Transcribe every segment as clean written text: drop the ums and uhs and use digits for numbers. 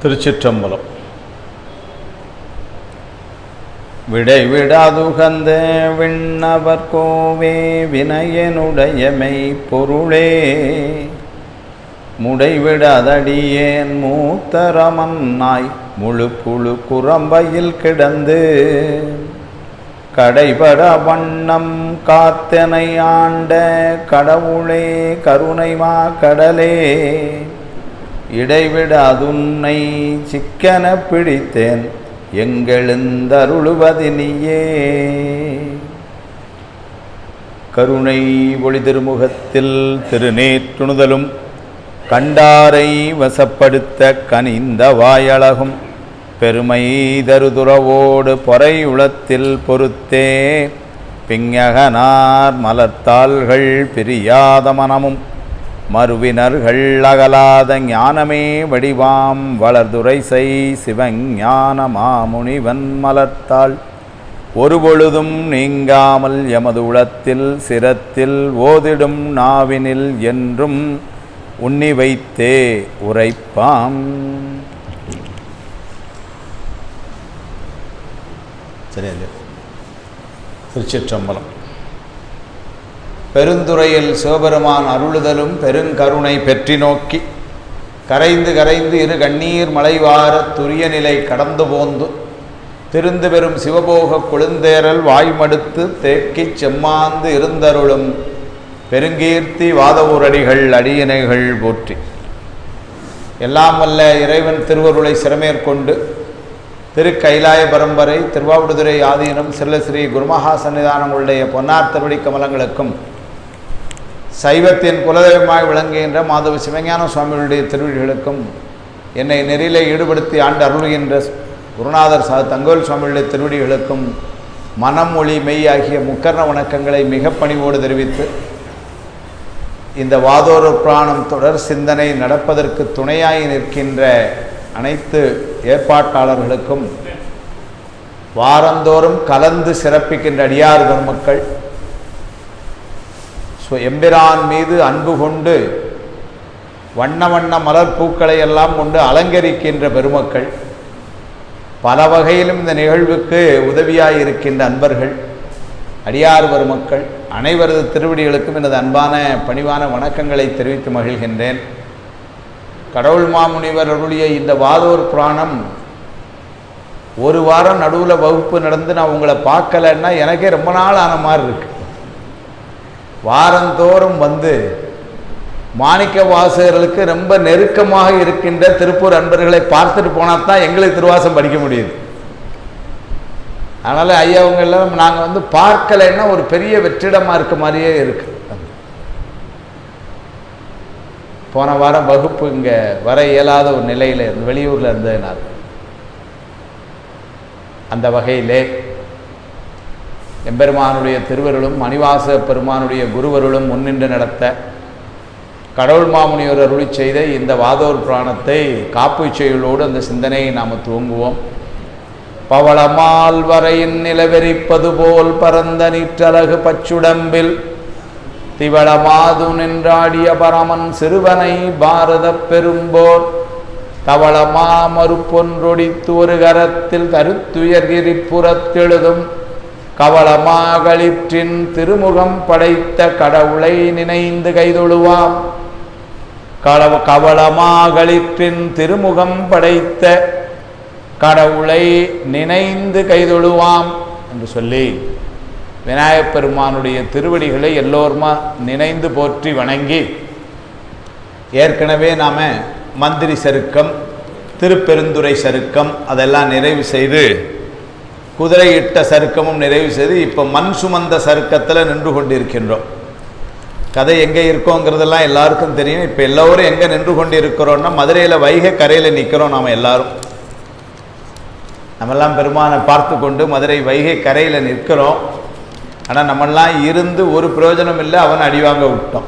திருச்சிற்றம்பலம். விடைவிடாதுகந்த விண்ணவர் கோவே வினயனுடையமை பொருளே முடைவிடாதடியேன் மூத்தரமன்னாய் முழு புழு குரம்பையில் கிடந்து கடைபட வண்ணம் காத்தனை ஆண்ட கடவுளே கருணைமா கடலே இடைவிடாதுன்னை சிக்கன பிடித்தேன் எங்கெழுந்தருளுவதினியே. கருணை ஒளி திருமுகத்தில் திருநேற்றுணுதலும் கண்டாரை வசப்படுத்த கனிந்த வாயழகும் பெருமை தருதுறவோடு பொறை உளத்தில் பொறுத்தே பிஞகனார் மலர்த்தாள்கள் பிரியாத மனமும் மறுவினர்கள் அகலாத ஞானமே வடிவாம் வளர்துரை செய் சிவஞான மாமுனிவன் மலர்த்தாள் ஒருபொழுதும் நீங்காமல் எமது உளத்தில் சிரத்தில் ஓதிடும் நாவினில் என்றும் உண்ணி வைத்தே உரைப்பாம். சரியா? திருச்சிற்றம்பலம். பெருந்துறையில் சிவபெருமான் அருளுதலும் பெருங்கருணை பெற்றி நோக்கி கரைந்து கரைந்து இரு கண்ணீர் மலைவார துரிய நிலை கடந்து போந்து திருந்து பெறும் சிவபோக கொழுந்தேரல் வாய்மடுத்து தேக்கிச் செம்மாந்து இருந்தருளும் பெருங்கீர்த்தி வாதவூரடிகள் அடியினைகள் போற்றி. எல்லாம் வல்ல இறைவன் திருவருளை சிறமேற்கொண்டு திருக்கைலாய பரம்பரை திருவாவடுதுறை ஆதீனம் சில்லஸ்ரீ குருமகா சன்னிதானங்களுடைய பொன்னார் திருவடி கமலங்களுக்கும் சைவத்தின் குலதெய்வமாய் விளங்குகின்ற மாதவ சிவஞான சுவாமிகளுடைய திருவடிகளுக்கும் என்னை நெறியிலே ஈடுபடுத்தி ஆண்டு அருள்கின்ற குருநாதர் தங்கோல் சுவாமிகளுடைய திருவடிகளுக்கும் மனம் ஒளி மெய் ஆகிய முக்கர்ண வணக்கங்களை மிக பணிவோடு தெரிவித்து இந்த வாதோர புராணம் தொடர் சிந்தனை நடப்பதற்கு துணையாய் நிற்கின்ற அனைத்து ஏற்பாட்டாளர்களுக்கும் வாரந்தோறும் கலந்து சிறப்பிக்கின்ற அடியார் பெருமக்கள் எம்பிரான் மீது அன்பு கொண்டு வண்ண வண்ண மலர் பூக்களை எல்லாம் கொண்டு அலங்கரிக்கின்ற பெருமக்கள், பல வகையிலும் இந்த நிகழ்வுக்கு உதவியாய் இருக்கின்ற அன்பர்கள், அடியார் பெருமக்கள் அனைவரது திருவடிகளுக்கும் எனது அன்பான பணிவான வணக்கங்களை தெரிவித்து மகிழ்கின்றேன். கடவுள் மாமுனிவர் அருளிய இந்த வாதோர் புராணம் ஒரு வாரம் நடுவில் வகுப்பு நடந்து நான் உங்களை பார்க்கலன்னா எனக்கே ரொம்ப நாள் ஆன மாதிரி இருக்கு. வாரந்தோறும் வந்து மாணிக்க வாசகர்களுக்கு ரொம்ப நெருக்கமாக இருக்கின்ற திருப்பூர் அன்பர்களை பார்த்துட்டு போனால் தான் எங்களுக்கு திருவாசம் படிக்க முடியுது. அதனால் ஐயாவங்க எல்லாம் நாங்கள் வந்து பார்க்கலைன்னா ஒரு பெரிய வெற்றிடமாக இருக்க மாதிரியே இருக்கு. போன வாரம் வகுப்பு இங்கே வர இயலாத ஒரு நிலையில் இருந்து வெளியூரில் இருந்ததுனால அந்த வகையிலே எம்பெருமானுடைய திருவருளும் மணிவாச பெருமானுடைய குருவருளும் முன்னின்று நடத்த கடவுள் மாமுனிவர் அருளி செய்த இந்த வாதோர் புராணத்தை காப்பு செய்யுளோடு அந்த சிந்தனையை நாம் துவங்குவோம். பவளமால் வரையின் நிலவெறிப்பது போல் பரந்த நீற்றலகு பச்சுடம்பில் திவளமாது நின்றாடிய பரமன் சிறுவனை பாரத பெரும்போர் தவளமா மறுப்பொன்றொடித்து ஒரு கரத்தில் கருத்துயர்கிரி புறத்தெழுதும் கவளமாகளிற்றின் திருமுகம் படைத்த கடவுளை நினைந்து கைதொழுவாம். கவளமாகளிற்றின் திருமுகம் படைத்த கடவுளை நினைந்து கைதொழுவாம் என்று சொல்லி விநாயகப் பெருமானுடைய திருவடிகளை எல்லோருமா நினைந்து போற்றி வணங்கி, ஏற்கனவே நாம் மந்திரி சருக்கம் திருப்பெருந்துறை சருக்கம் அதெல்லாம் நிறைவு செய்து குதிரை இட்ட சருக்கமும் நிறைவு செய்து இப்போ மண் சுமந்த சருக்கத்தில் நின்று கொண்டிருக்கின்றோம். கதை எங்கே இருக்கோங்கிறதெல்லாம் எல்லாருக்கும் தெரியும். இப்போ எல்லோரும் எங்கே நின்று கொண்டு இருக்கிறோன்னா மதுரையில் வைகை கரையில் நிற்கிறோம். நாம் எல்லாரும் நம்மெல்லாம் பெருமானை பார்த்து கொண்டு மதுரை வைகை கரையில் நிற்கிறோம். ஆனால் நம்மெல்லாம் இருந்து ஒரு பிரயோஜனம் இல்லை, அவன் அடிவாங்க விட்டோம்.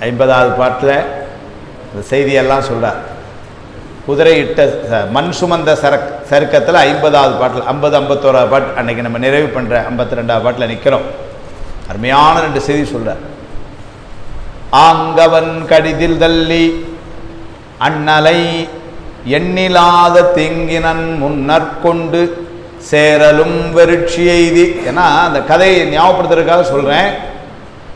50வது பாட்டில் இந்த செய்தியெல்லாம் சொல்கிறார். குதிரை இட்ட மண் சுமந்த சருக்கத்தில் 50வது பாட்டில் 51வது பாட்டு அன்றைக்கி நம்ம நிறைவு பண்ணுற 52வது பாட்டில் நிற்கிறோம். அருமையான 2 செய்தி சொல்கிறார். ஆங்கவன் கடிதில் தள்ளி அண்ணலை எண்ணிலாத தீங்கினன் முன்னற்கொண்டு சேரலும் வெறுட்சி எய்தி. ஏன்னா அந்த கதையை ஞாபகப்படுத்துறதுக்காக சொல்கிறேன்.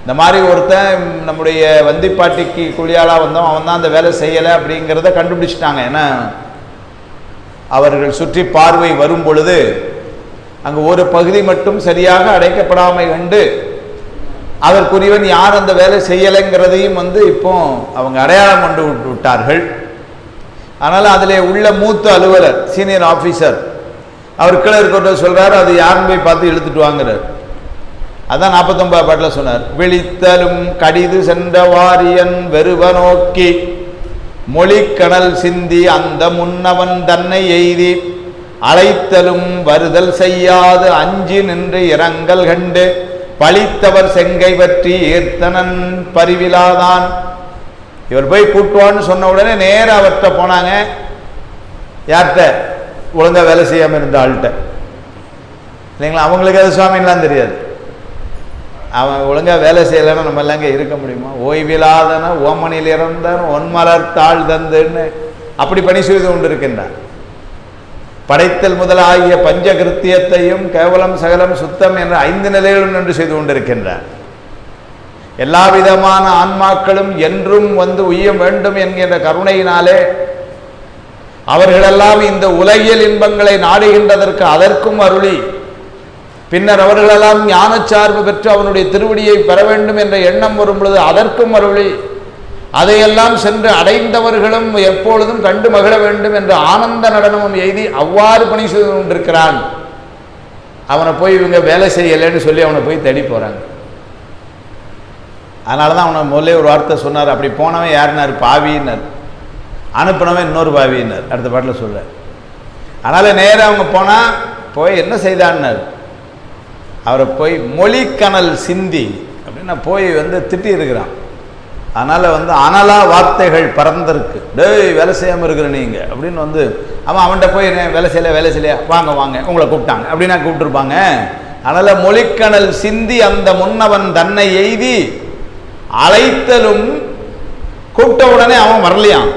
இந்த மாதிரி ஒருத்தன் நம்முடைய வந்திப்பாட்டிக்கு குழியாளாக வந்தோம், அவன் தான் அந்த வேலை செய்யலை அப்படிங்கிறத கண்டுபிடிச்சிட்டாங்க. ஏன்னா அவர்கள் சுற்றி பார்வை வரும் பொழுது அங்கே ஒரு பகுதி மட்டும் சரியாக அடைக்கப்படாமை கண்டு அதற்குரியவன் யார் அந்த வேலை செய்யலைங்கிறதையும் இப்போ அவங்க அடையாளம் கொண்டு விட்டார்கள். அதனால் அதில் உள்ள மூத்த அலுவலர், சீனியர் ஆஃபீஸர், அவர் கீழே இருக்கிறத சொல்கிறார், அது யாருன்னு போய் பார்த்து இழுத்துட்டு வாங்குறார். அதான் 49 பாட்டில் சொன்னார். விழித்தலும் கடிது சென்ற வாரியன் வெறுவ நோக்கி மொழிக்கணல் சிந்தி அந்த முன்னவன் தன்னை எய்தி அழைத்தலும் வருதல் செய்யாது அஞ்சி நின்று இரங்கல் கண்டு பழித்தவர் செங்கை பற்றி ஈர்த்தனன் பரிவிலாதான். இவர் போய் கூட்டுவான்னு சொன்ன உடனே நேராக அவர்கிட்ட போனாங்க. யார்கிட்ட? ஒழுங்கா வேலை செய்யாமல் இருந்த ஆள்கிட்ட. இல்லைங்களா? அவங்களுக்கு அது சுவாமின்லாம் தெரியாது. அவன் ஒழுங்கா வேலை செய்யலைன்னா நம்ம எல்லாம் இங்கே இருக்க முடியுமா? ஓய்விலாதன ஓமனில் இறந்தன் ஒன்மலர் தாழ் தந்துன்னு அப்படி பணி செய்து கொண்டு இருக்கின்றான். படைத்தல் முதலாகிய பஞ்ச கிருத்தியத்தையும் கேவலம் சகலம் சுத்தம் என்ற 5 நிலைகளும் நின்று செய்து கொண்டிருக்கின்றார். எல்லா விதமான ஆன்மாக்களும் என்றும் உய்ய வேண்டும் என்கின்ற கருணையினாலே அவர்களெல்லாம் இந்த உலகியல் இன்பங்களை நாடுகின்றதற்கு அதற்கும் அருளி, பின்னர் அவர்களெல்லாம் ஞானச்சார்பு பெற்று அவனுடைய திருவடியை பெற வேண்டும் என்ற எண்ணம் வரும் பொழுது அதற்கும் அருளி, அதையெல்லாம் சென்று அடைந்தவர்களும் எப்பொழுதும் கண்டு மகிழ வேண்டும் என்ற ஆனந்த நடனமும் எய்தி அவ்வாறு பணி செய்து கொண்டிருக்கிறான். அவனை போய் இவங்க வேலை செய்யலைன்னு சொல்லி அவனை போய் தேடி போகிறாங்க. அதனால தான் அவனை முதல்ல ஒரு வார்த்தை சொன்னார். அப்படி போனவன் யாருன்னார்? பாவின்னார். அனுப்பினவன் இன்னொரு பாவின்னார். அடுத்த பாட்டில் சொல்ற. அதனால் நேராக அவங்க போனால் போய் என்ன செய்தான்னார்? அவரை போய் மொழிக்கணல் சிந்தி அப்படின்னு போய் திட்டி இருக்கிறான். அதனால் அனலா வார்த்தைகள் பறந்திருக்கு. டேய் வேலை செய்யாமல் இருக்கிற நீங்கள் அப்படின்னு அவன்கிட்ட போய் வேலை செய்யலையா வாங்க வாங்க உங்களை கூப்பிட்டாங்க அப்படின்னா கூப்பிட்டுருப்பாங்க. அதனால் மொழிக்கணல் சிந்தி அந்த முன்னவன் தன்னை எய்தி அழைத்தலும், கூப்பிட்ட உடனே அவன் வரலையான்,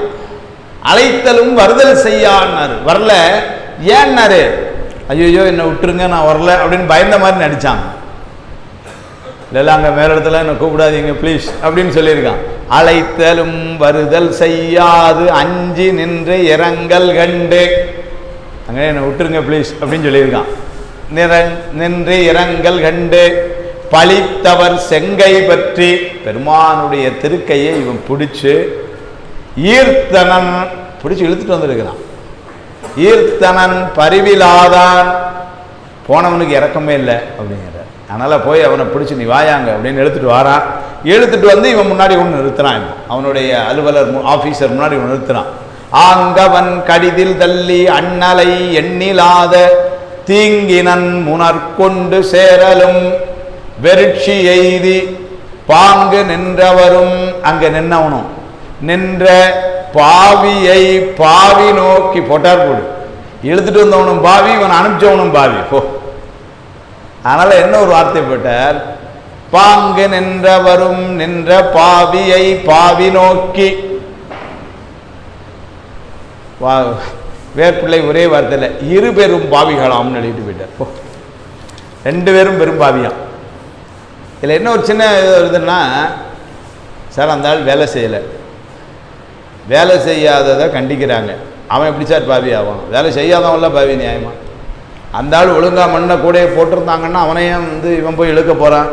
அழைத்தலும் வருதல் செய்யான்னாரு. வரல ஏன்னாரு? ஐயோ என்னை விட்டுருங்க நான் வரல அப்படின்னு பயந்த மாதிரி நடிச்சாங்க. இல்லை அங்கே மேல இடத்துல என்னை கூப்பிடாதீங்க ப்ளீஸ் அப்படின்னு சொல்லியிருக்கான். அழைத்தலும் வருதல் செய்யாது அஞ்சி நின்று இரங்கல் கண்டு, அங்கே என்னை விட்டுருங்க ப்ளீஸ் அப்படின்னு சொல்லியிருக்கான். நின்று இரங்கல் கண்டு பழித்தவர் செங்கை பற்றி, பெருமானுடைய திருக்கையை இவன் பிடிச்சு ஈர்த்தனன் பிடிச்சி இழுத்துட்டு வந்திருக்கிறான். ஈர்த்தனன் பரிவிலாதான், போனவனுக்கு இறக்கமே இல்லை அப்படிங்கிற. அதனால் போய் அவனை பிடிச்சி நீ வாயாங்க அப்படின்னு எடுத்துகிட்டு வாரான். எடுத்துகிட்டு இவன் முன்னாடி ஒன்று நிறுத்துறான். அவனுடைய அலுவலர் ஆஃபீஸர் முன்னாடி ஒன்று நிறுத்துறான். ஆங்கவன் கடிதில் தள்ளி அண்ணலை எண்ணிலாத தீங்கினன் முனற்கொண்டு சேரலும் வெறுட்சி எய்தி பாங்கு நின்றவரும், அங்கே நின்னவனும் நின்ற பாவியை பாவி நோக்கி போட்டார் போடு. இழுத்துட்டு வந்தவனும் பாவி, இவன் அனுப்பிச்சவனும் பாவி போ. அதனால என்ன ஒரு வார்த்தை போட்டார்? பாங்கு நின்றவரும் நின்ற பாவியை பாவி நோக்கி. வேற்பிள்ளை ஒரே வார்த்தையில் 2 பேரும் பாவிகளாம்னு எழுதிட்டு போயிட்டார். போ 2 பேரும் பெரும் பாவியாம். இதில் என்ன ஒரு சின்ன இதுன்னா, சார் அந்த ஆள் வேலை செய்யலை, வேலை செய்யாததை கண்டிக்கிறாங்க, அவன் எப்படி சார் பாவி ஆவான்? வேலை செய்யாதவன்லாம் பாவி நியாயமா? அந்த ஆள் ஒழுங்கா மண்ணை கூடையை போட்டிருந்தாங்கன்னா அவனையும் இவன் போய் இழுக்க போகிறான்.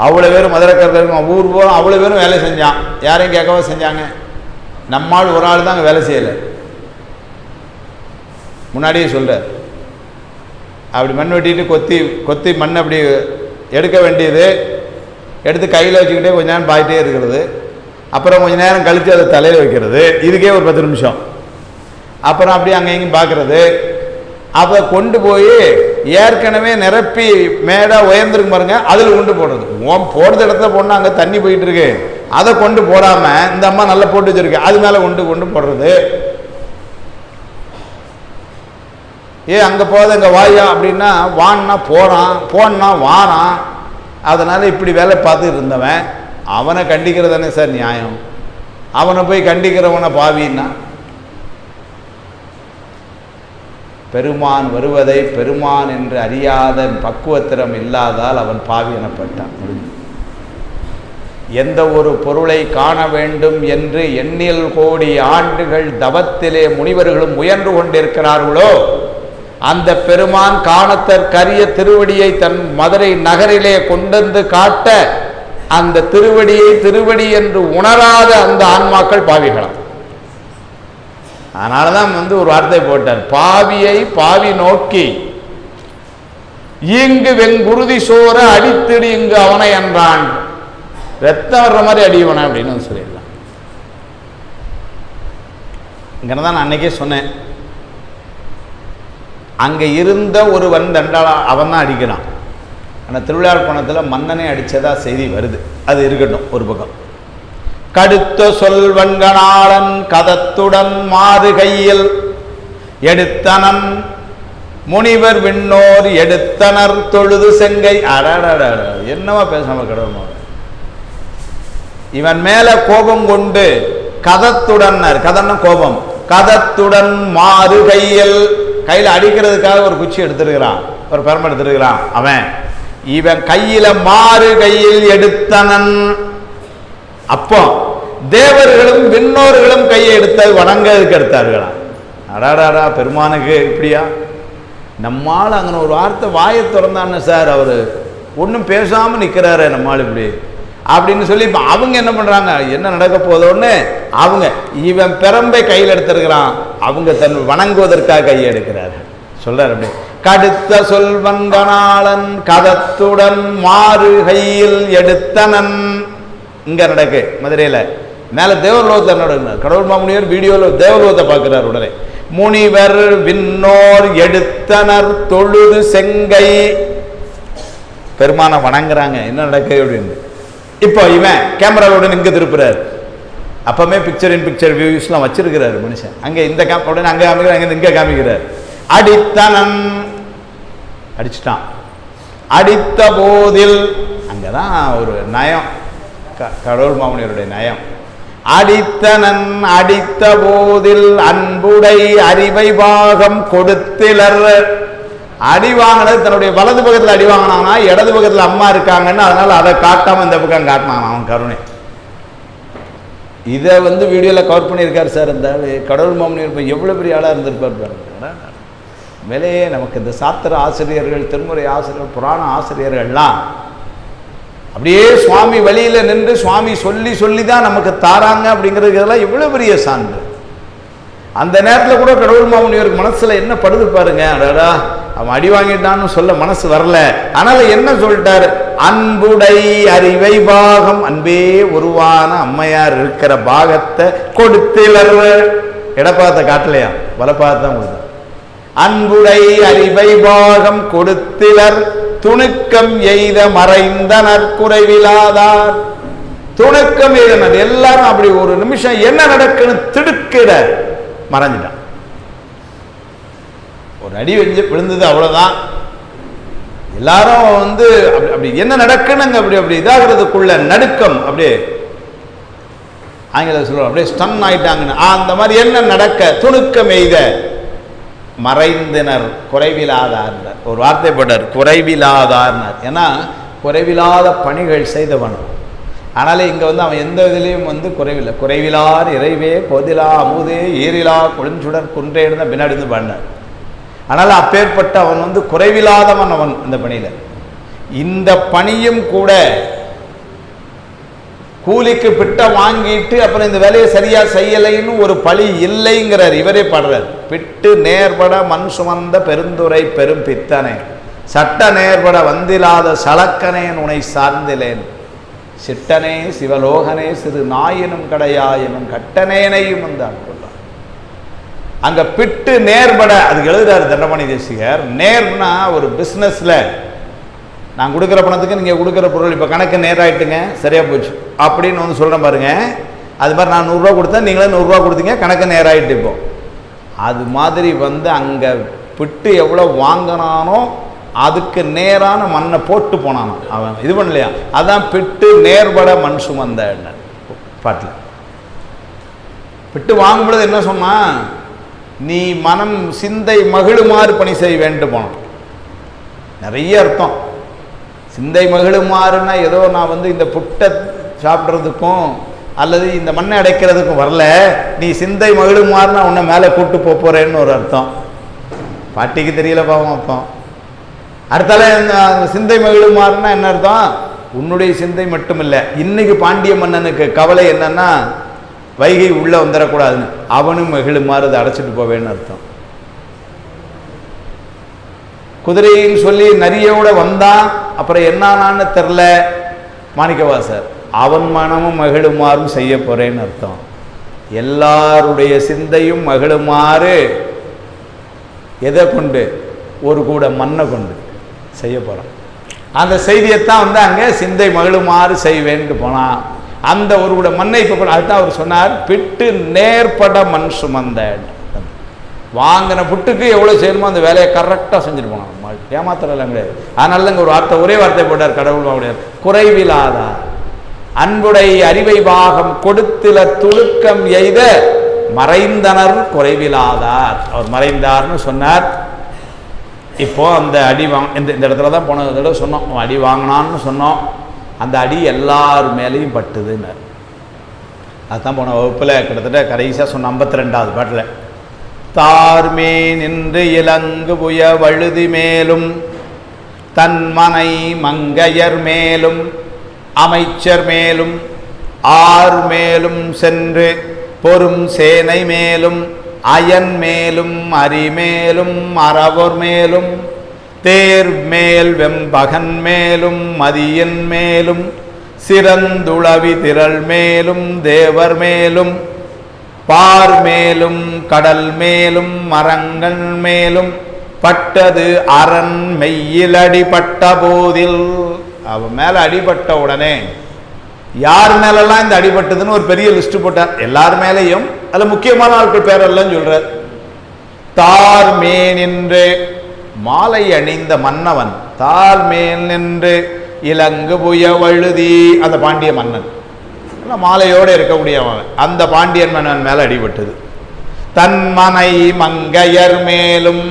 அவ்வளோ பேரும் மதுரைக்கருக்கும் ஊர் போகிறோம், அவ்வளோ பேரும் வேலை செஞ்சான். யாரையும் கேட்கவா செஞ்சாங்க? நம்மால் ஒரு ஆள் தான் அங்கே வேலை செய்யலை. முன்னாடியே சொல்கிறார். அப்படி மண் வெட்டிட்டு கொத்தி மண் அப்படி எடுக்க வேண்டியது, எடுத்து கையில் வச்சுக்கிட்டே கொஞ்ச நேரம் பாய்கிட்டே இருக்கிறது. அப்புறம் கொஞ்சம் நேரம் கழித்து அதை தலையில் வைக்கிறது. இதுக்கே ஒரு 10 நிமிஷம். அப்புறம் அப்படியே அங்கே இங்கேயும் பார்க்குறது. அப்போ கொண்டு போய் ஏற்கனவே நிரப்பி மேடாக உயர்ந்துருக்கு பாருங்க, அதில் கொண்டு போடுறது. போடுற இடத்துல போனால் அங்கே தண்ணி போயிட்டு இருக்கு, அதை கொண்டு போடாமல் இந்த அம்மா நல்லா போட்டு வச்சிருக்கு, அது மேலே கொண்டு போடுறது. அங்கே போகாத இங்கே வாயா அப்படின்னா வான்னா போகிறான், போனா வாரான். அதனால் இப்படி வேலை பார்த்துட்டு இருந்தவன் அவனை கண்டிக்கிறது தானே சார் நியாயம். அவனை போய் கண்டிக்கிறவனை பாவின்னா, பெருமான் வருவதை பெருமான் என்று அறியாத பக்குவத்திரம் இல்லாதால் அவன் பாவி எனப்பட்டான். எந்த ஒரு பொருளை காண வேண்டும் என்று எண்ணில் கோடி ஆண்டுகள் தவத்திலே முனிவர்களும் முயன்று கொண்டிருக்கிறார்களோ, அந்த பெருமான் காணத்தற்கரிய திருவடியை தன் மதுரை நகரிலே கொண்டு காட்ட அந்த திருவடியை திருவடி என்று உணராத அந்த ஆன்மாக்கள் பாவிகளாம். அதனாலதான் ஒரு வார்த்தை போட்டார், பாவியை பாவி நோக்கி இங்கு வெங்குருதி சோர அடித்திடு இங்கு அவனை என்றான். ரத்தம் வர்ற மாதிரி அடிவன அப்படின்னு சொல்லிடலாம். இங்கதான் நான் அன்னைக்கே சொன்னேன், அங்க இருந்த ஒருவன் தண்டாளா அவன் தான் அடிக்கிறான். ஆனால் திருவிழாப்பணத்தில் மன்னனே அடித்ததா செய்தி வருது. அது இருக்கட்டும் ஒரு பக்கம். கடுத்த சொல்வன்கணாளன் கதத்துடன் மாறு கையில் எடுத்தனன் முனிவர் விண்ணோர் எடுத்தனர் தொழுது செங்கை. அடட என்னவா பேசாம கடவுள். இவன் மேல கோபம் கொண்டு கதத்துடன், கதன்னு கோபம், கதத்துடன் மாறு கையில், கையில் அடிக்கிறதுக்காக ஒரு குச்சி எடுத்திருக்கிறான், ஒரு பெரம்பு எடுத்திருக்கிறான். அவன் இவன் கையில மாறு கையில் எடுத்தனன். அப்போ தேவர்களும் விண்ணோர்களும் கையை எடுத்தது வணங்கிறதுக்கு எடுத்தார்களாம். அடாடாடா பெருமானுக்கு இப்படியா? நம்மால் அங்கே ஒரு வார்த்தை வாயை திறந்தான்னு சார், அவர் ஒன்றும் பேசாமல் நிற்கிறாரு நம்மால் இப்படி அப்படின்னு சொல்லி இப்போ அவங்க என்ன பண்ணுறாங்க, என்ன நடக்க போதோன்னு அவங்க இவன் பெரம்பை கையில் எடுத்திருக்கிறான், அவங்க தன் வணங்குவதற்காக கையை எடுக்கிறாரு. சொல்றாரு அப்படி, கடுத்த சொல்வன்கணாளன் கதத்துடன் மாறு கையில் எடுத்தனன். இங்க நடக்கு மதுரையில் மேல தேவலோகத்தை நடக்குது. கடவுள் மாமுனிவர் வீடியோவில் தேவலோகத்தை பார்க்கிறார். உடனே முனிவர் விண்ணோர் எடுத்தனர் தொழுது செங்கை, பெருமான வணங்குறாங்க. என்ன நடக்கு அப்படின்னு இப்போ இவன் கேமராவுடன் இங்க திருப்புறாரு. அப்பவே பிக்சர் இன் பிக்சர் வியூஸ்லாம் வச்சிருக்கிறாரு மனுஷன். அங்கே இந்த உடனே அங்கே காமிக்கிறார், அங்கே இங்கே காமிக்கிறார். அடித்தனன், அடிச்சுட்டான். அடித்த போதில், அங்கதான் ஒரு நயம், கடவுள் மாமுனிவருடைய நயம். அடித்தனன் அடித்த போதில் அன்புடை அறிவை பாகம் கொடுத்திலர். அடி வாங்கினது தன்னுடைய வலது பக்கத்தில் அடி வாங்கினானா, இடது பக்கத்தில் அம்மா இருக்காங்கன்னு, அதனால அதை காட்டாம இந்த பக்கம் காட்டினான் அவன் கருணை. இதை வீடியோவில் கவர் பண்ணியிருக்காரு சார். இந்த கடவுள் மாமுனிவர் எவ்வளோ பெரிய ஆளாக இருந்திருப்பார் பாருங்க. மேலேயே நமக்கு இந்த சாத்திர ஆசிரியர்கள், திருமுறை ஆசிரியர்கள், புராண ஆசிரியர்கள்லாம் அப்படியே சுவாமி வழியில் நின்று சுவாமி சொல்லி சொல்லி தான் நமக்கு தாராங்க அப்படிங்கிறதுக்கெல்லாம் எவ்வளோ பெரிய சான்று. அந்த நேரத்தில் கூட கடவுள் மாமுனிவருக்கு மனசில் என்ன படுது பாருங்க. அடடா அவன் அடி வாங்கிட்டான்னு சொல்ல மனசு வரல. அதனால என்ன சொல்லிட்டாரு, அன்புடை அறிவை பாகம், அன்பே உருவான அம்மையார் இருக்கிற பாகத்தை கொடுத்திலர். இடப்பாகத்தை காட்டலையா, வலப்பாகத்தான் கொடுத்தார். அன்புடை அறிவை பாகம் கொடுத்திலர் துணுக்கம் எய்த மறைந்தனர் குறைவிலாதார். துணுக்கம் எய்தனர் எல்லாரும் அப்படி ஒரு நிமிஷம் என்ன நடக்குன்னு திடுக்கிட மறைஞ்சிட்டான். ஒரு அடி விழுந்தது அவ்வளவுதான். எல்லாரும் அப்படி என்ன நடக்குன்னு அப்படி அப்படி இதாகிறதுக்குள்ள நடுக்கம், அப்படியே ஆங்கில சொல்லுவோம் அப்படியே ஸ்டன் ஆயிட்டாங்கன்னு. அந்த மாதிரி என்ன நடக்க துணுக்கம் எய்த மறைந்தனர் குறைவிலாதார். ஒரு வார்த்தை போட்டார், குறைவிலாதார்னார். ஏன்னா குறைவில்லாத பணிகள் செய்தவன். ஆனாலே இங்க அவன் எந்த இதுலேயும் குறைவில்லை. குறைவிலார் இறைவே கோதிலா அமுதே ஈரிலா கொழுஞ்சுடர் குன்றேன்னு தான் பின்னாடி பண்ணார். அதனால அப்பேற்பட்ட அவன் குறைவில்லாதவன் அவன் இந்த பணியில. இந்த பணியும் கூட கூலிக்கு பிட்ட வாங்கிட்டு அப்புறம் இந்த வேலையை சரியா செய்யலைன்னு ஒரு பழி இல்லைங்கிறார். இவரே பாடுறார், பிட்டு நேர்பட மண் சுமந்த பெருந்துரை பெரும் பித்தனே சட்ட நேர்பட வந்திலாத சலக்கனேன் உனை சார்ந்திலேன் சிட்டனே சிவலோகனே சிறு நாயினும் கடையாயினும் கட்டனேனையும் ஆட்கொள்ளார். அங்க பிட்டு நேர்பட அதுக்கு எழுதுறாரு தண்டமணி தேசிகர். நேர்னா ஒரு பிசினஸ்ல நான் கொடுக்குற பணத்துக்கு நீங்கள் கொடுக்குற பொருள் இப்போ கணக்கு நேராயிட்டுங்க, சரியா போச்சு அப்படின்னு சொல்கிறேன் பாருங்க. அது மாதிரி நான் 100 ரூபா கொடுத்தேன், நீங்களே 100 ரூபா கொடுத்தீங்க, கணக்கு நேராயிட்டு. இப்போ அது மாதிரி அங்கே பிட்டு எவ்வளோ வாங்கினானோ அதுக்கு நேரான மண்ணை போட்டு போனான் அவன். இது பண்ணலையா? அதான் பிட்டு நேர்பட மண் சுமந்த பாட்டில். பிட்டு வாங்கும் பொழுது என்ன சொன்னா, நீ மனம் சிந்தை மகிழுமாறு பணி செய்ய வேண்டும் போனோம். நிறைய அர்த்தம். சிந்தை மகிழுமாறுன்னா ஏதோ நான் இந்த புட்டை சாப்பிட்றதுக்கும் அல்லது இந்த மண்ணை அடைக்கிறதுக்கும் வரல, நீ சிந்தை மகிழுமாறுனா உன்னை மேலே கூட்டு போறேன்னு ஒரு அர்த்தம். பாட்டிக்கு தெரியல பாவம். அப்போ அடுத்தால சிந்தை மகிழுமாறுனா என்ன அர்த்தம்? உன்னுடைய சிந்தை மட்டும் இல்லை, இன்னைக்கு பாண்டிய மன்னனுக்கு கவலை என்னன்னா வைகை உள்ள வந்துடக்கூடாதுன்னு, அவனும் மகிழுமாறு அதை அடைச்சிட்டு போவேன்னு அர்த்தம். குதிரைன்னு சொல்லி நரியோட வந்தான், அப்புறம் என்னான்னு தெரில மாணிக்கவாசர், அவன் மனமும் மகிழுமாறும் செய்ய போறேன்னு அர்த்தம். எல்லாருடைய சிந்தையும் மகிழுமாறு எதை கொண்டு? ஒரு கூட மண்ணை கொண்டு செய்ய போறான். அந்த செய்தியைத்தான் அங்கே சிந்தை மகிழுமாறு செய்வேன்னு போனான். அந்த ஒரு கூட மண்ணை இப்போ அதுதான் அவர் சொன்னார், பிட்டு நேர்பட மண் சுமந்த. வாங்கின புட்டுக்கு எவ்வளோ செய்யணுமோ அந்த வேலையை கரெக்டாக செஞ்சுட்டு போனான். ஏமாத்திரம் கிடையாது. அதனால இங்கே ஒரு வார்த்தை, ஒரே வார்த்தை போட்டார் கடவுள், குறைவிலாதா அன்புடை அறிவை பாகம் கொடுத்தில துளுக்கம் எய்த மறைந்தனர் குறைவிலாதார். அவர் மறைந்தார்னு சொன்னார். இப்போ அந்த அடி இந்த இடத்துல தான் போன தடவை சொன்னோம், அடி வாங்கினான்னு சொன்னோம். அந்த அடி எல்லார் மேலேயும் பட்டுதுன்னு அதுதான் போன வகுப்பில் கிட்டத்தட்ட கடைசியாக சொன்ன 52வது பாட்டில், தார்மே நின்று இலங்கு புய வழுதி மேலும் தன்மனை மங்கையர் மேலும் அமைச்சர் மேலும் ஆர் மேலும் சென்று பொறும் சேனை மேலும் அயன் மேலும் அரிமேலும் அறவோர் மேலும் தேர் மேல் வெம்பகன் மேலும் மதியன் மேலும் சிறந்துளவி திரள் மேலும் தேவர் மேலும் பார் மேலும் கடல் மேலும் மரங்கள் மேலும் பட்டது அரண் மெய்யில் அடிபட்ட போதில். அவன் மேல அடிபட்ட உடனே யார் மேலெல்லாம் இந்த அடிபட்டதுன்னு ஒரு பெரிய லிஸ்ட் போட்டார். எல்லார் மேலையும் அதுல முக்கியமான ஆட்கள் பேரெல்லாம் சொல்றார். தார் மேல் நின்று மாலை அணிந்த மன்னவன், தார் மேல் நின்று இலங்கு புய வழுதி, அந்த பாண்டிய மன்னன் மாலையோடு இருக்கக்கூடியவன், அந்த பாண்டியன் மன்னன் மேல அடிபட்டது. தன்மனை மங்கையர் மேலும்,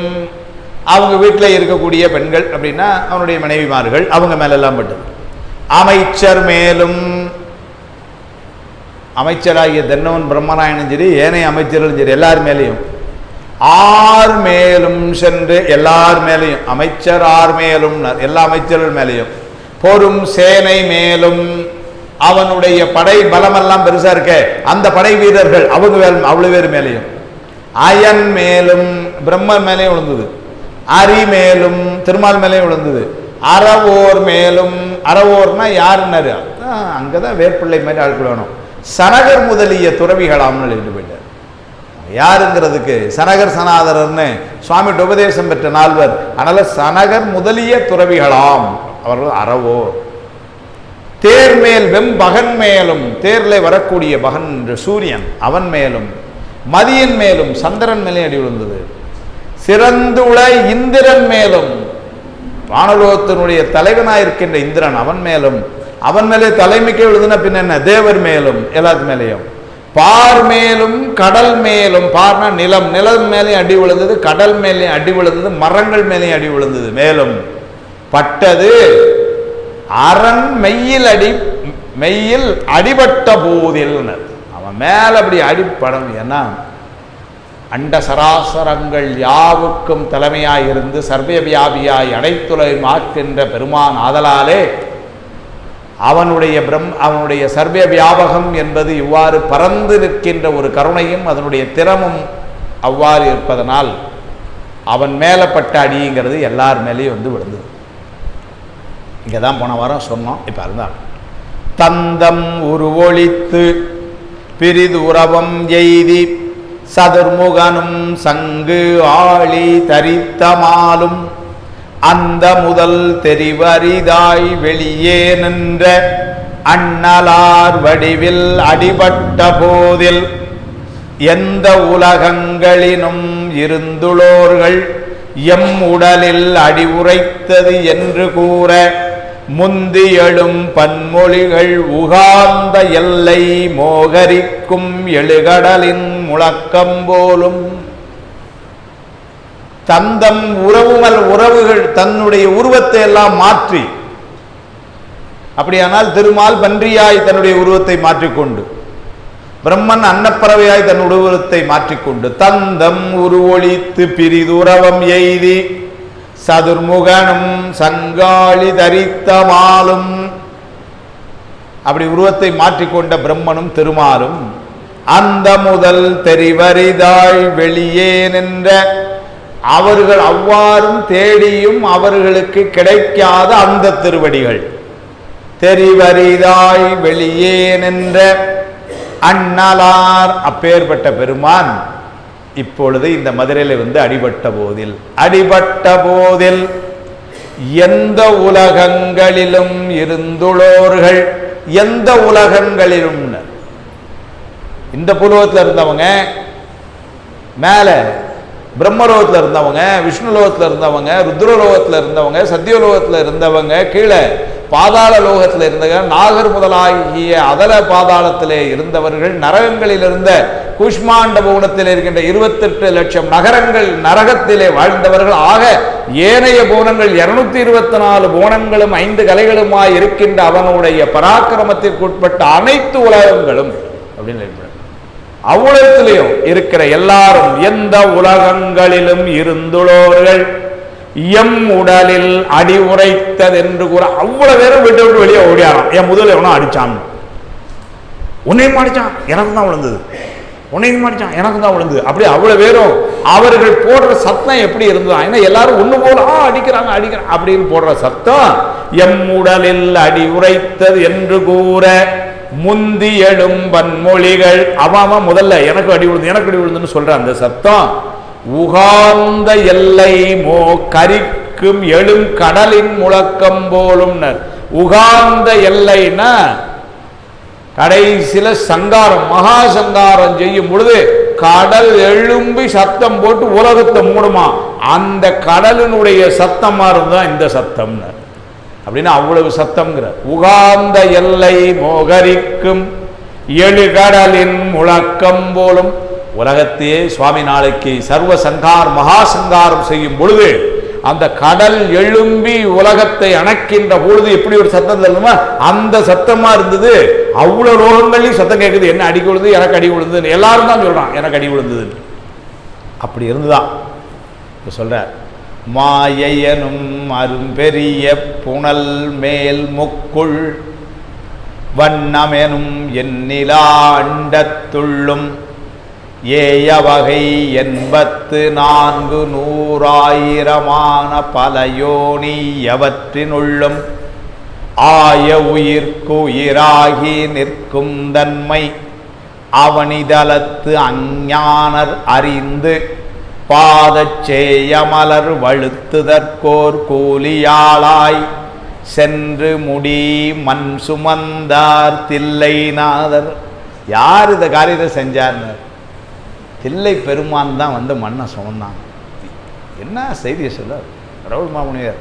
அவங்க வீட்டில் இருக்கக்கூடிய பெண்கள் அப்படின்னா அவனுடைய மனைவிமார்கள், அவங்க மேலெல்லாம் பட்டது. அமைச்சர் மேலும், அமைச்சராகிய தென்னவன் பிரம்மராயனும் சரி ஏனைய அமைச்சர்களும் சரி எல்லார் மேலேயும். ஆர் மேலும் சென்று எல்லார் மேலேயும், அமைச்சர் ஆர் மேலும் எல்லா அமைச்சர்கள் மேலேயும். பொறும் சேனை மேலும், அவனுடைய படை பலமெல்லாம் பெருசா இருக்க அந்த படை வீரர்கள் அவங்க அவ்வளவு பேர் மேலேயும். அயன் மேலும் பிரம்மன் மேலேயும் விழுந்தது. அரி மேலும் திருமால் மேலேயும் விழுந்தது. அறவோர் மேலும், அறவோர்னா யாருன்னாரு அங்கதான் வேர்பிள்ளை மாதிரி ஆட்கள் வேணும். சனகர் முதலிய துறவிகளாம்னு எழுதி போயிட்டார். யாருங்கிறதுக்கு சனகர் சனாதரர்னு சுவாமிகிட்ட உபதேசம் பெற்ற நால்வர். அதனால சனகர் முதலிய துறவிகளாம் அவர்கள் அறவோர். தேர் மேல் வெம்பகன் மேலும், தேர்ல வரக்கூடிய பகன் என்று சூரியன் அவன் மேலும், மதியன் மேலும் சந்திரன் மேலே அடி விழுந்தது. சிறந்துள இந்திரன் மேலும், வானலோகத்தினுடைய தலைவனாயிருக்கின்ற இந்திரன் அவன் மேலும், அவன் மேலே தலைமைக்கே விழுதுன்னா பின்ன என்ன, தேவர் மேலும் எல்லாத்து மேலேயும். பார் மேலும் கடல் மேலும், பார்னா நிலம், நிலம் மேலே அடி விழுந்தது, கடல் மேலே அடி விழுந்தது, மரங்கள் மேலே அடி விழுந்தது. மேலும் பட்டது அரண் மெய்யில் அடி, மெய்யில் அடிபட்ட போதில், அவன் மேல அப்படி அடிப்படம். ஏன்னா அண்ட சராசரங்கள் யாவுக்கும் தலைமையாயிருந்து சர்வ வியாபியாய் அனைத்துலை மாற்கின்ற பெருமான் ஆதலாலே அவனுடைய சர்வ வியாபகம் என்பது இவ்வாறு பறந்து நிற்கின்ற ஒரு கருணையும் அதனுடைய திறமும் அவ்வாறு இருப்பதனால் அவன் மேலப்பட்ட அடிங்கிறது எல்லார் மேலேயும் விழுந்தது. இங்கே தான் போன வாரம் சொன்னோம். இப்போ அதுதான் தந்தம் உருவொழித்து பிரிதுறவம் எய்தி சதுர்முகனும் சங்கு ஆழி தரித்தமாலும் அந்த முதல் தெரிவரிதாய் வெளியே நின்ற அண்ணலார் வடிவில் அடிபட்ட போதில் எந்த உலகங்களினும் இருந்துளோர்கள் எம் உடலில் அடி உரைத்தது என்று கூற முந்தி எழும் பன்மொழிகள் உகார்ந்த எல்லை மோகரிக்கும் எழுகடலின் முழக்கம் போலும். தந்தம் உறவுகள் தன்னுடைய உருவத்தை எல்லாம் மாற்றி, அப்படியானால் திருமால் பன்றியாய் தன்னுடைய உருவத்தை மாற்றிக்கொண்டு, பிரம்மன் அன்னப்பறவையாய் தன் உருவத்தை மாற்றிக்கொண்டு, தந்தம் உருவொழித்து பிரிதுறவம் எய்தி சதுர்முகனும் சங்காளி தரித்த மாலும், அப்படி உருவத்தை மாற்றிக்கொண்ட பிரம்மனும் திருமாலும் அந்த முதல் தெரிவரிதாய் வெளியே நின்ற அவர்கள் அவ்வாறும் தேடியும் அவர்களுக்கு கிடைக்காத அந்த திருவடிகள், தெரிவரிதாய் வெளியே நின்ற அண்ணலார் அப்பேற்பட்ட பெருமான் இப்பொழுது இந்த மதுரையில் வந்து அடிபட்ட போதில் எந்த உலகங்களிலும் இருந்துள்ளோர்கள், எந்த உலகங்களிலும் இந்த புலோகத்தில் இருந்தவங்க, மேல பிரம்மலோகத்தில் இருந்தவங்க, விஷ்ணுலோகத்தில் இருந்தவங்க, ருத்ரலோகத்தில் இருந்தவங்க, சத்தியலோகத்தில் இருந்தவங்க, கீழே பாதாள லோகத்தில் இருந்தவங்க, நாகர் முதலாகிய அதல பாதாளத்திலே இருந்தவர்கள், நரகங்களில் இருந்த கூஷ்மாண்ட புவனத்தில் இருக்கின்ற 28 லட்சம் நரகத்திலே வாழ்ந்தவர்கள் ஆக ஏனைய புவனங்கள் 224 புவனங்களும் 5 கலைகளுமாய் இருக்கின்ற அவனுடைய பராக்கிரமத்திற்குட்பட்ட அனைத்து உலகங்களும் அப்படின்னு அவ்வுலகத்திலையும் இருக்கிற எல்லாரும் எந்த உலகங்களிலும் இருந்துள்ளோர்கள் எம் உடலில் அடி உரைத்தது என்று கூற அவ்வளவு பேரும் விட்டு விட்டு வெளியே ஓடியாராம். என் முதல் எவனோ அடிச்சான், உன்னையும் அடிச்சான் எனக்கு தான் விழுந்தது, உன்னையும் அடிச்சான் எனக்கு தான் விழுந்தது, அப்படி அவ்வளவு பேரும் அவர்கள் போடுற சத்தம் எப்படி இருந்ததா, ஏன்னா எல்லாரும் ஒண்ணு போல அடிக்கிறாங்க அப்படின்னு போடுற சத்தம் எம் உடலில் அடி உரைத்தது என்று கூற முந்தி எழும் பன்மொழிகள் அவன் முதல்ல எனக்கு அடி விழுந்துன்னு சொல்ற அந்த சத்தம் உகார்ந்த எல்லை கரிக்கும் எழும் கடலின் முழக்கம் போலும். உகார்ந்த எல்லைன்னா கடைசியில சங்காரம், மகா சங்காரம் செய்யும் பொழுது கடல் எழும்பி சத்தம் போட்டு உலகத்தை மூடுமா, அந்த கடலினுடைய சத்தமா இருந்தா இந்த சத்தம் அப்படின்னா அவ்வளவு சத்தம்ங்கிற. உகார்ந்த எல்லை மோகரிக்கும் எழுகடலின் முழக்கம் போலும். உலகத்தையே சுவாமி நாளைக்கு சர்வ சங்கார் மகா சங்காரம் செய்யும் பொழுது அந்த கடல் எழும்பி உலகத்தை அணைக்கின்ற பொழுது எப்படி ஒரு சத்தம் தெரியுமா, அந்த சத்தமா இருந்தது. அவ்வளவு லோகங்களையும் சத்தம் கேட்குது, என்ன அடி விழுந்து எனக்கு அடி விழுந்து எல்லாரும் தான் சொல்றான் எனக்கு அடி விழுந்தது. அப்படி இருந்துதான் இப்ப சொல்ற மாயையனும் அரும்பெரிய புனல் மேல் முக்குள் வண்ணமெனும் எண்ணிலா அண்டத்துள்ளும் ஏய வகை 84,100,000 பல யோனி எவற்றினுள்ளும் ஆய உயிர்க்கு உயிராகி நிற்கும் தன்மை அவனிதலத்து அஞ்ஞானர் அறிந்து பாதச்சேயமலர் வழுத்துதற்கோர் கூலியாளாய் சென்று முடி மண் சுமந்தார் தில்லைநாதர். யார் இந்த காரியத்தை செஞ்சார்னு தில்லை பெருமான் தான் வந்து மண்ணை சுமந்தாங்க. என்ன செய்தியை சொல்ல கடவுள் மாமுனிவர்,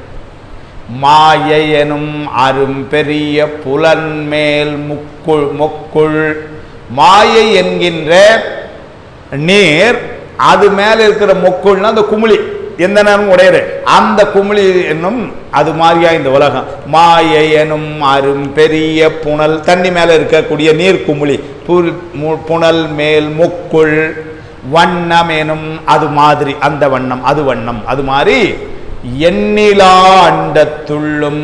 மாயை எனும் அரும்பெரிய புலன்மேல் முக்குள் மாயை என்கின்ற நீர், அது மேல இருக்கிற மொக்குள்னா அந்த குமிழி எந்த நேரமும் உடையது, அந்த குமிழி என்னும் அது மாதிரியா இந்த உலகம். மாயை எனும் அரும் பெரிய புனல், தண்ணி மேல இருக்கக்கூடிய நீர் குமிழி, புனல் மேல் முக்குள் வண்ணம் எனும் அது மாதிரி, அந்த வண்ணம் அது வண்ணம் அது மாதிரி எண்ணிலா அண்டத்துள்ளும்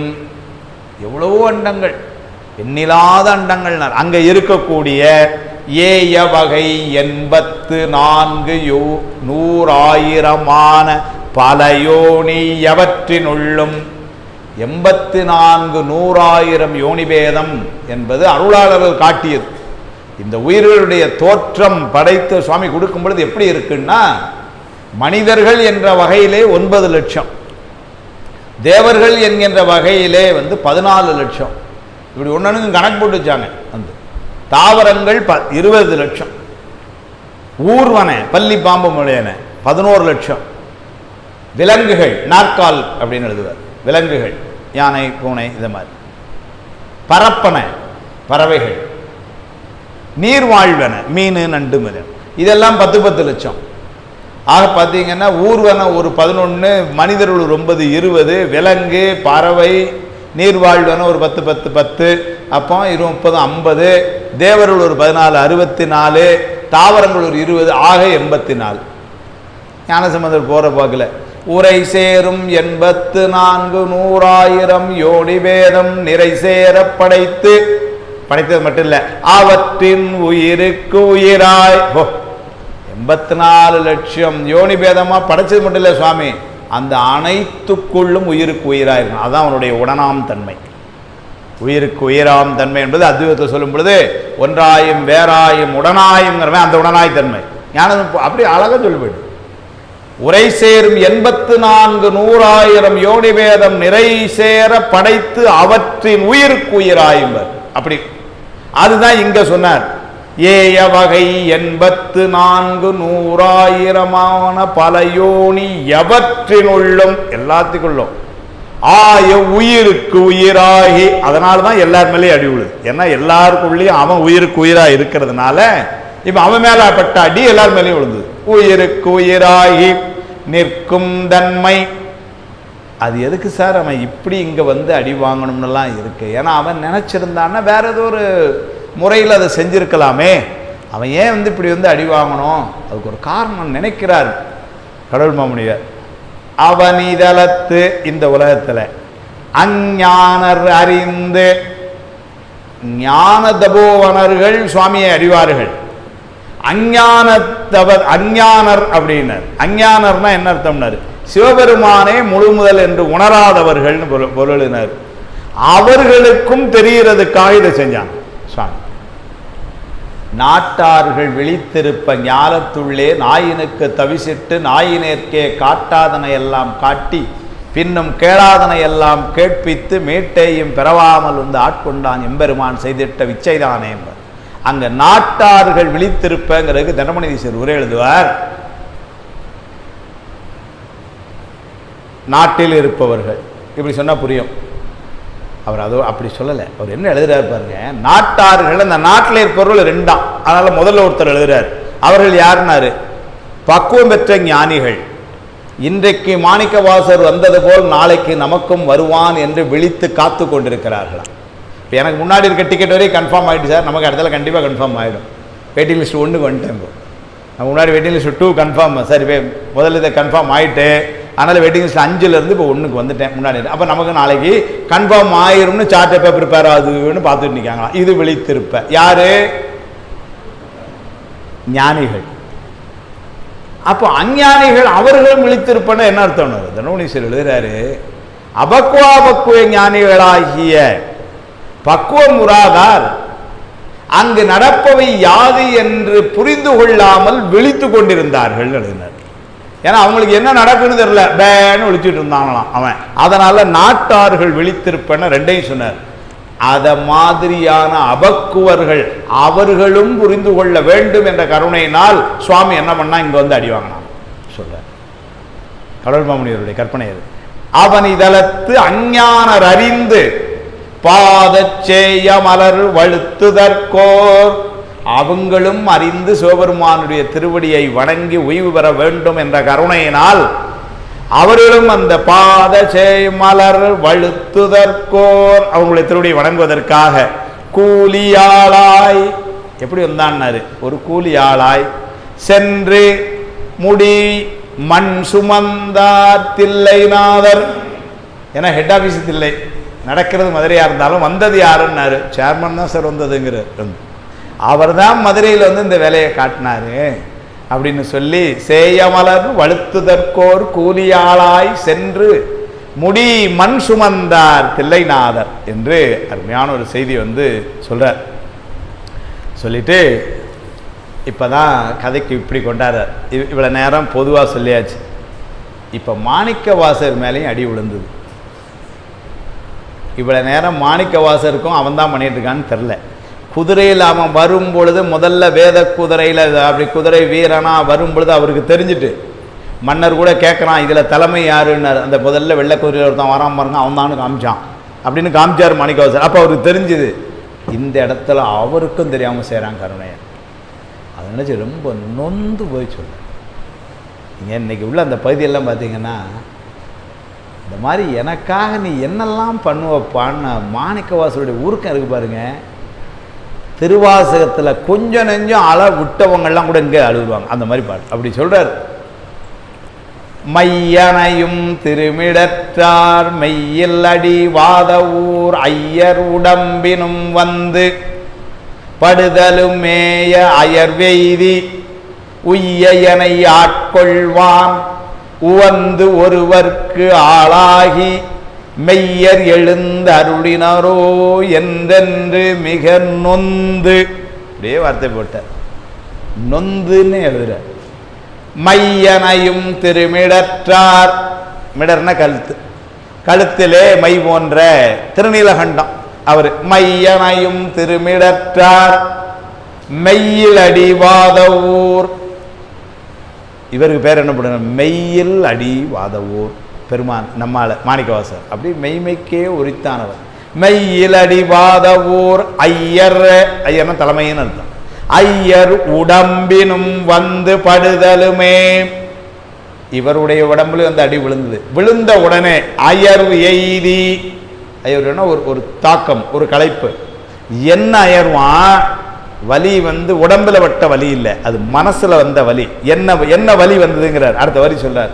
எவ்வளவோ அண்டங்கள், எண்ணிலாத அண்டங்கள் அங்க இருக்கக்கூடிய ஏய வகை 84,100,000 பல யோனி எவற்றினுள்ளும் 84,100,000 யோனி பேதம் என்பது அருளாளர்கள் காட்டியது. இந்த உயிர்களுடைய தோற்றம் படைத்து சுவாமி கொடுக்கும் பொழுது எப்படி இருக்குன்னா, மனிதர்கள் என்ற வகையிலே 9 லட்சம், தேவர்கள் என்கின்ற வகையிலே 14 லட்சம், இப்படி ஒன்னொன்னு கணக்கு போட்டு வச்சாங்க. அந்த தாவரங்கள் 20 லட்சம், ஊர்வன பள்ளி பாம்பு முளையன 11 லட்சம், விலங்குகள் நாற்கால் அப்படின்னு எழுதுவார். விலங்குகள் யானை பூனை இது மாதிரி. பரப்பன பறவைகள், நீர்வாழ்வன மீன் நண்டு மிதம், இதெல்லாம் 10 லட்சம். ஆக பார்த்தீங்கன்னா ஊர்வன ஒரு 11, மனிதர்கள் 9 20, விலங்கு பறவை நீர்வாழ்வன ஒரு 10 அப்போ 20 50, தேவர்கள் ஒரு 14 64, தாவரங்கள் ஒரு 20, ஆக 84. ஞானசம்பந்தர் போகிற பார்க்கல உரை சேரும் 84 100,000 யோனி வேதம் நிறை சேர படைத்தது மட்டும் இல்லை, அவற்றின் உயிருக்கு உயிராய் 84 லட்சம் யோனி பேதமா படைச்சது மட்டும் இல்லை சுவாமி, அந்த அனைத்துக்குள்ளும் உயிருக்கு உயிராயிருக்கும். அதுதான் அவனுடைய உடனாம் தன்மை. உயிருக்கு உயிராம் தன்மை என்பது அத்வைதத்தில் சொல்லும் பொழுது ஒன்றாயும் வேறாயும் உடனாயுங்கிறவன் அந்த உடனாய் தன்மை. ஞானம் அப்படி அழகா சொல்லிவிடு. உரை சேரும் 84 100,000 யோனி வேதம் நிறை சேர படைத்து அவற்றின் உயிருக்கு உயிராயும்பர். அப்படி அதுதான் இங்க சொன்னார். ஏய வகை 84 100,000 பல யோனி எவற்றினுள்ளும் எல்லாத்துக்குள்ளும் ஆய உயிருக்கு உயிராகி, அதனாலதான் எல்லார் மேலேயும் அடி விழுது. ஏன்னா எல்லாருக்குள்ளேயும் அவன் உயிருக்கு உயிரா இருக்கிறதுனால இப்ப அவன் மேல பட்ட அடி எல்லார் மேலேயும் விழுந்தது. உயிருக்கு உயிராகி நிற்கும் தன்மை. அது எதுக்கு சார் அவன் இப்படி இங்க வந்து அடி வாங்கணும்னுலாம் இருக்கு? ஏன்னா அவன் நினைச்சிருந்தான்னா வேற ஏதோ ஒரு முறையில் அதை செஞ்சிருக்கலாமே. அவன் ஏன் வந்து இப்படி வந்து அடி வாங்கணும்? அதுக்கு ஒரு காரணம் நினைக்கிறார் கடவுள் மாமுனிவர். அவனிதலத்து இந்த உலகத்தில் அஞ்ஞானர் அறிந்து, ஞான தபோவனர்கள் சுவாமியை அறிவார்கள். அஞ்ஞானர் அப்படின்னார். அஞ்ஞானர்னா என்ன அர்த்தம்னாரு? சிவபெருமானே முழு முதல் என்று உணராதவர்கள்னு பொருளினர். அவர்களுக்கும் தெரிகிறதுக்காக இதை செஞ்சாங்க சுவாமி. நாட்டார்கள் விழித்திருப்ப ஞாலத்துள்ளே நாயினுக்கு தவிசிட்டு நாயினேற்கே காட்டாதனை எல்லாம் காட்டி பின்னும் கேளாதனை எல்லாம் கேட்பித்து மேட்டையும் பெறவாமல் வந்து ஆட்கொண்டான் எம்பெருமான் செய்திட்ட விச்சைதானே என்பர். அங்க நாட்டார்கள் விழித்திருப்பங்கிறதுக்கு தண்டமணிதீசர் உரை எழுதுவார். நாட்டில் இருப்பவர்கள் இப்படி சொன்னா புரியும். அவர் அதோ அப்படி சொல்லலை. அவர் என்ன எழுதுறாரு பாருங்க. நாட்டார்கள் அந்த நாட்டில் இருப்பவர்கள் 2. அதனால முதல்ல ஒருத்தர் எழுதுறார். அவர்கள் யாருன்னாரு? பக்குவம் பெற்ற ஞானிகள். இன்றைக்கு மாணிக்க வாசர் வந்தது போல் நாளைக்கு நமக்கும் வருவான் என்று விழித்து காத்து கொண்டிருக்கிறார்களாம். இப்போ எனக்கு முன்னாடி இருக்க டிக்கெட் வரையும் கன்ஃபார்ம் ஆகிட்டு சார், நமக்கு இடத்துல கண்டிப்பாக கன்ஃபார்ம் ஆகிடும். வெயிட்டிங் லிஸ்ட் 1 வந்துட்டேன். இப்போ நம்ம முன்னாடி வெயிட்டிங் லிஸ்ட் 2 கன்ஃபார்ம். சரி முதல்ல இதை கன்ஃபார்ம் ஆகிட்டு, அதனால் வெயிட்டிங் லிஸ்ட் 5லேருந்து இப்போ 1க்கு வந்துட்டேன் முன்னாடி. அப்போ நமக்கு நாளைக்கு கன்ஃபார்ம் ஆயிரும்னு சார்ட் பேப்பர் ப்ரிப்பேர் ஆகுதுன்னு பார்த்துட்டு நிற்காங்களாம். இது விழித்திருப்ப யாரு? ஞானிகள். அப்போ அஞ்ஞானிகள் அவர்களும் விழித்திருப்பன்னு என்ன அர்த்தம்? தண்டமணிதீசர் எழுதுறாரு. அபக்குவ ஞானிகளாகிய பக்குவம் உறாதார் அங்கு நடப்பவை யாது என்று புரிந்து கொள்ளாமல் விழித்து கொண்டிருந்தார்கள் எழுதினார். ஏன்னா அவங்களுக்கு என்ன நடக்குன்னு தெரியல, பேன்னு விழிச்சுட்டு இருந்தாங்களாம் அவன். அதனால நாட்டார்கள் விழித்திருப்பன 2ஐயும் சொன்னார். அத மாதிரியான அபக்குவர்கள் அவர்களும் புரிந்து கொள்ள வேண்டும் என்ற கருணையினால் சுவாமி என்ன பண்ணா இங்க வந்து அடி வாங்கினான் சொல்ற கடவுள் மாமுனிவருடைய கற்பனை அது. அவன் இதழத்து அஞ்ஞானர் அறிந்து பாதச்சேய மலர் வழுத்துதற்கோர், அவங்களும் அறிந்து சிவபெருமானுடைய திருவடியை வணங்கி ஓய்வு பெற வேண்டும் என்ற கருணையினால் அவர்களும் அந்த பாதச்சேய மலர் வழுத்துதற்கோர் அவங்களுடைய திருவடியை வணங்குவதற்காக கூலியாளாய், எப்படி வந்தான்னாரு? ஒரு கூலியாளாய் சென்று முடி மண் சுமந்தார் தில்லைநாதர். ஏன்னா ஹெட் ஆபீஸ் தில்லை, நடக்கிறது மதுரையா இருந்தாலும் வந்தது யாருன்னாரு? சேர்மன் தான் சார் வந்ததுங்கிறார். அவர் தான் மதுரையில் வந்து இந்த வேலையை காட்டினாரு அப்படின்னு சொல்லி சேயமலர் வழுத்துதற்கோர் கூலியாளாய் சென்று முடி மண் சுமந்தார் தில்லைநாதர் என்று அருமையான ஒரு செய்தி வந்து சொல்றார். சொல்லிட்டு இப்பதான் கதைக்கு இப்படி கொண்டாடுறார். இவ்வளவு நேரம் பொதுவாக சொல்லியாச்சு. இப்ப மாணிக்க வாசகர் மேலேயும் அடி விழுந்தது. இவ்வளவு நேரம் மாணிக்க வாசகருக்கும் அவன் தான் பண்ணிட்டு இருக்கான்னு தெரில. குதிரையில் அவன் வரும் பொழுது முதல்ல வேத குதிரையில் அப்படி குதிரை வீரனா வரும் பொழுது அவருக்கு தெரிஞ்சுட்டு மன்னர் கூட கேட்குறான், இதில் தலைமை யாருன்னார். அந்த முதல்ல வெள்ளை குதிரையில் ஒருத்தன் வரான் பாருங்க, அவன் தானு காமிச்சான் அப்படின்னு காமிச்சார் மாணிக்கவாசகர். அப்போ அவருக்கு தெரிஞ்சுது இந்த இடத்துல அவருக்கும் தெரியாமல் செய்கிறான் கருணையை. அதை நினச்சி ரொம்ப நொந்து போய் சொல்ல. நீங்கள் இன்றைக்கி உள்ள அந்த பகுதியெல்லாம் பார்த்தீங்கன்னா, இந்த மாதிரி எனக்காக நீ என்னெல்லாம் பண்ணுவப்பான்னு மாணிக்கவாசகருடைய ஊருக்கம் இருக்குது பாருங்கள். திருவாசகத்தில் கொஞ்சம் நெஞ்சம் அழ விட்டவங்கள்லாம் கூட இங்கே அழுகுவாங்க. அந்த மாதிரி பாட்டு அப்படி சொல்கிறார். மையனையும் திருமிடற்றார் மெய்யில் அடி வாத ஊர் ஐயர் உடம்பினும் வந்து படுதலுமேய அயர்வெய்தி உய்யனை ஆட்கொள்வான் உவந்து ஒருவர்க்கு ஆளாகி மெய்யர் எழுந்த அருளினரோ என்றென்று மிக நொந்து. அப்படியே வார்த்தை போட்டார், நொந்துன்னு எழுதுற. மையனையும் திருமிடற்றார், மிடர்ன கழுத்து, கழுத்திலே மை போன்ற திருநீலகண்டம் அவர். மையனையும் திருமிடற்றார் மெய்யில் அடிவாத ஊர். இவருக்கு பேர் என்ன பண்ணுங்க, மெய்யில் அடி வாத ஊர் பெருமான் நம்மால மாணிக்கவாசகர். அப்படி மெய்மைக்கே உரித்தானவர். மெய்யில் அடி வாத ஊர் ஐயர், ஐயர்னா தலைமைன்னு அர்த்தம். ஐயர் உடம்பினும் வந்து படுதலுமே, இவருடைய உடம்புல வந்து அடி விழுந்தது. விழுந்த உடனே அயர் எய்தி, அயர்னா ஒரு தாக்கம், ஒரு களைப்பு. என்ன அயர்வான்? வலி வந்து உடம்புல வட்ட வலி இல்லை, அது மனசுல வந்த வலி. என்ன வலி வந்ததுங்கிறார். அடுத்த வரி சொல்றார்,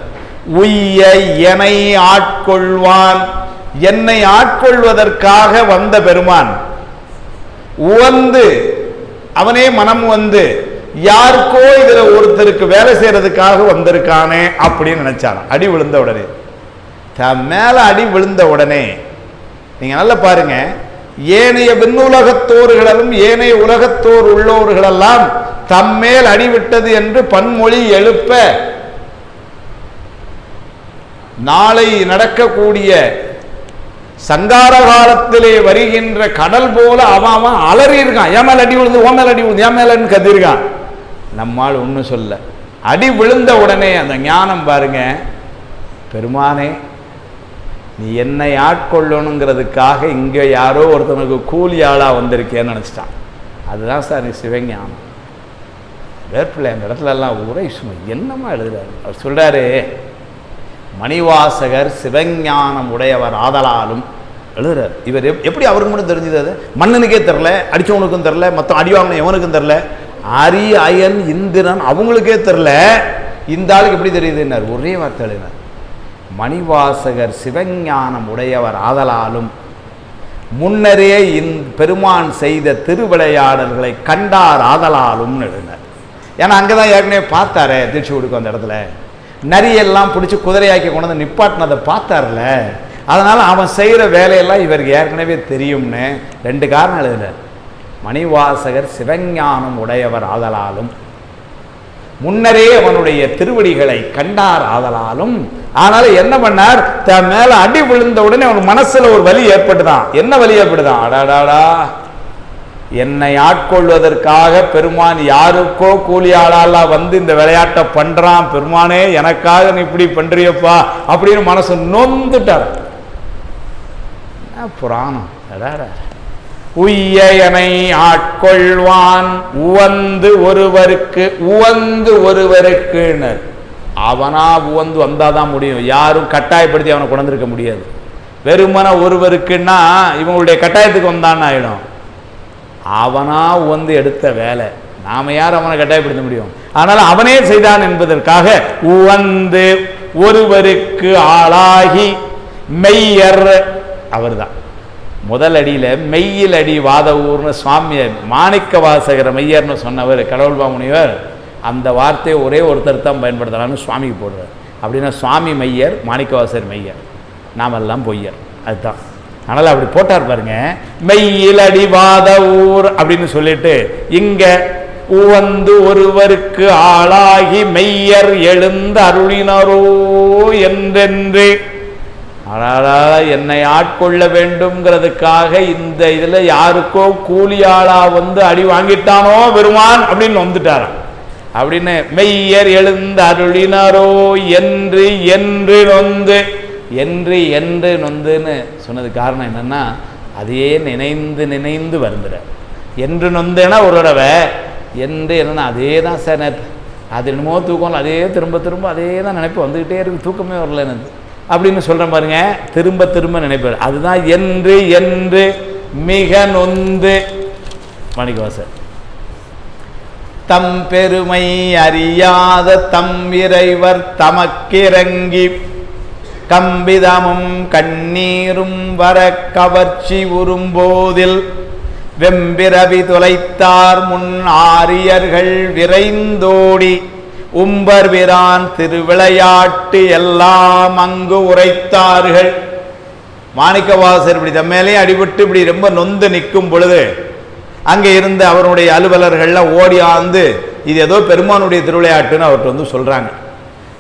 உய்ய என்னை ஆட்கொள்வான். என்னை ஆட்கொள்வதற்காக வந்த பெருமான் உவந்து, அவனே மனம் வந்து யாருக்கோ இதுல ஒருத்தருக்கு வேலை செய்யறதுக்காக வந்திருக்கானே அப்படின்னு நினைச்சான். அடி விழுந்த உடனே, தன் மேல அடி விழுந்த உடனே நீங்க நல்லா பாருங்க, ஏனைய விண்ணுலகத்தோர்களும் ஏனைய உலகத்தோர் உள்ளோர்களெல்லாம் தம்மேல் அடிவிட்டது என்று பன்மொழி எழுப்ப, நாளை நடக்கக்கூடிய சங்கார காலத்திலே வருகின்ற கடல் போல அவன் அலறி இருக்கான். என் மேல அடி விழுந்து, ஓ மேல அடி விழுந்து, என் மேலன்னு கத்திருக்கான். நம்மால் ஒன்றும் சொல்ல. அடி விழுந்த உடனே அந்த ஞானம் பாருங்க, பெருமானே நீ என்னை ஆட்கொள்ளணுங்கிறதுக்காக இங்கே யாரோ ஒருத்தனுக்கு கூலி ஆளாக வந்திருக்கேன்னு நினச்சிட்டான். அதுதான் சார் நீ சிவஞானம். வேற்பிள்ளை அந்த இடத்துல எல்லாம் உரை சும்மா என்னமா எழுதுறாரு. அவர் சொல்கிறாரு, மணிவாசகர் சிவஞானம் உடையவர் ஆதலாலும் எழுதுறார். இவர் எப்படி அவருக்கு மட்டும் தெரிஞ்சது? அது மன்னனுக்கே தெரில, அடித்தவனுக்கும் தெரில, மற்ற அடிவாங்கன எவனுக்கும் தெரில, அரி அயன் இந்திரன் அவங்களுக்கே தெரில, இந்த ஆளுக்கு எப்படி தெரியுதுன்னார். ஒரே வார்த்தை எழுதினார், மணிவாசகர் சிவஞானம் உடையவர் ஆதலாலும் முன்னரே பெருமான் செய்த திருவிளையாடல்களை கண்டார் ஆதலாலும் எழுதினார். ஏன்னா அங்கேதான் ஏற்கனவே பார்த்தாரே தீட்சை கொடுக்கும் அந்த இடத்துல நரியெல்லாம் பிடிச்சி குதிரையாக்கி கொண்டு வந்து நிப்பாட்டினதை பார்த்தார்ல, அதனால அவன் செய்கிற வேலையெல்லாம் இவருக்கு ஏற்கனவே தெரியும்னு ரெண்டு காரணம் எழுதினார். மணிவாசகர் சிவஞானம் உடையவர் ஆதலாலும் முன்னரே அவனுடைய திருவடிகளை கண்டார் ஆதலாலும். ஆனால என்ன பண்ணார், தன் மேல அடி விழுந்த உடனே அவன் மனசுல ஒரு வலி ஏற்பட்டுதான். என்ன வலி ஏற்பட்டுதான்? அடாடாடா, என்னை ஆட்கொள்வதற்காக பெருமான் யாருக்கோ கூலி ஆளாலா வந்து இந்த விளையாட்டை பண்றான், பெருமானே எனக்காக நீ இப்படி பண்றியப்பா அப்படின்னு மனசு நொந்துட்டார். புராணம். உய்யனை ஆட்கொள்வான் உவந்து ஒருவருக்கு, உவந்து ஒருவருக்கு அவனா உவந்து வந்தாதான் முடியும். யாரும் கட்டாயப்படுத்தி அவனை கொண்டிருக்க முடியாது. வெறுமன ஒருவருக்குன்னா இவங்களுடைய கட்டாயத்துக்கு வந்தான்னு ஆயிடும். அவனா உவந்து எடுத்த வேலை, நாம யார் அவனை கட்டாயப்படுத்த முடியும்? அதனால அவனே செய்தான் என்பதற்காக உவந்து ஒருவருக்கு ஆளாகி மெய்யர் அவர்தான். முதல் அடியில் மெய்யில் அடி வாத ஊர்னு சுவாமியை மாணிக்கவாசகர் மெய்யர்னு சொன்னவர் கடவுள்பா முனிவர். அந்த வார்த்தையை ஒரே ஒருத்தர் தான் பயன்படுத்தலான்னு சுவாமிக்கு போடுறார். அப்படின்னா சுவாமி மெய்யர், மாணிக்கவாசகர் மெய்யர், நாமெல்லாம் பொய்யர். அதுதான். அதனால் அப்படி போட்டார் பாருங்க, மெய்யில் அடி வாத ஊர் அப்படின்னு சொல்லிட்டு இங்க உவந்து ஒருவருக்கு ஆளாகி மெய்யர் எழுந்த அருளினரோ என்றென்று. என்னை ஆட்கொள்ள வேண்டும்ங்கிறதுக்காக இந்த இதுல யாருக்கோ கூலி ஆளா வந்து அடி வாங்கிட்டானோ பெருமான் அப்படின்னு வந்துட்டாராம். அப்படின்னு மெய்யர் எழுந்து அருளினாரோ என்று என்று நொந்து என்று நொந்துன்னு சொன்னது காரணம் என்னன்னா, அதையே நினைந்து நினைந்து வருந்துற. என்று நொந்துன்னா ஒரு தடவை, என்று என்னன்னா அதே தான் சார் நேற்று அது என்னமோ தூக்கம், அதே திரும்ப திரும்ப அதே தான் நினைப்பு வந்துக்கிட்டே இருக்கு, தூக்கமே வரல எனக்கு அப்படின்னு சொல்கிறேன் பாருங்க. திரும்ப திரும்ப நினைப்பார். அதுதான் என்று என்று மிக நொந்து. மாணிக்கவாசர் தம் பெருமை அறியாத தம் இறைவர் தமக்கிறங்கி கம்பிதமும் கண்ணீரும் வர கவர்ச்சி உறும்போதில் வெம்பிரவி தொலைத்தார் முன் ஆரியர்கள் விரைந்தோடி உம்பர் விரான் திருவிளையாட்டு எல்லாம் அங்கு உரைத்தார்கள். மாணிக்கவாசர் இப்படி தம்மேலே அடிபட்டு இப்படி ரொம்ப நொந்து நிற்கும் பொழுது அங்கே இருந்த அவருடைய அலுவலர்கள்லாம் ஓடி ஆந்து இது ஏதோ பெருமானுடைய திருவிளையாட்டுன்னு அவர்கிட்ட வந்து சொல்றாங்க.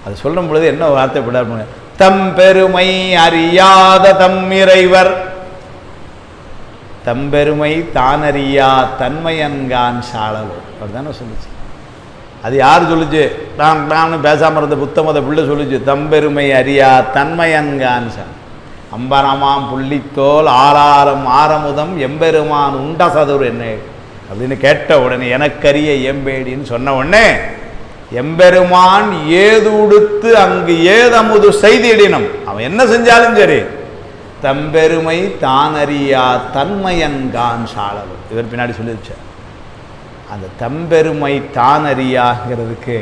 அது சொல்லும் பொழுது என்ன வார்த்தைப்படார், தம் பெருமை அறியாத தம் இறைவர், தம்பெருமை தானறியா தன்மையன்கான் சாளலோ, அவர் தானே சொல்லுச்சு. அது யார் சொல்லுச்சு? நான் பேசாமல் இருந்த புத்தமத பிள்ளை சொல்லுச்சு. தம்பெருமை அறியா தன்மையன்கான் சான் அம்பரமாம் புள்ளித்தோல் ஆளாரம் ஆரமுதம் எம்பெருமான் உண்ட சதுர் என்ன அப்படின்னு கேட்ட உடனே எனக்கரிய எம்பேடின்னு சொன்ன உடனே எம்பெருமான் ஏது உடுத்து அங்கு ஏதமுது செய்திடினம், அவன் என்ன செஞ்சாலும் சரி தம்பெருமை தானறியா தன்மையன்கான் சாளலும். இவர் பின்னாடி சொல்லிருச்சார். அந்த தம்பெருமை தானறியாங்கிறதுக்கு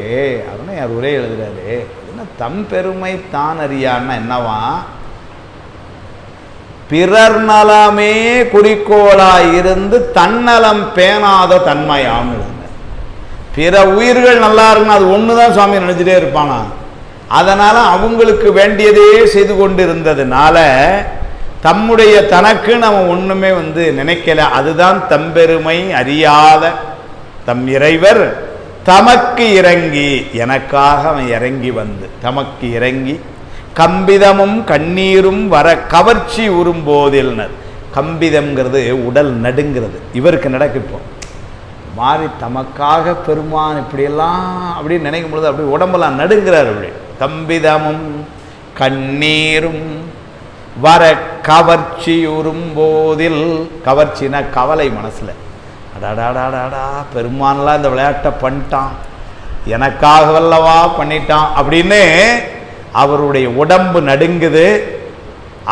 அவனே யார் உரை எழுதுறாரு. என்ன தம்பெருமை தானறியான்னா என்னவா? பிறர் நலமே குறிக்கோளாய் இருந்து தன்னலம் பேணாத தன்மையாம். பிற உயிர்கள் நல்லா இருக்குன்னு அது ஒண்ணுதான் சுவாமி நினைச்சிட்டே இருப்பானா. அதனால அவங்களுக்கு வேண்டியதே செய்து கொண்டு இருந்ததுனால தம்முடைய தனக்கு நம்ம ஒண்ணுமே நினைக்கல. அதுதான் தம்பெருமை அறியாத தம் இறைவர் தமக்கு இறங்கி, எனக்காக அவன் இறங்கி வந்து தமக்கு இறங்கி கம்பிதமும் கண்ணீரும் வர கவர்ச்சி உறும்போதில்னர். கம்பிதம்ங்கிறது உடல் நடுங்கிறது. இவருக்கு நடக்கு இப்போ மாறி தமக்காக பெருமான் இப்படியெல்லாம் அப்படின்னு நினைக்கும் பொழுது அப்படி உடம்பெல்லாம் நடுங்கிறார். அப்படி கம்பிதமும் கண்ணீரும் வர கவர்ச்சி உறும்போதில், கவர்ச்சினா கவலை மனசுல, அடாடாடாடாடா பெருமான்லாம் இந்த விளையாட்டை பண்ணிட்டான், எனக்காக வல்லவா பண்ணிட்டான் அப்படின்னு அவருடைய உடம்பு நடுங்குது.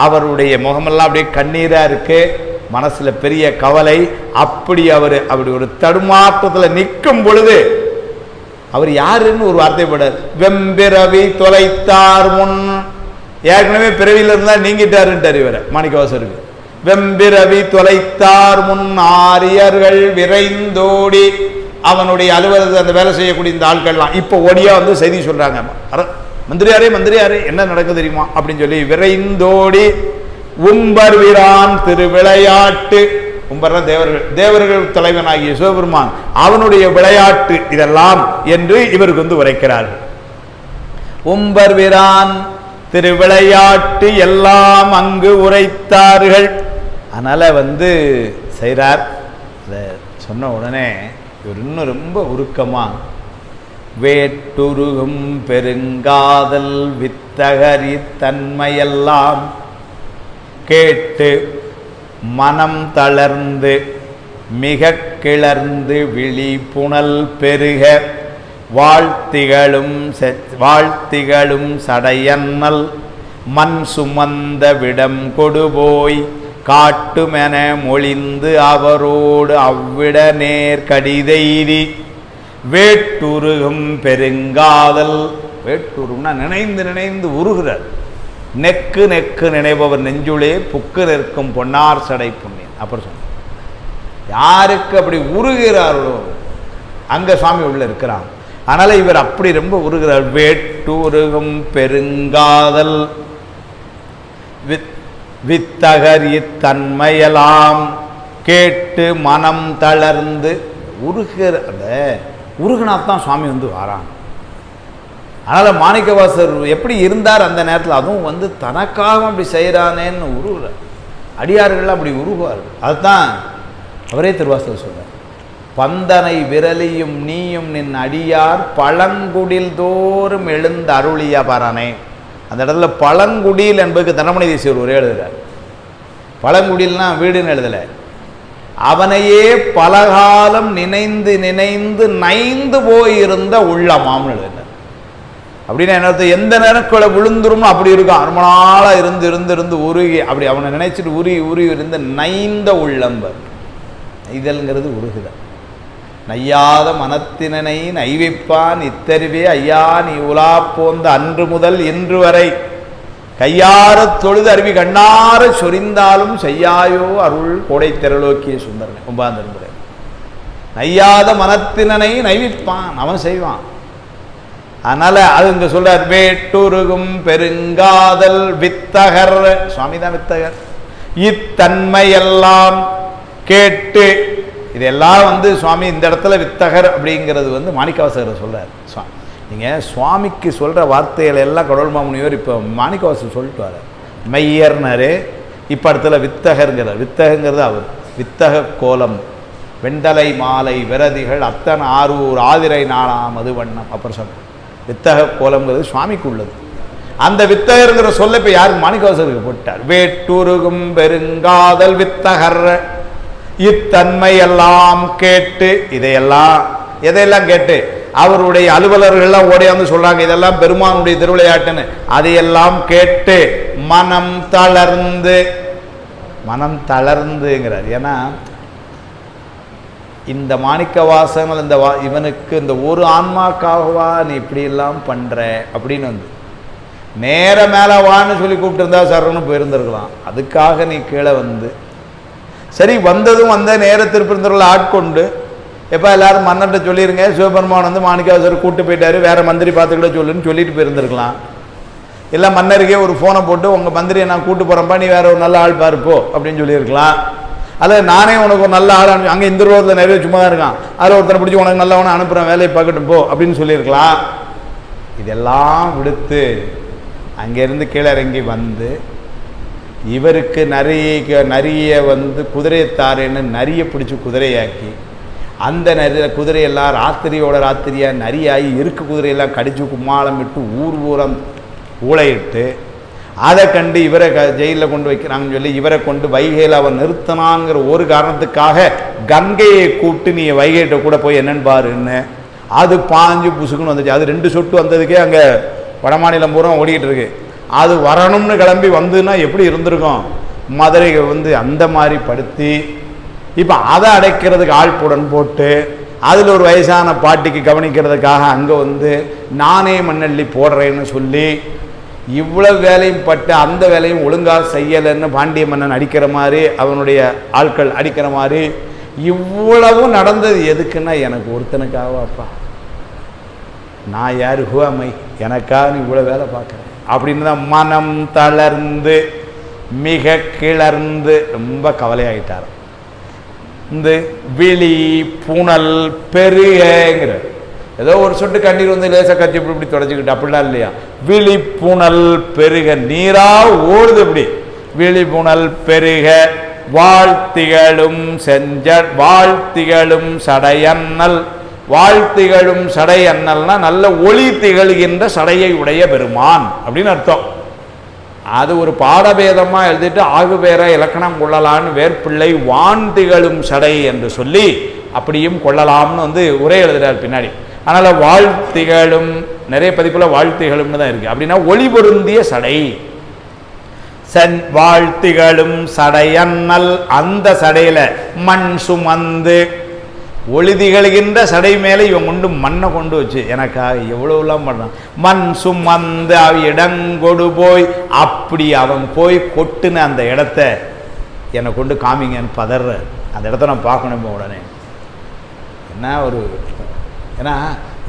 அவருடைய முகமெல்லாம் அப்படியே கண்ணீரா இருக்கு, மனசுல பெரிய கவலை. அப்படி அப்படி ஒரு தடுமாற்றத்தில் நிற்கும் பொழுது அவர் யாருன்னு ஒரு வார்த்தை போடார். வெம்பிரவி தொலைத்தார் முன், ஏற்கனவே பிறவியில இருந்தா நீங்கிட்டாருன்ட்டார் இவரை மாணிக்கவாசருக்கு. வெம்பிரவி தொலைத்தார் முன் ஆரியர்கள் விரைந்தோடி, அவனுடைய அலுவலகத்தில் அந்த வேலை செய்யக்கூடிய இந்த ஆட்கள்லாம் இப்போ ஓடியா செய்தி சொல்றாங்க. மந்திரியாரே மந்திரியாரே என்ன நடக்குது தெரியுமா அப்படின்னு சொல்லி விரைந்தோடி உம்பர் வீரான் திருவிளையாட்டு, உம்பர்னா தேவர்கள், தேவர்கள் தலைவனாகிய சிவபெருமான் அவனுடைய விளையாட்டு இதெல்லாம் என்று இவருக்கு உரைக்கிறார்கள். உம்பர் வீரான் திருவிளையாட்டு எல்லாம் அங்கு உரைத்தார்கள். அதனால செய்கிறார். சொன்ன உடனே இவர் இன்னும் ரொம்ப உருக்கமா வேட்டுருகும் பெருங்காதல் வித்தகரி தன்மையெல்லாம் கேட்டு மனம் தளர்ந்து மிக கிளர்ந்து விழி புனல் பெருக வாழ்த்திகளும் சடையன்னல் மண் சுமந்த விடம் கொடுபோய் காட்டுமென மொழிந்து அவரோடு அவ்விட நேர் கடிதெய்தி வேட்டுருகும் பெருங்காதல். வேட்டுருகும்னா நினைந்து நினைந்து உருகிறார். நெக்கு நெக்கு நினைப்பவர் நெஞ்சுளே புக்கு நிற்கும் பொன்னார் சடை புண்ணியன். அப்புறம் சொன்ன யாருக்கு அப்படி உருகிறார்களோ அங்க சுவாமி உள்ள இருக்கிறான். அதனால இவர் அப்படி ரொம்ப உருகிறார். வேட்டுருகும் பெருங்காதல் வித்தகரி தன்மையெல்லாம் கேட்டு மனம் தளர்ந்து உருகிற அந்த உருகினாத்தான் சுவாமி வாரான். அதனால் மாணிக்கவாசர் எப்படி இருந்தார் அந்த நேரத்தில், அதுவும் தனக்காக அப்படி செய்கிறானேன்னு உருகுறார். அடியார்கள் அப்படி உருகுவார்கள். அதுதான் அவரே திருவாசகர் சொல்றார். பந்தனை விரலியும் நீயும் நின் அடியார் பழங்குடில் தோறும் எழுந்த அருளிய பரனே. அந்த இடத்துல பழங்குடியில் என்பதுக்கு தனமணி தேசியர் ஒரே எழுதுகிறார். பழங்குடியில்னா வீடுன்னு எழுதலை, அவனையே பலகாலம் நினைந்து நினைந்து நைந்து போயிருந்த உள்ளமாம்னு எழுதினார். அப்படின்னா என்ன, எந்த நேரக்குள்ள விழுந்துரும் அப்படி இருக்கும், ரொம்ப நாளாக இருந்து இருந்து இருந்து உருகி அப்படி அவனை நினைச்சிட்டு உருகி உருகி இருந்த நைந்த உள்ளம்பர். நெய்தல்ங்கிறது உருகுதல். நையாத மனத்தினனை நைவிப்பான் இத்தருவே ஐயா நீ உலா போந்த அன்று முதல் இன்று வரை கையார தொழுது அருவி கண்ணார சொரிந்தாலும் செய்யாயோ அருள் கோடை திரளோக்கிய சுந்தரனை. 9ஆம் திருமுறை. நையாத மனத்தினனை நைவிப்பான், அவன் செய்வான். அதனால அது இங்க சொல்றார், வேட்டுருகும் பெருங்காதல் வித்தகர், சுவாமி தான் வித்தகர். இத்தன்மையெல்லாம் கேட்டு, இதெல்லாம் சுவாமி இந்த இடத்துல வித்தகர் அப்படிங்கிறது மாணிக்கவாசகர் சொல்றார். நீங்கள் சுவாமிக்கு சொல்கிற வார்த்தைகள் எல்லாம் கடவுள் மாமுனிவர் இப்போ மாணிக்கவாசகர் சொல்லிட்டு வர மெய்யர்னாரு. இப்போ இடத்துல வித்தகருங்கிறார். வித்தகங்கிறது அவர். வித்தக கோலம் வெண்டலை மாலை விரதிகள் அத்தன் ஆரூர் ஆதிரை நாளாம் அது வண்ணம். அப்புறம் சொன்ன வித்தக கோலம்ங்கிறது சுவாமிக்கு உள்ளது. அந்த வித்தகருங்கிற சொல்ல இப்போ யாருக்கு மாணிக்கவாசகருக்கு போட்டார். வேட்டுருகும் பெருங்காதல் வித்தகர் இத்தன்மை எல்லாம் கேட்டு, இதையெல்லாம் எதையெல்லாம் கேட்டு அவருடைய அலுவலர்கள்லாம் ஓடியாந்து சொல்றாங்க இதெல்லாம் பெருமானுடைய திருவிளையாட்டுன்னு. அதையெல்லாம் கேட்டு மனம் தளர்ந்து, மனம் தளர்ந்துங்கிறார். ஏன்னா இந்த மாணிக்கவாசகங்கள் இந்த இவனுக்கு இந்த ஒரு ஆன்மாக்காகவா நீ இப்படி எல்லாம் பண்ற அப்படின்னு நேர மேல வான்னு சொல்லி கூப்பிட்டு இருந்தா சரன்னு போயிருந்திருக்கலாம். அதுக்காக நீ கீழே சரி வந்ததும் வந்த நேரத்திற்பிருந்தவர்களை ஆட்கொண்டு எப்போ எல்லாரும் மன்னர்கிட்ட சொல்லிடுங்க, சிவபெருமான் மாணிக்கவாசகர் கூப்பிட்டு போயிட்டாரு, வேற மந்திரி பார்த்துக்கிட்ட சொல்லுன்னு சொல்லிட்டு போயிருந்திருக்கலாம். இல்லை மன்னருக்கே ஒரு ஃபோனை போட்டு உங்கள் மந்திரியை நான் கூட்டு போகிறேன்ப்பா, நீ வேற ஒரு நல்ல ஆள் பாருப்போ அப்படின்னு சொல்லியிருக்கலாம். அல்லது நானே உனக்கு ஒரு நல்ல ஆள் அனுப்பி, அங்கே இந்த ரோட்டில் நிறைய சும்மா தான் இருக்கான், அதில் ஒருத்தனை பிடிச்சி உனக்கு நல்லவனை அனுப்புகிறேன், வேலையை பார்க்கட்டும் போ அப்படின்னு சொல்லியிருக்கலாம். இதெல்லாம் விடுத்து அங்கேருந்து கீழே இறங்கி இவருக்கு நிறைய குதிரையத்தாரேன்னு நிறைய பிடிச்சி குதிரையாக்கி, அந்த நிறைய குதிரையெல்லாம் ராத்திரியோட ராத்திரியாக நரியாகி இருக்கு குதிரையெல்லாம் கடிச்சு கும்மாளம் விட்டு ஊர் ஊரம் ஊழையிட்டு, அதை கண்டு இவரை ஜெயிலில் கொண்டு வைக்கிறாங்கன்னு சொல்லி இவரை கொண்டு வைகையில் அவன் நிறுத்தினாங்கிற ஒரு காரணத்துக்காக கங்கையை கூப்பிட்டு நீ வைகையிட்ட கூட போய் என்னன்னு பாருன்னு அது பாஞ்சு புசுக்குன்னு வந்துச்சு. அது 2 சொட்டு வந்ததுக்கே அங்கே வடமாநிலம் பூரா ஓடிக்கிட்டு இருக்கு. அது வரணும்னு கிளம்பி வந்துன்னா எப்படி இருந்திருக்கும். மதுரை அந்த மாதிரி படுத்தி இப்போ அதை அடைக்கிறதுக்கு ஆழ்ப்புடன் போட்டு அதில் ஒரு வயசான பாட்டிக்கு கவனிக்கிறதுக்காக அங்கே நானே மண்ணள்ளி போடுறேன்னு சொல்லி இவ்வளவு வேலையும் பட்டு அந்த வேலையும் ஒழுங்காக செய்யலைன்னு பாண்டிய மன்னன் அடிக்கிற மாதிரி அவனுடைய ஆட்கள் அடிக்கிற மாதிரி இவ்வளவும் நடந்தது எதுக்குன்னா எனக்கு ஒருத்தனுக்காகவாப்பா, நான் யார் ஹுவாமை, எனக்காக நீ இவ்வளோ வேலை பார்க்குறேன் அப்படின்னு தான் மனம் தளர்ந்து மிக கிளர்ந்து ரொம்ப கவலையாயிட்டார். இந்த விழி புனல் பெருகிற ஏதோ ஒரு சொட்டு கண்ணீர் லேசாக கட்சி இப்படி தொடச்சிக்கிட்டு அப்படிலாம் இல்லையா. விழி புனல் பெருக நீரா ஓடுது இப்படி. விழி புனல் பெருக வாழ்த்திகளும் வாழ்த்திகளும் சடையன்னல். வாழ்த்திகளும் சடையன்னல்னா நல்ல ஒளி திகழ்கின்ற சடையை உடைய பெருமான் அப்படின்னு அர்த்தம். அது ஒரு பாடபேதமாக எழுதிட்டு ஆகுபேர இலக்கணம் கொள்ளலான்னு வேர்பிள்ளை வான் திகழும் சடை என்று சொல்லி அப்படியும் கொள்ளலாம்னு உரை எழுதுறார் பின்னாடி. அதனால் வாழ்த்திகளும் நிறைய பதிப்பில் வாழ்த்திகளும்னு தான் இருக்குது. அப்படின்னா ஒளி பொருந்திய சடை. வாழ்த்திகளும் சடையன்னல், அந்த சடையில மண் சுமந்து ஒளி திகழ்கின்ற சடை மேலே இவன் கொண்டு மண்ணை கொண்டு வச்சு எனக்காக எவ்வளவுலாம் பண்ணான். மண் சுமந்து இடங்கொடு போய் அப்படி அவன் போய் கொட்டுன அந்த இடத்த என்னை கொண்டு காமிங்கன்னு பதற. அந்த இடத்த நான் பார்க்கணும் உடனே. என்ன ஒரு ஏன்னா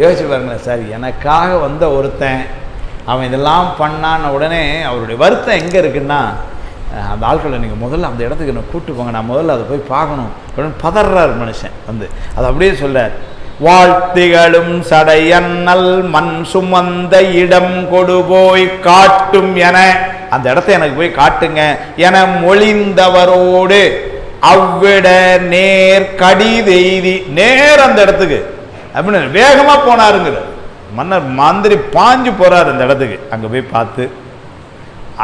யோசிச்சு பாருங்களேன் சார், எனக்காக வந்த ஒருத்தன் அவன் இதெல்லாம் பண்ணான்னு உடனே அவருடைய வருத்தம் எங்கே இருக்குன்னா, அந்த ஆட்களை நீங்கள் முதல்ல அந்த இடத்துக்கு என்ன கூப்பிட்டு போங்க, நான் முதல்ல அதை போய் பார்க்கணும் அப்படின்னு பதறார் மனுஷன். அது அப்படியே சொல்றார். வாழ்த்திகளும் சடையன்னல் மண் சுமந்த இடம் கொடு போய் காட்டும் என, அந்த இடத்த எனக்கு போய் காட்டுங்க என மொழிந்தவரோடு அவ்விட நேர் கடிதெய்தி நேர் அந்த இடத்துக்கு அப்படின்னு வேகமா போனாருங்கிற மன்னர் மந்திரி பாஞ்சு போறாரு அந்த இடத்துக்கு. அங்க போய் பார்த்து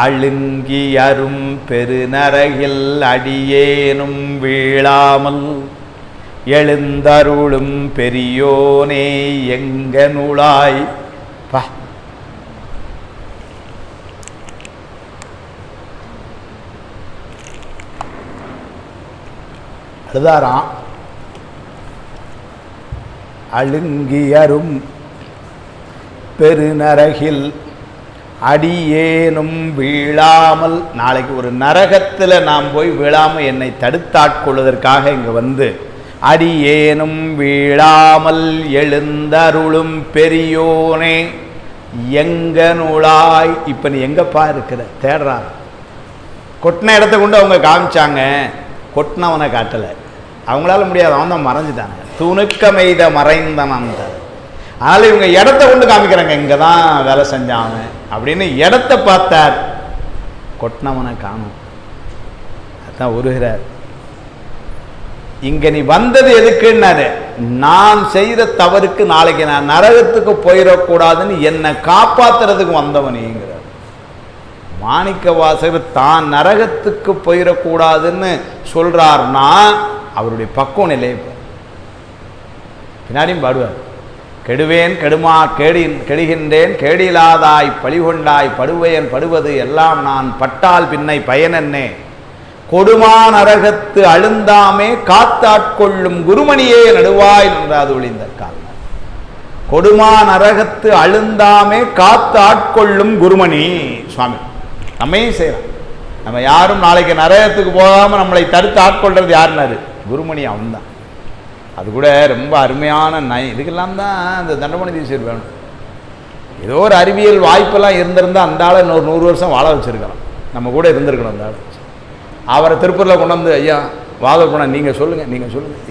அழுங்கி அரும் பெருநரகில் அடியேனும் வீழாமல் எழுந்தருளும் பெரியோனே எங்க நூலாய் பா. அழுதாராம். அழுங்கியரும் பெருநரகில் அடியேனும் வீழாமல், நாளைக்கு ஒரு நரகத்தில் நாம் போய் வீழாமல் என்னை தடுத்தாட்கொள்வதற்காக இங்கே வந்து அடியேனும் வீழாமல் எழுந்தருளும் பெரியோனே எங்க நூலாய். இப்போ நீ எங்கப்பா இருக்கிற தேடுறாங்க. கொட்டின இடத்த கொண்டு அவங்க காமிச்சாங்க, கொட்டினவனை காட்டலை. அவங்களால முடியாது, அவன் தான் மறைஞ்சிட்டாங்க. துணுக்கமெய்த மறைந்தனன். அதனால் இவங்க இடத்த கொண்டு காமிக்கிறாங்க, இங்கே தான் வேலை செஞ்சாங்க அப்படின்னு இடத்த பார்த்தார். கொட்டினவனை காணும். அதான் உருகிறார். இங்கே நீ வந்தது எதுக்குன்னாரு, நான் செய்த தவறுக்கு நாளைக்கு நான் நரகத்துக்கு போயிடக்கூடாதுன்னு என்னை காப்பாற்றுறதுக்கு வந்தவனேங்கிறார். மாணிக்க வாசகர் தான் நரகத்துக்கு போயிடக்கூடாதுன்னு சொல்றார்னா அவருடைய பக்குவ நிலை பின்னாடியும் பாடுவார். கெடுவேன் கெடுமா கெடுகின்றேன் கேடிலாதாய் பழிகொண்டாய் படுவேன் படுவது எல்லாம் நான் பட்டால் பின்னை பயனென்னே கொடுமா நரகத்து அழுந்தாமே காத்தாட்கொள்ளும் குருமணியே நடுவாய் நின்றாது ஒளிந்த கால். கொடுமா நரகத்து அழுந்தாமே காத்தாட்கொள்ளும் குருமணி சுவாமி நம்மையும் செய்யலாம். நம்ம யாரும் நாளைக்கு நரகத்துக்கு போகாமல் நம்மளை தடுத்து ஆட்கொள்றது யாருன்னாரு, குருமணி அவன் தான். அது கூட ரொம்ப அருமையான இதுக்கெல்லாம் தான் அந்த தண்டமணி தீட்சிதர் வேணும். ஏதோ ஒரு அறிவியல் வாய்ப்பெல்லாம் இருந்திருந்தால் அந்த ஆளை இன்னொரு 100 வருஷம் வாழ வச்சுருக்கலாம். நம்ம கூட இருந்திருக்கணும் அந்த ஆள். அவரை திருப்பூரில் கொண்டு வந்து, ஐயா வாகப்பணம் நீங்கள் சொல்லுங்கள்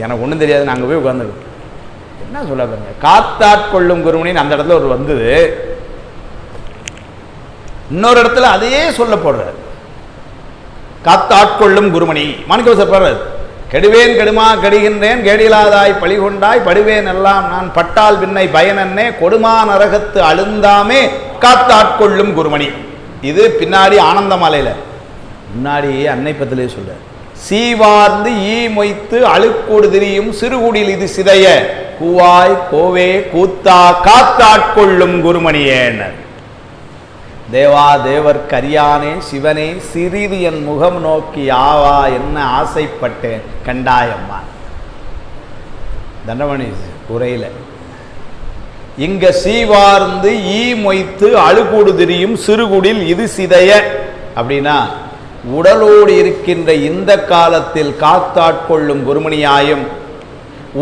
எனக்கு ஒன்றும் தெரியாது, நாங்கள் போய் உட்காந்துருக்கோம். என்ன சொல்ல பாருங்க, காத்தாட்கொள்ளும் குருமணின்னு அந்த இடத்துல ஒரு வந்தது. இன்னொரு இடத்துல அதையே சொல்ல போடுறார், காத்தாட்கொள்ளும் குருமணி. மாணிக்கவாசகர் பாடுறார், கெடுவேன் கெடுமா கெடுகின்றேன் கேடிலாதாய் பழிகொண்டாய் படுவேன் எல்லாம் நான் பட்டால் பின்னை பயனன்னே கொடுமா நரகத்து அழுந்தாமே காத்தாட்கொள்ளும் குருமணி. இது பின்னாடி ஆனந்தமாலையில், முன்னாடி அன்னை பத்திலே சொல்ற, சீவார்ந்து ஈ மொய்த்து அழுக்கூடு திரியும் சிறுகுடியில் இது சிதைய கூவாய் கோவே கூத்தா காத்தாட்கொள்ளும் குருமணியேன்னர். தேவா தேவர் கரியானே சிவனே சிறிது என் முகம் நோக்கி ஆவா என்ன ஆசைப்பட்டேன் கண்டாயம்மா. தண்டமணி உரையில இங்க சீவார்ந்து ஈ மொய்த்து அழுகூடு திரியும் சிறுகுடில் இது சிதைய அப்படின்னா உடலோடு இருக்கின்ற இந்த காலத்தில் காத்தாட்கொள்ளும் குருமணியாயும்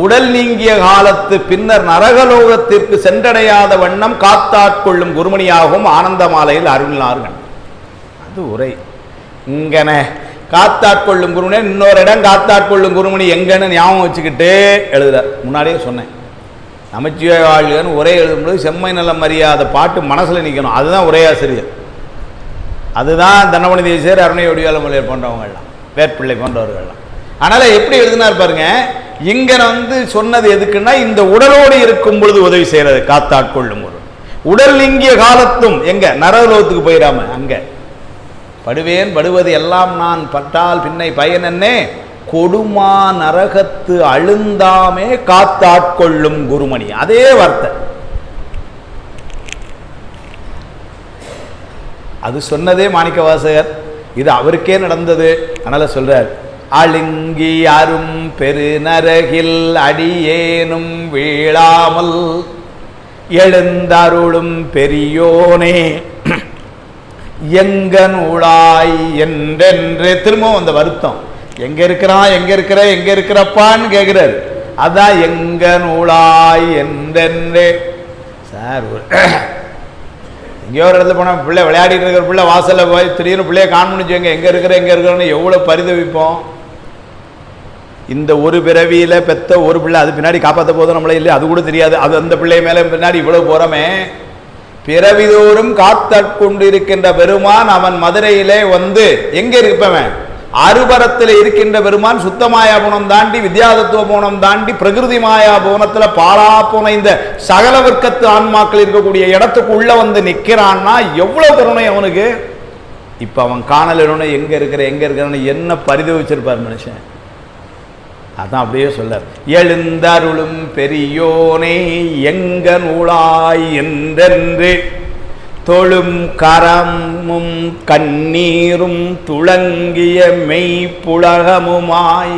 உடல் நீங்கிய காலத்து பின்னர் நரகலோகத்திற்கு சென்றடையாத வண்ணம் காத்தாட்கொள்ளும் குருமணியாகவும் ஆனந்த மாலையில் அருளினார்கள். அது உரை. இங்கன காத்தாட்கொள்ளும் குருமணி, இன்னொரு இடம் காத்தாட்கொள்ளும் குருமணி எங்கன்னு ஞாபகம் வச்சுக்கிட்டு எழுதுற. முன்னாடியே சொன்னேன், நமச்சிவாய வாழ்கன்னு உரை எழுதும்போது செம்மை நல்ல மரியாதை பாட்டு மனசுல நிற்கணும். அதுதான் உரையாசிரியர், அதுதான் தண்டமணி தீட்சிதர், அருணை ஒடியால மொழியர் போன்றவங்கள்லாம், வேட்பிள்ளை போன்றவர்கள்லாம். அதனால எப்படி எழுதினார் பாருங்க. இங்க சொன்னது எதுக்குன்னா, இந்த உடலோடு இருக்கும் பொழுது உதவி செய்யறது காத்தாட்கொள்ளும் ஒரு உடல் நீங்கிய காலத்தும் எங்க நரகலோகத்துக்கு போயிடாம அங்க படுவேன் படுவது எல்லாம் நான் பட்டால் பின்னை பயனன்னே கொடுமா நரகத்து அழுந்தாமே காத்தாட்கொள்ளும் குருமணி. அதே வார்த்தை அது சொன்னதே மாணிக்கவாசகர். இது அவருக்கே நடந்தது. அதனால சொல்றார், அழுங்கி அரும் பெருநரகில் அடியேனும் வீழாமல் எழுந்தருளும் பெரியோனே எங்க நூலாய் என்றென்று. திரும்பவும் அந்த வருத்தம், எங்க இருக்கிறான் எங்க இருக்கிற எங்க இருக்கிறப்பான்னு கேட்கிறார். அதான் எங்க நூலாய் என்றென்றே. சார் எங்கேயோ ஒரு இடத்துல போனால் பிள்ளை விளையாடிட்டு இருக்கிற பிள்ளை வாசலில் போய் திடீர்னு பிள்ளைய காண்பிச்சுங்க, எங்கே இருக்கிறோன்னு எவ்வளோ பரிதவிப்போம். இந்த ஒரு பிறவியில் பெத்த ஒரு பிள்ளை, அது பின்னாடி காப்பாற்ற போதும் நம்மளே இல்லை, அது கூட தெரியாது. அது அந்த பிள்ளை மேலே பின்னாடி இவ்வளோ போகிறோமே. பிறவிதோறும் காத்தாட்கொண்டு இருக்கின்ற பெருமான் அவன் மதுரையிலே வந்து எங்கே இருப்பவன், அருபரத்தில் இருக்கின்ற பெருமான் சுத்தமாயா போனம் தாண்டி வித்யாதத்துவ போனம் தாண்டி பிரகிருதி மாயா போனத்தில் பாலா போன இந்த சகல வர்க்கத்து ஆன்மாக்கள் இருக்கக்கூடிய இடத்துக்கு உள்ள வந்து நிற்கிறான்னா எவ்வளவு கருணை அவனுக்கு. இப்ப அவன் காணலோன்னு எங்க இருக்கிற என்ன பரிதவிச்சிருப்பார் மனுஷன். அதான் அப்படியே சொல்ல, எழுந்தருளும் பெரியோனே எங்க நூலாய் என்றென்று தொழும் கரமும் கண்ணீரும் துளங்கிய மெய்ப்புலகமுமாய்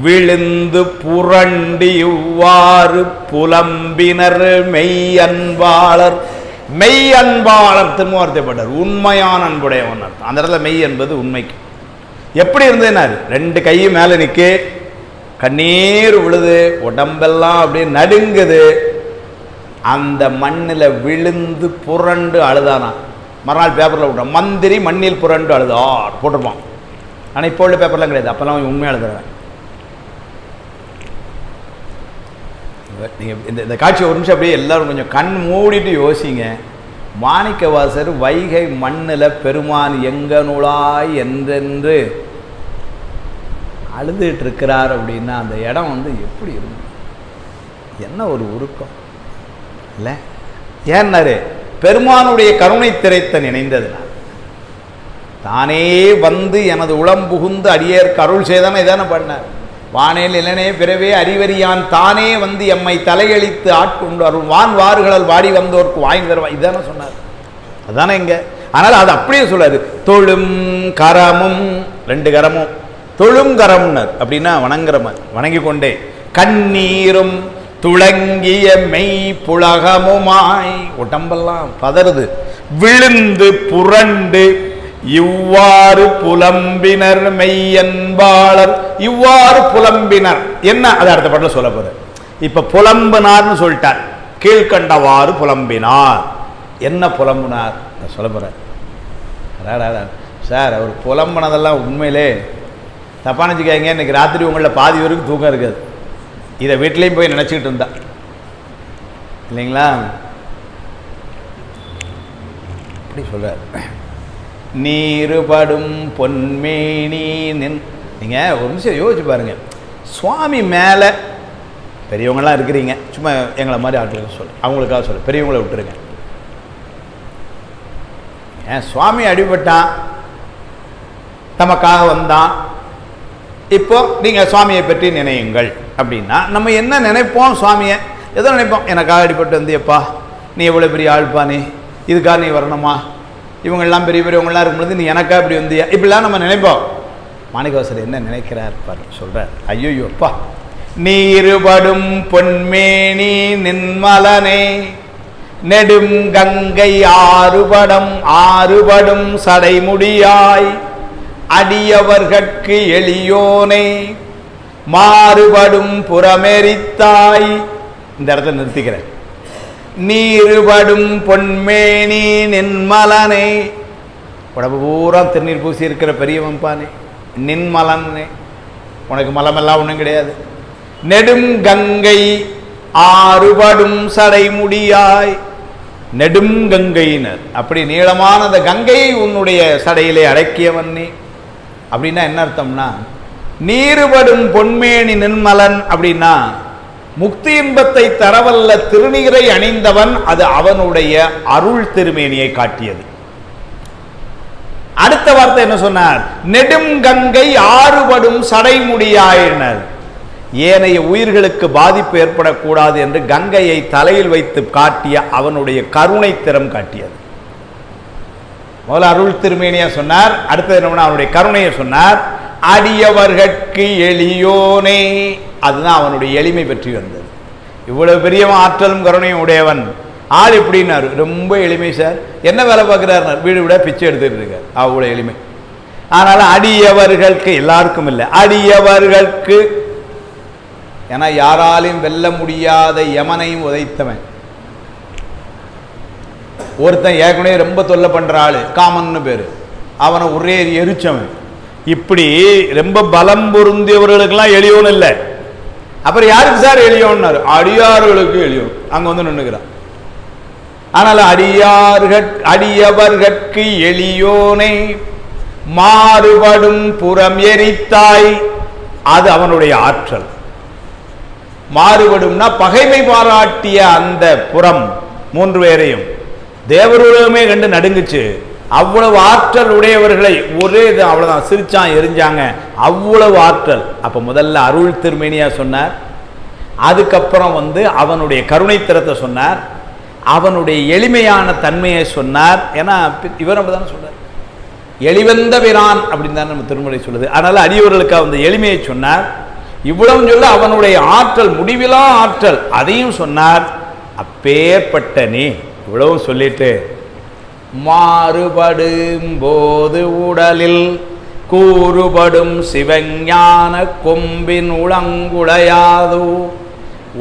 விழுந்து புரண்டு இவ்வாறு புலம்பினர் மெய் அன்பாளர். மெய் அன்பாளர் திருமூர்த்திப்பட்டார், உண்மையான அன்புடையவன் அர்த்தம். அந்த இடத்துல மெய் என்பது உண்மைக்கு. எப்படி இருந்ததுனாரு, ரெண்டு கையும் மேல நிற்க, கண்ணீர் விழுது, உடம்பெல்லாம் அப்படியே நடுங்குது. அந்த மண்ணில் விழுந்து புரண்டு அழுதானா. மறுநாள் பேப்பரில் விட்டான், மந்திரி மண்ணில் புரண்டு அழுதார் போட்டிருப்பான். ஆனால் இப்போ உள்ள பேப்பர்லாம் கிடையாது, அப்போல்லாம் உண்மையாக எழுதுறேன். நீங்கள் இந்த காட்சி ஒரு நிமிஷம் அப்படியே எல்லாரும் கொஞ்சம் கண் மூடிட்டு யோசிங்க. மாணிக்கவாசர் வைகை மண்ணில் பெருமான் எங்க நூலாய் என்றென்று அழுதுட்டு இருக்கிறார் அப்படின்னா அந்த இடம் வந்து எப்படி இருக்கும், என்ன ஒரு உருக்கம் இல்லை? ஏன்னாரு பெருமானுடைய கருணை திரைத்த நினைந்ததுனால் தானே வந்து எனது உளம் புகுந்து அடியேற்கு அருள் செய்தானே இதானே பண்ணார். வானேல் இளனே பிறவே அறிவறியான் தானே வந்து எம்மை தலையளித்து ஆட்கொண்டு அருள் வான் வாறுகளல் வாடி வந்தோர்க்கு வாங்கி தருவா, இதானே சொன்னார். அதுதானே இங்க. ஆனால் அது அப்படியே சொல்லாது. தொழும் கரமும், ரெண்டு கரமும், தொழும் கரம்னர் அப்படின்னா வணங்குற மாதிரி வணங்கி கொண்டே, கண்ணீரும் துளங்கிய மெய் புலகமுமாய், உடம்பெல்லாம் பதறுது, விழுந்து புரண்டு இவ்வாறு புலம்பினர் மெய்யன்பாளர். இவ்வாறு புலம்பினர் என்ன, அது அடுத்த பாட்டில் சொல்ல போற. இப்ப புலம்பினார்னு சொல்லிட்டார், கீழ்கண்டவாறு புலம்பினார். என்ன புலம்பினார் சொல்ல போற. சார் அவர் புலம்பினதெல்லாம் உண்மையிலே தப்பானுச்சுக்காங்க. இன்னைக்கு ராத்திரி உங்களில் பாதி வரைக்கும் தூக்கம் இருக்காது. இதை வீட்லேயும் போய் நினச்சிக்கிட்டு இருந்தா இல்லைங்களா? அப்படி சொல்றார். நீருபடும் பொன்மேனி நின். நீங்கள் ஒரு நிமிஷம் யோசிச்சு பாருங்க. சுவாமி மேலே பெரியவங்களாம் இருக்கிறீங்க, சும்மா எங்களை மாதிரி ஆட்களுக்கு சொல்லு, அவங்களுக்காக சொல்லு, பெரியவங்களை விட்டுருங்க. ஏன் சுவாமி அடிபட்டான், தமக்காக வந்தான். இப்போ நீங்கள் சுவாமியை பற்றி நினையுங்கள் அப்படின்னா நம்ம என்ன நினைப்போம்? சுவாமியை ஏதோ நினைப்போம், எனக்காக அடிபட்டு வந்தியப்பா, நீ எவ்வளோ பெரிய ஆள்பானே, இதுக்காக நீ வரணுமா, இவங்கெல்லாம் பெரிய பெரியவங்களாம் இருக்கும்போது நீ எனக்கா இப்படி வந்தியா, இப்படிலாம் நம்ம நினைப்போம். மாணிக்கவாசர் என்ன நினைக்கிறார் பாரு, சொல்றார். ஐயோ அப்பா, நீருபடும் பொன்மேனி நின்மலனே நெடும் கங்கை ஆறுபடும் சடைமுடியாய் அடியவர்கட்கு எளியோனே மாறுபடும் புறமெரித்தாய். இந்த இடத்துல நிறுத்திக்கிறேன். நீருபடும் பொன்மேனி நின்மலனே, உடம்பு பூரா திருநீர் பூசி இருக்கிற பெரியவன்பானே, நின்மலனே, உனக்கு மலமெல்லாம் ஒன்றும் கிடையாது. நெடும் கங்கை ஆறுபடும் சடைமுடியாய், நெடும் கங்கையினர், அப்படி நீளமான அந்த கங்கையை உன்னுடைய சடையிலே அடக்கியவன் நீ. அப்படின்னா என்ன அர்த்தம்னா, நீருபடும் பொன்மேனி நின்மலன் அப்படின்னா முக்தி இன்பத்தை தரவல்ல திருநீரை அணிந்தவன், அது அவனுடைய அருள் திருமேனியை காட்டியது. அடுத்த வார்த்தை என்ன சொன்னார்? நெடும் கங்கை ஆறுபடும் சடைமுடியாயினர், ஏனைய உயிர்களுக்கு பாதிப்பு ஏற்படக்கூடாது என்று கங்கையை தலையில் வைத்து காட்டிய அவனுடைய கருணை திறம் காட்டியது. முதல்ல அருள் திருமேனியா சொன்னார், அடுத்தது என்ன, அவனுடைய கருணையை சொன்னார். அடியவர்கட்கு எளியோனே, அதுதான் அவனுடைய எளிமை பற்றி வந்தது. இவ்வளவு பெரியவன், ஆற்றலும் கருணையும் உடையவன், ஆள் எப்படின்னாரு, ரொம்ப எளிமை சார். என்ன வேலை பார்க்கிறார்? வீடு விட பிச்சை எடுத்துட்டு இருக்கார், அவ்வளோ எளிமை. ஆனால் அடியவர்களுக்கு, எல்லாருக்கும் இல்லை, அடியவர்களுக்கு, ஏன்னா யாராலையும் வெல்ல முடியாத யமனையும் உதைத்தவன் ஒருத்தன். ஏற்கனவே ரொம்ப தொல்லை பண்ற ஆளு காமன்னு பேரு, அவனை ஒரே எரிச்சவன். இப்படி ரொம்ப பலம் பொருந்தியவர்களுக்கெல்லாம் எளியோன்னு இல்லை. அப்புறம் யாருக்கு சார் எளியோன்னாரு? அடியார்களுக்கு எளியோன். அங்க வந்து நின்னுக்கிறான். ஆனால் அடியவர்கட்கு எளியோனே மாறுபடும் புறம் எரித்தாய், அது அவனுடைய ஆற்றல். மாறுபடும்னா பகைமை பாராட்டிய அந்த புறம் 3 பேரையும் தேவருலகமே கண்டு நடுங்குச்சு. அவ்வளவு ஆற்றல் உடையவர்களை ஒரே இது அவ்வளவுதான் சிரிச்சான் எரிஞ்சாங்க, அவ்வளவு ஆற்றல். அப்ப முதல்ல அருள் திருமேனியா சொன்னார், அதுக்கப்புறம் அவனுடைய கருணைத்திறத்தை சொன்னார், அவனுடைய எளிமையான தன்மையை சொன்னார். ஏன்னா இவர் அப்படிதானே சொன்னார், எளிவந்த பிரான் அப்படின்னு தான் நம்ம திருமுறை சொல்லுது. அதனால அடியவர்களுக்கு அந்த எளிமையை சொன்னார். இவ்வளவு சொல்ல அவனுடைய ஆற்றல், முடிவிலா ஆற்றல், அதையும் சொன்னார். அப்பேற்பட்ட நீ இவ்வளவும் சொல்லிட்டு மாறுபடும் போது உடலில் கூறுபடும் சிவஞான கொம்பின் உளங்குளையாதோ,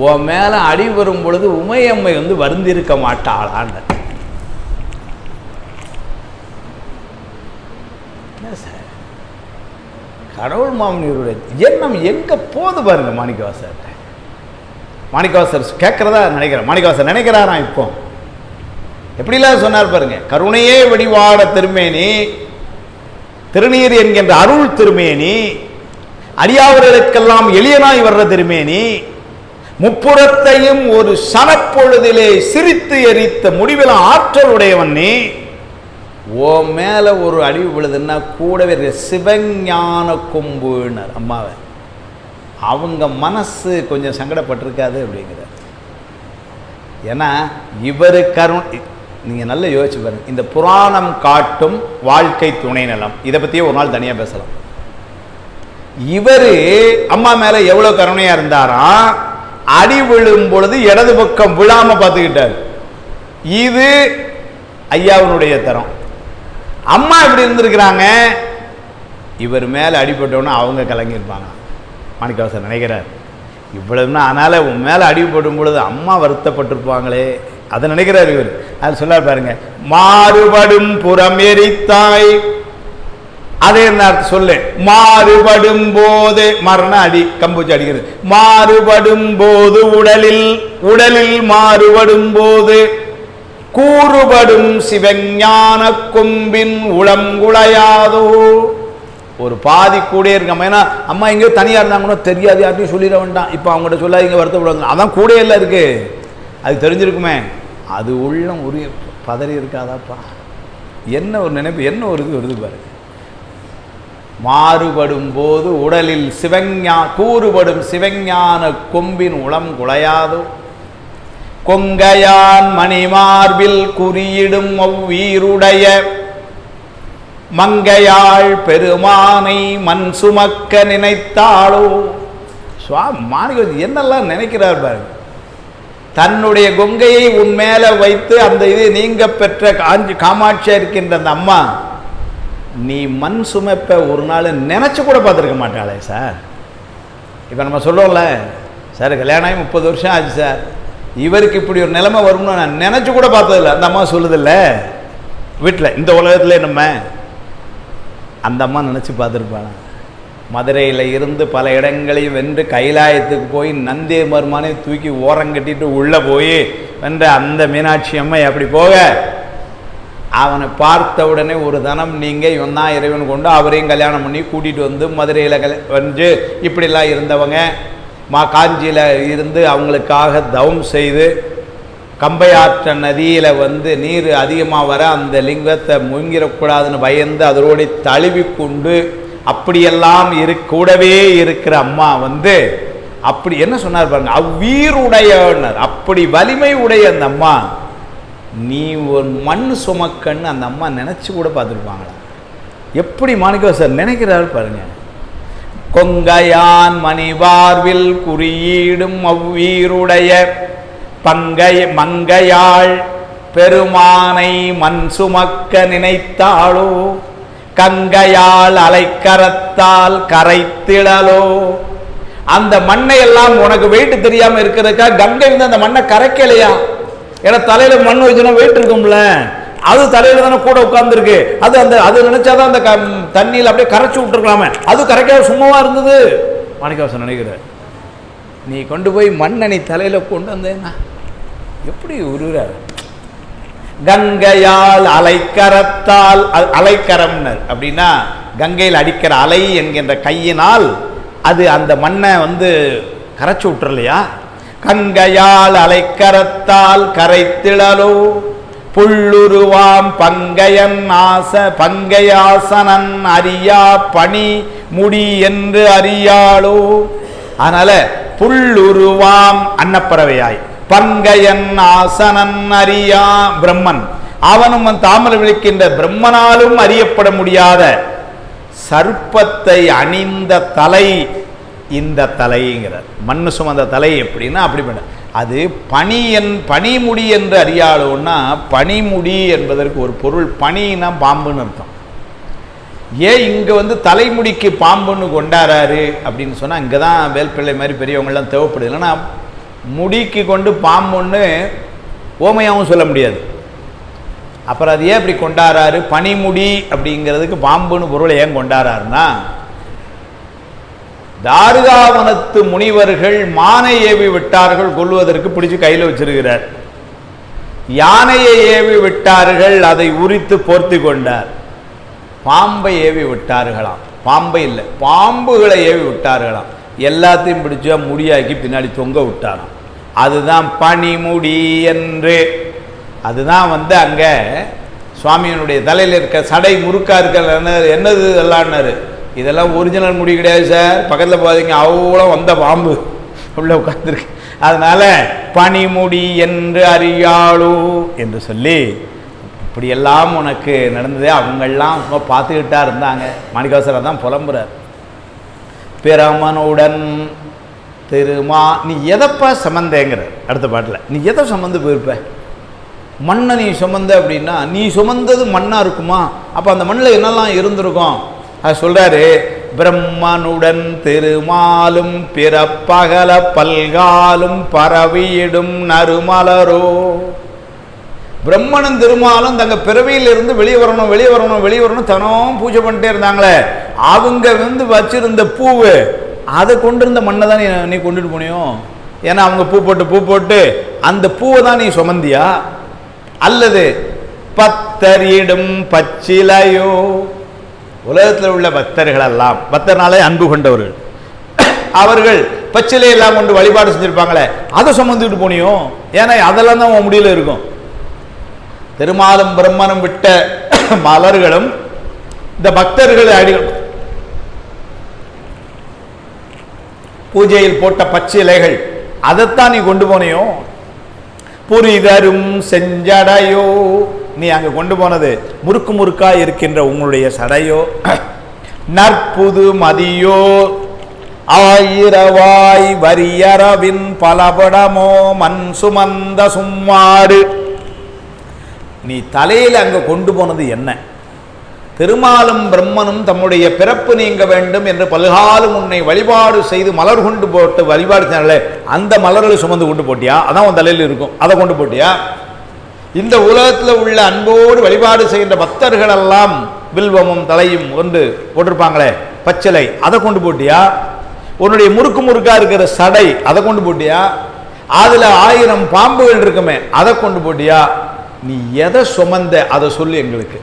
உன் மேல அடி வரும் பொழுது உமையம்மை வருந்திருக்க மாட்டாளான். கடவுள் மாமனியருடைய எண்ணம் எங்க போது பாருங்க. மாணிக்கவாசர் கேட்கிறதா நினைக்கிறேன். மாணிக்கவாசர் நினைக்கிறாரா இப்போ எப்படிலாம் சொன்னார் பாருங்க. கருணையே வடிவாட திருமேனி, திருநீர் என்கின்ற அருள் திருமேனி, அடியாவர்களுக்கெல்லாம் எளியனாய் வர்ற திருமேனி, முப்புறத்தையும் ஒரு சனப்பொழுதிலே சிரித்து எரித்த முடிவில் ஆற்றல் உடையவன் நீ. ஓ மேல ஒரு அடிவு விழுதுன்னா கூடவே சிவஞான கொம்புனார் அம்மாவை. அவங்க மனசு கொஞ்சம் சங்கடப்பட்டிருக்காது அப்படிங்கிறார். ஏன்னா இவரு நீங்க நல்லா யோசிச்சு பாருங்க. இந்த புராணம் காட்டும் வாழ்க்கை துணை நலம், இதை பத்தியே ஒரு நாள் தனியா பேசலாம். இவரு அம்மா மேல எவ்வளவு கருணையா இருந்தாரா, அடி விழும் பொழுது இடது பக்கம் விழாம பார்த்துக்கிட்டார். இது ஐயாவுடைய தரம். அம்மா எப்படி இருந்திருக்கிறாங்க, இவர் மேல அடிபட்டோன்னு அவங்க கலங்கியிருப்பாங்க. மாணிக்கவாசர் நினைக்கிறார் இவ்வளவுன்னா, அதனால உன் மேல அடிபடும் பொழுது அம்மா வருத்தப்பட்டிருப்பாங்களே, அதை நினைக்கிறார் இவர். அது சொல்லார் பாருங்க, மாறுபடும் புறம் எரித்தாய். அதே சொல்லு, மாறுபடும் போது மரண அடி கம்பூச்சி அடிக்கிறது. மாறுபடும் போது உடலில் மாறுபடும் போது கூறுபடும் சிவஞான கொம்பின் உளங்குளையாதோ. ஒரு பாதி கூட இருக்காம. ஏன்னா அம்மா எங்கேயோ தனியா இருந்தாங்கன்னா தெரியாது, யார்ட்டையும் சொல்லிட வேண்டாம். இப்போ அவங்ககிட்ட சொல்லாதீங்க, வருத்தப்படுவாங்க. அதான் கூட எல்லாம் இருக்கு, அது தெரிஞ்சிருக்குமே. அது உள்ளம் உரிய பதறி இருக்காதாப்பா. என்ன ஒரு நினைப்பு, என்ன ஒரு இது வருது பாரு. மாறுபடும் போது உடலில் கூறுபடும் சிவஞான கொம்பின் உளம் குலையாதோ. கொங்கையான் மணிமார்பில் குறியிடும் அவ்வீருடைய மங்கையாள் பெருமானை மண் சுமக்க நினைத்தாளோ. மாணிக்கவாசர் என்னெல்லாம் நினைக்கிறார் பாருங்க. தன்னுடைய கொங்கையை உன் மேல வைத்து அந்த இது நீங்க பெற்ற காமாட்சியா இருக்கின்ற அந்த அம்மா, நீ மண் சுமப்ப ஒரு நாள் நினைச்சு கூட பார்த்துருக்க மாட்டாளே சார். இப்போ நம்ம சொல்லுவோம்ல சார், கல்யாணம் ஆகி 30 வருஷம் ஆச்சு சார், இவருக்கு இப்படி ஒரு நிலைமை வரும்னு நான் நினைச்சு கூட பார்த்ததில்லை. அந்த அம்மா சொல்லுதில்ல வீட்டில், இந்த உலகத்துல நம்ம அந்த அம்மா நினைச்சு பார்த்துருப்பாங்க. மதுரையில் இருந்து பல இடங்களையும் வென்று கைலாயத்துக்கு போய் நந்தி மருமானை தூக்கி ஓரங்கட்டிட்டு உள்ளே போய் வென்ற அந்த மீனாட்சி அம்மை அப்படி போக, அவனை பார்த்த உடனே ஒரு தனம் நீங்க இவன் தான் இறைவன் கொண்டு அவரையும் கல்யாணம் பண்ணி கூட்டிகிட்டு வந்து மதுரையில் வந்து இப்படிலாம் இருந்தவங்க காஞ்சியில் இருந்து அவங்களுக்காக தவம் செய்து கம்பையாற்ற நதியில் நீர் அதிகமாக வர அந்த லிங்கத்தை முங்கிடக்கூடாதுன்னு பயந்து அதோடு தழுவி கொண்டு அப்படியெல்லாம் கூடவே இருக்கிற அம்மா அப்படி என்ன சொன்னார் பாருங்க, அவ்வீருடையனர், அப்படி வலிமை உடைய அந்த அம்மா, நீ ஒரு மண் சுமக்கன்னு அந்த அம்மா நினைச்சு கூட பார்த்துருப்பாங்களா? எப்படி மாணிக்கவாசர் நினைக்கிறாரு பாருங்க. கொங்கையான் மணிவார்வில் குறியீடும் அவ்வீருடைய மங்கையாள் பெருமானை மண் சுமக்க நினைத்தாளோ. கங்கையால் அலைக்கரத்தால் கரைத்திடலோ. அந்த மண்ணை எல்லாம் உனக்கு வெயிட்டு தெரியாம இருக்கிறதுக்கா கங்கை அந்த மண்ணை கரைக்கலையா? ஏன்னா தலையில மண் வச்சுனா வெயிட் இருக்கும்ல, அது தலையில தானே கூட உட்கார்ந்துருக்கு. அது நினைச்சாதான் அந்த தண்ணியில் அப்படியே கரைச்சி விட்டுருக்கலாமே, அது கரைக்காத சும்மாவா இருந்தது. மாணிக்கவாசர் நினைக்கிறார், நீ கொண்டு போய் மண்ணை நீ தலையில கொண்டு வந்தேன்னா எப்படி உருகிறார். கங்கையால் அலைக்கரத்தால், அலைக்கரம்னர் அப்படின்னா கங்கையில் அடிக்கிற அலை என்கின்ற கையினால் அது அந்த மண்ணை கரைச்சி விட்டுறலையா? கங்கையால் அலைக்கரத்தால் கரைத்திடலோ புள்ளுருவாம் பங்கையாசனன் அறியா பணி முடி என்று அறியாளோ. அதனால புள்ளுருவாம் அன்னப்பறவையாய், பங்கையன் ஆசனன் அறியா பிரம்மன், அவனும் தாமரை விழிக்கின்ற பிரம்மனாலும் அறியப்பட முடியாத சர்ப்பத்தை அணிந்த தலை இந்த தலைங்கிறார். மண்ணு சுமந்த தலை எப்படின்னா அப்படி பண்ண அது பனிமுடி என்று அறியாளோன்னா, பனிமுடி என்பதற்கு ஒரு பொருள், பனின்னா பாம்புன்னு அர்த்தம். ஏன் இங்கே தலைமுடிக்கு பாம்புன்னு கொண்டாடுறாரு அப்படின்னு சொன்னால், இங்கே தான் வேல்பிள்ளை மாதிரி பெரியவங்கள்லாம் தேவைப்படுது. இல்லைன்னா முடிக்கு கொண்டு பாம்புன்னு ஓமையாகவும் சொல்ல முடியாது. அப்புறம் அது ஏன் இப்படி கொண்டாடுறாரு? பனிமுடி அப்படிங்கிறதுக்கு பாம்புன்னு பொருளை ஏன் கொண்டாடுறாருன்னா, தாருகாவனத்து முனிவர்கள் மானை ஏவி விட்டார்கள், கொல்வதற்கு பிடிச்சு கையில் வச்சிருக்கிறார். யானையை ஏவி விட்டார்கள், அதை உரித்து போர்த்தி கொண்டார். பாம்பை ஏவி விட்டார்களாம், பாம்பை இல்லை பாம்புகளை ஏவி விட்டார்களாம். எல்லாத்தையும் பிடிச்சா முடியாக்கி பின்னாடி தொங்க விட்டாராம். அதுதான் பனிமுடி என்று. அதுதான் அங்கே சுவாமியினுடைய தலையில் இருக்க சடை முறுக்கா இருக்க என்னது எல்லான்னாரு. இதெல்லாம் ஒரிஜினல் முடி கிடையாது சார், பக்கத்தில் போகாதீங்க, அவ்வளோ பாம்பு உள்ள உட்காந்துருக்கு. அதனால பனிமுடி என்று அறியாளோ என்று சொல்லி இப்படியெல்லாம் உனக்கு நடந்தது. அவங்கெல்லாம் பார்த்துக்கிட்டா இருந்தாங்க. மாணிக்கவாசகர் தான் புலம்புறார். பிரமனுடன் நீ எதப்பா சம்மந்தேங்கிற அடுத்த பாட்டில். நீ எதை சுமந்து போயிருப்ப? மண்ணை நீ சுமந்த அப்படின்னா, நீ சுமந்தது மண்ணாக இருக்குமா? அப்போ அந்த மண்ணில் என்னெல்லாம் இருந்திருக்கும்? அது சொல்கிறாரு, பிரம்மனுடன் திருமாலும் பிறப்பகல பல்காலும் பரவியிடும் நறுமலரோ. பிரம்மனும் திருமாலும் தங்க பிறவியிலிருந்து வெளியே வரணும் வெளியே வரணும் வெளியே வரணும் தனம் பூஜை பண்ணிட்டே இருந்தாங்களே. அவங்க வச்சிருந்த பூவு, அதை கொண்டிருந்த மண்ணை தான் நீ கொண்டுட்டு போனியும். ஏன்னா அவங்க பூ போட்டு அந்த பூவை தான் நீ சுமந்தியா? அல்லது பத்தரிடும் பச்சிலையோ? உலகத்தில் உள்ள பக்தர்கள் எல்லாம், பக்தர்னாலே அன்பு கொண்டவர்கள், அவர்கள் பச்சிலை எல்லாம் கொண்டு வழிபாடு செஞ்சிருப்பாங்களே, அதை சுமந்துட்டு போனியோ? ஏன்னா அதெல்லாம் தான் உன் முடியல இருக்கும். திருமாலும் பிரம்மனும் விட்ட மலர்களும் இந்த பக்தர்கள் அடிகள் பூஜையில் போட்ட பச்சிலைகள், அதைத்தான் நீ கொண்டு போனியோ? புரிதரும் செஞ்சடையோ, நீ அங்க கொண்டு போனது முறுக்கு முறுக்கா இருக்கின்ற உங்களுடைய சடையோ? நற்புது மதியோ ஆயிரவாய் வரியரவின் பலபடமோ மண் சுமந்த சும்மாடு. நீ தலையில் அங்க கொண்டு போனது என்ன? திருமாலும் பிரம்மனும் தம்முடைய பிறப்பு நீங்க வேண்டும் என்று பல்காலும் உன்னை வழிபாடு செய்து மலர் கொண்டு போட்டு வழிபாடு செய்யல, அந்த மலர்களை சுமந்து கொண்டு போட்டியா? அதான் உன் தலையில் இருக்கும், அதை கொண்டு போட்டியா? இந்த உலகத்தில் உள்ள அன்போடு வழிபாடு செய்கின்ற பக்தர்கள் எல்லாம் வில்வமும் தலையும் கொண்டு போட்டிருப்பாங்களே பச்சிலை, அதை கொண்டு போட்டியா? உன்னுடைய முறுக்கு முறுக்கா இருக்கிற சடை, அதை கொண்டு போட்டியா? அதுல 1000 பாம்புகள் இருக்குமே, அதை கொண்டு போட்டியா? நீ எதை சுமந்த அதை சொல்லு எங்களுக்கு.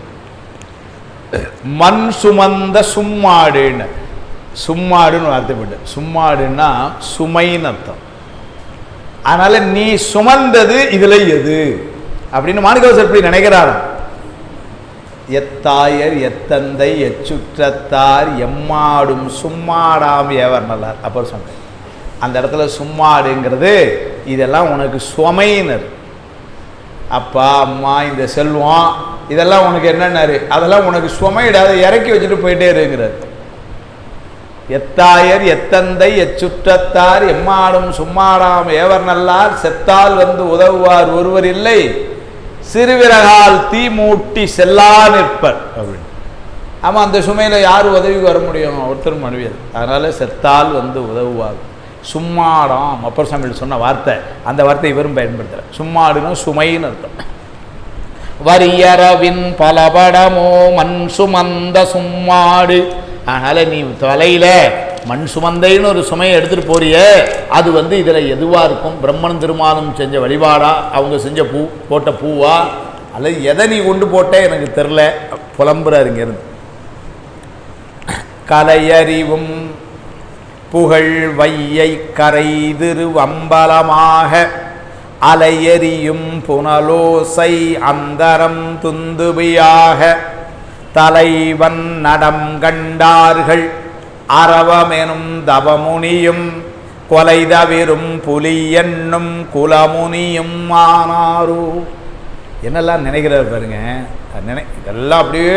மண் சுமந்த சும்மாடுன்னு, சும்மாடுன்னு அர்த்தப்பட்டு, சும்மாடுன்னா சுமைன்னு அர்த்தம். அதனால நீ சுமந்தது இதுல எது அப்படின்னு மாணிக்கவாசகர் எப்படி நினைக்கிறாராம். எத்தாயர் எத்தந்தை எச்சுற்றத்தார் எம்மாடும் சும்மாடாம் ஏவர் நல்லார். அப்புறம் சொன்னேன் அந்த இடத்துல சும்மாடுங்கிறது இதெல்லாம் உனக்கு சுமையினர். அப்பா அம்மா இந்த செல்வம் இதெல்லாம் உனக்கு என்னன்னாரு, அதெல்லாம் உனக்கு சுமையிடாத இறக்கி வச்சுட்டு போயிட்டே இருக்கிறார். எத்தாயர் எத்தந்தை எச்சுற்றத்தார் எம்மாடும் சும்மாடாம் ஏவர் நல்லார் செத்தால் உதவுவார் ஒருவர் இல்லை சிறுவிரகால் தீ மூட்டி செல்லா நிற்பர் அப்படின்னு. ஆமாம், அந்த சுமையில் யார் உதவிக்கு வர முடியும்? ஒருத்தரும் முடியாது. அதனால செத்தால் உதவுவார். சும்மாடாம் அப்பர் சாமியில் சொன்ன வார்த்தை, அந்த வார்த்தை இவரும் பயன்படுத்தல. சும்மாடுன்னு சுமைன்னு அர்த்தம். வரியரவின் பலபடமோ மண் சுமந்த சும்மாடு. அதனால நீ தலையில மண் சுமந்தைன்னு ஒரு சுமையை எடுத்துட்டு போறிய, அது இதுல எதுவா இருக்கும்? பிரம்மன் திருமாலும் செஞ்ச வழிபாடா, அவங்க செஞ்ச பூ போட்ட பூவா, அல்லது எதை நீ கொண்டு போட்ட எனக்கு தெரில புலம்புறாரு இங்க இருந்து. கலையறிவும் புகழ் வையை கரை திருவம்பலமாக அலையெறியும் புனலோசை அந்தரம் துந்துபியாக தலைவன் நடம் கண்டார்கள் அரவமெனும் தவமுனியும் கொலை தவிரும் புலி என்னும் குலமுனியும் ஆனாரோ. என்னெல்லாம் நினைக்கிறார் பாருங்க. இதெல்லாம் அப்படியே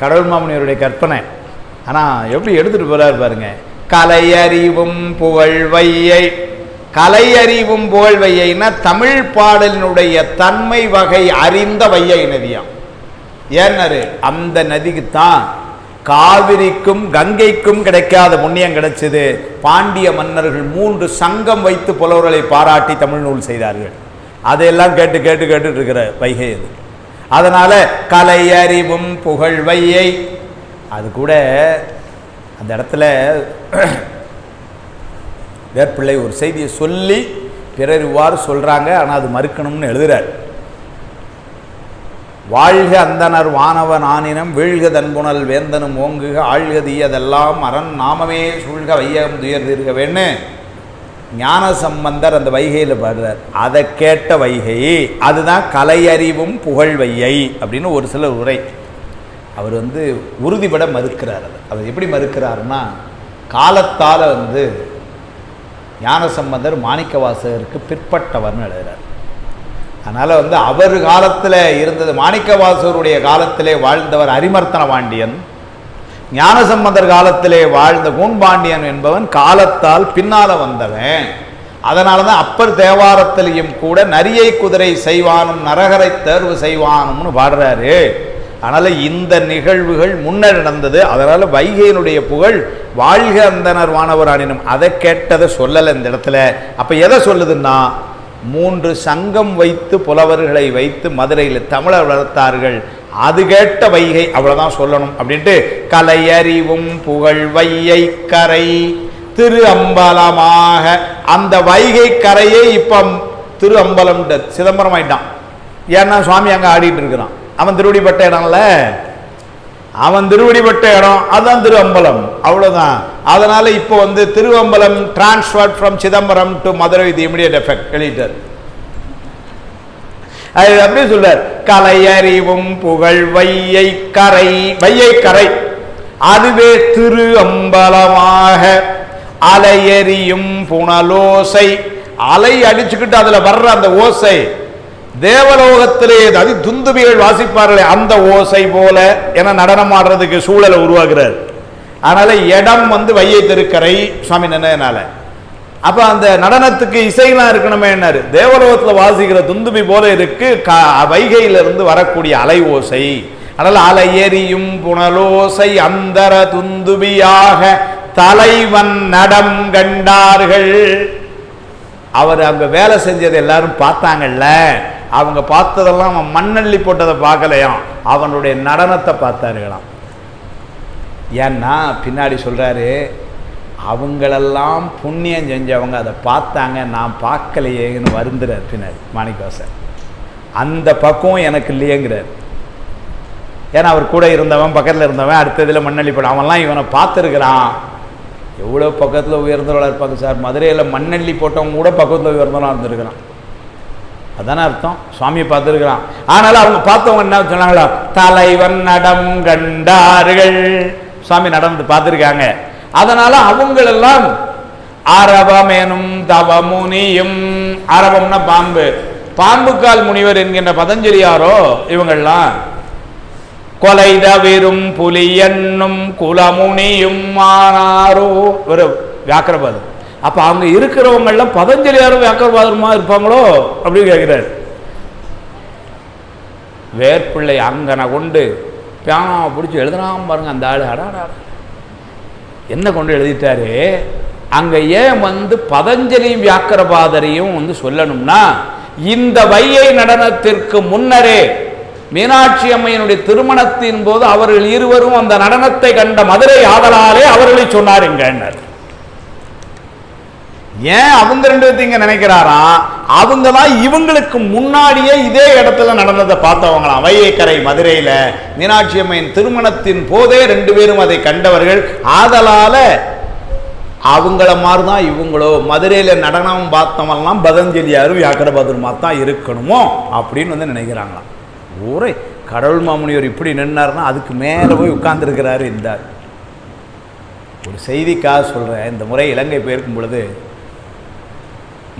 கடவுள் மாமுனிவருடைய கற்பனை. ஆனால் எப்படி எடுத்துகிட்டு போகிறார் பாருங்க. கலையறிவும் புகழ்வையை, கலையறிவும் புகழ்வையைன்னா தமிழ் பாடலினுடைய தன்மை வகை அறிந்த வையை நதியாம். ஏன்னாரு அந்த நதிக்குத்தான் காவிரிக்கும் கங்கைக்கும் கிடைக்காத புண்ணியம் கிடைச்சது. பாண்டிய மன்னர்கள் 3 சங்கம் வைத்து புலவர்களை பாராட்டி தமிழ் நூல் செய்தார்கள். அதையெல்லாம் கேட்டு கேட்டு கேட்டுட்டு இருக்கிற வைகை அது. அதனால கலையறிவும் புகழ்வையை, அது கூட அந்த இடத்துல வேற்பிள்ளை ஒரு செய்தியை சொல்லி பிறர் இவ்வாறு சொல்றாங்க. ஆனால் அது மறுக்கணும்னு எழுதுறார். வாழ்க அந்தனர் வானவன் ஆனினம் வீழ்க தன்புணல் வேந்தனும் ஓங்குக ஆழ்க தீயதெல்லாம் அரண் நாமமே சூழ்க வையகம் துயர்ந்திருக்கவேன்னு ஞான சம்பந்தர் அந்த வைகையில் பாடுறார். அதை கேட்ட வைகை அதுதான் கலையறிவும் புகழ் வையை அப்படின்னு ஒரு சிலர் உரை. அவர் உறுதிபட மறுக்கிறார். அவர் எப்படி மறுக்கிறார்னா, காலத்தால் ஞான சம்பந்தர் மாணிக்க வாசகருக்கு பிற்பட்டவர்னு எழுதுகிறார். அதனால் அவர் காலத்தில் இருந்தது, மாணிக்க வாசகருடைய காலத்திலே வாழ்ந்தவர் அரிமர்த்தன பாண்டியன், ஞானசம்பந்தர் காலத்திலே வாழ்ந்த கூன்பாண்டியன் என்பவன் காலத்தால் பின்னால வந்தவன். அதனால தான் அப்பர் தேவாரத்திலையும் கூட நரியை குதிரை செய்வானும் நரகரை தேர்வு செய்வானும்னு பாடுறாரு. அதனால் இந்த நிகழ்வுகள் முன்னர் நடந்தது. அதனால் வைகையினுடைய புகழ் வாழ்க அந்தனர் வானவர் ஆனினும் அதை கேட்டதை சொல்லலை இந்த இடத்துல. அப்போ எதை சொல்லுதுன்னா, 3 சங்கம் வைத்து புலவர்களை வைத்து மதுரையில் தமிழர் வளர்த்தார்கள். அது கேட்ட வைகை, அவ்வளோதான் சொல்லணும் அப்படின்ட்டு கலையறிவும் புகழ் வையை கரை திரு அம்பலமாக, அந்த வைகை கரையை இப்போ திரு அம்பலம் சிதம்பரம் ஆயிட்டான். ஏன்னா சுவாமி அங்கே ஆடிட்டு இருக்கிறான். அவன் திருவடிப்பட்ட இடம்ல, அவன் திருவடிப்பட்ட இடம் அதுதான் திரு அம்பலம், அவ்வளோதான். அதனால இப்போ Thiruvambalam transferred from Chidambaram to Madurai with immediate effect எழுதிட்டார். அது அப்படியே சொல்றார், கலையறிவும் புகழ் வையை கரை, வையை கரை அதுவே திரு அம்பலமாக அலையெறியும் புனலோசை, அலை அடிச்சுக்கிட்டு அதுல வர்ற அந்த ஓசை தேவலோகத்திலே அது துந்துபிகள் வாசிப்பார்களே அந்த ஓசை போல என நடனம் ஆடுறதுக்கு சூழலை உருவாக்குறார். அதனால இடம் வையை திருக்கரை சுவாமி நினைனால. அப்ப அந்த நடனத்துக்கு இசைலாம் இருக்கணுமே என்னாரு, தேவலோகத்தில் வாசிக்கிற துந்துபி போல இருக்கு வைகையிலிருந்து வரக்கூடிய அலை ஓசை. அதனால அலையெறியும் புனலோசை அந்தர துந்துபியாக தலைவன் நடம் கண்டார்கள். அவர் அங்க வேலை செஞ்சதை எல்லாரும் பார்த்தாங்கல்ல, அவங்க பார்த்ததெல்லாம் அவன் மண்ணள்ளி போட்டதை பார்க்கலையாம், அவனுடைய நடனத்தை பார்த்தார்களாம். ஏன்னா பின்னாடி சொல்றாரு, அவங்களெல்லாம் புண்ணியம் செஞ்சவங்க அதை பார்த்தாங்க, நான் பார்க்கலையேன்னு வருந்துறார் பின்னாடி மாணிக்கவாசர். அந்த பக்குவம் எனக்கு இல்லையேங்கிறார். ஏன்னா அவர் கூட இருந்தவன், பக்கத்தில் இருந்தவன், அடுத்ததில் மண்ணள்ளி போட அவன்லாம் இவனை பார்த்துருக்கிறான். எவ்வளோ பக்கத்தில் உயர்ந்தவளாக இருப்பாங்க சார், மதுரையில் மண்ணள்ளி போட்டவங்க கூட பக்கத்தில் உயர்ந்தவளாக இருந்திருக்கிறான். அதானே அர்த்தம், சுவாமியை பார்த்துருக்கிறான். ஆனால் அவங்க பார்த்தவங்க என்ன சொன்னாங்களா, தலைவன் நடம் கண்டார்கள், சுவாமி நடந்து பார்த்துருக்காங்க. அதனால அவங்களெல்லாம் அரவமெனும் தவமுனியும், அரவம்னா பாம்பு, பாம்புக்கால் முனிவர் என்கின்ற பதஞ்சலியாரோ இவங்கள்லாம் கொலை தவிரும் புலி என்னும் குலமுனியும் ஆனாரோ ஒரு வியாக்கிரபாதம். அப்ப அவங்க இருக்கிறவங்கெல்லாம் பதஞ்சலியாரும் வியாக்கிரபாதமா இருப்பாங்களோ அப்படின்னு கேட்கிறார். வேற்பிள்ளை அங்கனை கொண்டு பியானாவை பிடிச்சி எழுதுனாம பாருங்க அந்த ஆளு. அடாடா என்ன கொண்டு எழுதிட்டாரு அங்க. ஏன் பதஞ்சலியும் வியாக்கிரபாதரையும் சொல்லணும்னா, இந்த வையை நடனத்திற்கு முன்னரே மீனாட்சி அம்மையினுடைய திருமணத்தின் போது அவர்கள் இருவரும் அந்த நடனத்தை கண்ட மதுரை ஆதலாலே அவர்களை சொன்னாருங்க. ஏன் அவங்க ரெண்டு பேர்த்தையும் நினைக்கிறாராம்? அவங்க தான் இவங்களுக்கு முன்னாடியே இதே இடத்துல நடந்ததை பார்த்தவங்களாம். வையக்கரை மதுரையில மீனாட்சி அம்மையின் திருமணத்தின் போதே ரெண்டு பேரும் அதை கண்டவர்கள். ஆதலால அவங்கள மாதிரிதான் இவங்களோ மதுரையில நடனம் பார்த்தவெல்லாம் பதஞ்சலியாரும் வியாக்கரபாதருமா தான் இருக்கணுமோ அப்படின்னு வந்து நினைக்கிறாங்களாம். ஒரே கடவுள் மாமுனிவர் இப்படி நின்னாருன்னா அதுக்கு மேலே போய் உட்கார்ந்துருக்கிறாரு. இந்த ஒரு செய்திக்காக சொல்கிறேன். இந்த முறை இலங்கை போயிருக்கும் பொழுது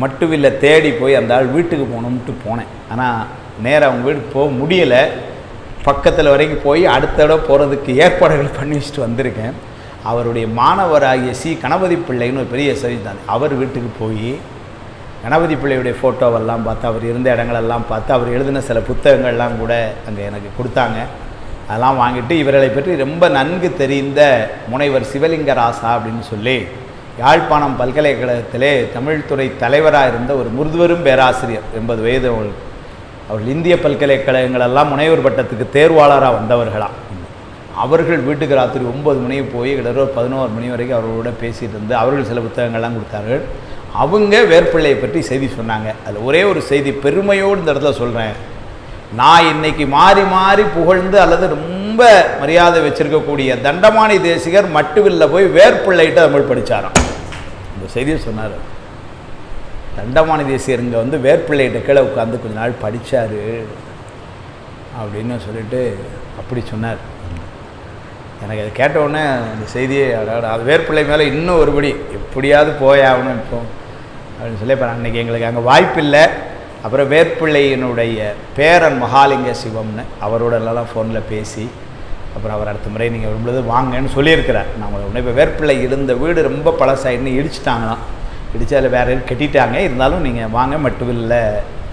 மட்டுவில்லை தேடி போய் அந்த ஆள் வீட்டுக்கு போகணும்ட்டு போனேன். ஆனால் நேராக அவங்க வீட்டுக்கு போக முடியலை. பக்கத்தில் வரைக்கும் போய் அடுத்த தடவை போகிறதுக்கு ஏற்பாடுகள் பண்ணி வச்சுட்டு வந்திருக்கேன். அவருடைய மாணவராகிய சி கணபதி பிள்ளைன்னு ஒரு பெரிய செய்திதான். அவர் வீட்டுக்கு போய் கணபதி பிள்ளையுடைய ஃபோட்டோவெல்லாம் பார்த்து, அவர் இருந்த இடங்களெல்லாம் பார்த்து, அவர் எழுதின சில புத்தகங்கள்லாம் கூட அங்கே எனக்கு கொடுத்தாங்க. அதெல்லாம் வாங்கிட்டு இவர்களை பற்றி ரொம்ப நன்கு தெரிந்த முனைவர் சிவலிங்கராசா அப்படின்னு சொல்லி யாழ்ப்பாணம் பல்கலைக்கழகத்திலே தமிழ்துறை தலைவராக இருந்த ஒரு முதுபெரும் பேராசிரியர், 80 வயது அவர்கள் இந்திய பல்கலைக்கழகங்களெல்லாம் முனைவர் பட்டத்துக்கு தேர்வாளராக வந்தவர்களாம். அவர்கள் வீட்டுக்கு ராத்திரி 9 மணிக்கு போய் கிட்டத்தட்ட 11 மணி வரைக்கும் அவர்களோட பேசிகிட்டு இருந்து அவர்கள் சில புத்தகங்கள்லாம் கொடுத்தார்கள். அவங்க வேர்பிள்ளையை பற்றி செய்தி சொன்னாங்க. அதில் ஒரே ஒரு செய்தி பெருமையோடு இந்த இடத்துல சொல்கிறேன். நான் இன்னைக்கு மாறி மாறி புகழ்ந்து அல்லது ரொம்ப மரியாதை வச்சிருக்கக்கூடிய தண்டமானி தேசிகர் மட்டுவில்லை போய் வேர்பிள்ளைகிட்ட தமிழ் படித்தாராம். இந்த செய்தியை சொன்னார். தண்டமானி தேசிகர் இங்கே வந்து வேர்பிள்ளைகிட்ட கீழே உட்காந்து கொஞ்ச நாள் படித்தார் அப்படின்னு சொல்லிட்டு அப்படி சொன்னார். எனக்கு அதை கேட்டவுடனே அந்த செய்தியை அது வேர்பிள்ளை மேலே இன்னும் ஒருபடி எப்படியாவது போயாகணும் இப்போ அப்படின்னு சொல்லி. இப்போ அன்றைக்கி எங்களுக்கு அங்கே வாய்ப்பில்லை. அப்புறம் வேர்பிள்ளையினுடைய பேரன் மகாலிங்க சிவம்னு அவரோடலாம் ஃபோனில் பேசி அப்புறம் அவர் அடுத்த முறை நீங்கள் வரும்பொழுது வாங்கன்னு சொல்லியிருக்கிறார். நான் உங்களை இப்போ வேர்பிள்ளை இருந்த வீடு ரொம்ப பழசாயின்னு இடிச்சிட்டாங்களாம். இடித்து அதில் வேறு கட்டிட்டாங்க. இருந்தாலும் நீங்கள் வாங்க மட்டுமில்லை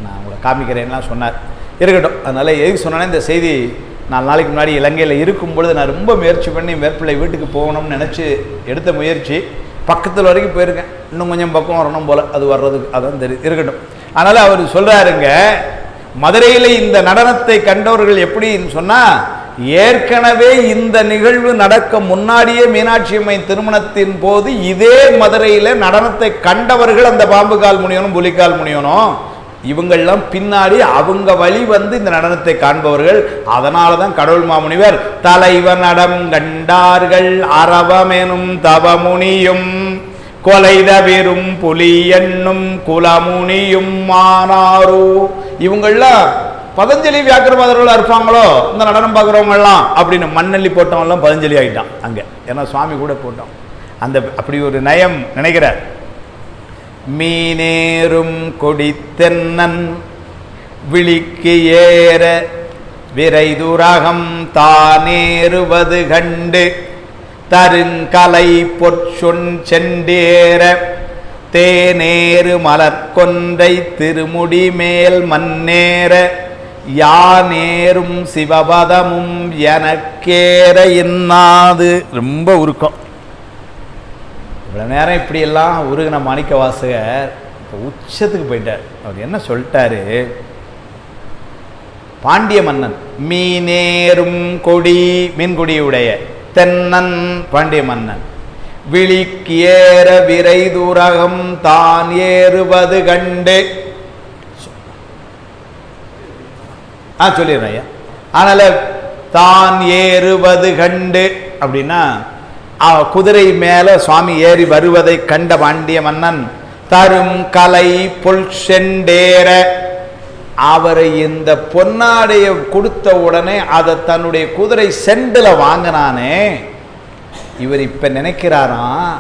நான் உங்களை காமிக்கிறேன்லாம் சொன்னார். இருக்கட்டும். அதனால் எதுக்கு சொன்னேன்னா இந்த செய்தி 4 நாளைக்கு முன்னாடி இலங்கையில் இருக்கும்பொழுது நான் ரொம்ப முயற்சி பண்ணி வேர்பிள்ளை வீட்டுக்கு போகணும்னு நினச்சி எடுத்த முயற்சி பக்கத்தில் வரைக்கும் போயிருக்கேன். இன்னும் கொஞ்சம் பக்கம் வரணும் போல் அது வர்றதுக்கு அதான் தெரியும். இருக்கட்டும். அதனால் அவர் சொல்கிறாருங்க, மதுரையில் இந்த நடனத்தை கண்டவர்கள் எப்படின்னு சொன்னால், ஏற்கனவே இந்த நிகழ்வு நடக்க முன்னாடியே மீனாட்சி அம்மை திருமணத்தின் போது இதே மதுரையில் நடனத்தை கண்டவர்கள் அந்த பாம்பு கால் முனியனும் புலிக்கால் முனியனும். இவங்கெல்லாம் பின்னாடி அவங்க வழி வந்து இந்த நடனத்தை காண்பவர்கள். அதனால தான் கடவுள் மாமுனிவர் தலைவன் நடம் கண்டார்கள் அரவமெனும் தவமுனியும் கொலைதவிரும் புலி என்னும் குலமுனியும் மானாரோ. இவங்கெல்லாம் பதஞ்சலி வியாக்கரபாதர்கள் இருப்பாங்களோ இந்த நடனம் பார்க்குறவங்கெல்லாம் அப்படின்னு மண்ணள்ளி போட்டவங்கெல்லாம் பதஞ்சலி ஆகிட்டான் அங்கே. ஏன்னா சுவாமி கூட போட்டோம். அந்த அப்படி ஒரு நயம் நினைக்கிறார். மீனேறும் கொடித்தென்னன் விழிக்கு ஏற விரைதுரகம் தானேறுவது கண்டு தருங்கலை பொற்சொன் செண்டேற தேனேறு மலர்கொன்றை திருமுடி மேல் மன்னேற யானேறும் சிவபதமும் எனக்கேற இன்னாது. ரொம்ப உருக்கம். இவ்வளோ நேரம் இப்படியெல்லாம் உருகின மாணிக்க வாசகர் இப்போ உச்சத்துக்கு போயிட்டார். அவர் என்ன சொல்லிட்டாரு? பாண்டிய மன்னன் மீனேறும் கொடி மீன்கொடியுடைய தென்னன் பாண்டிய மன்னன் விழிக்கேற விரைதுரகம் தான் ஏறுவது கண்டு சொல்லிடுறேன் ஐயா. அதனால தான் ஏறுவது கண்டு அப்படின்னா குதிரை மேல சுவாமி ஏறி வருவதை கண்ட பாண்டிய மன்னன் தரும் கலை புல் செண்டேற அவரை இந்த பொன்னாடைய கொடுத்த உடனே அதை தன்னுடைய குதிரை செண்டில் வாங்கினானே. இவர் இப்ப நினைக்கிறாராம்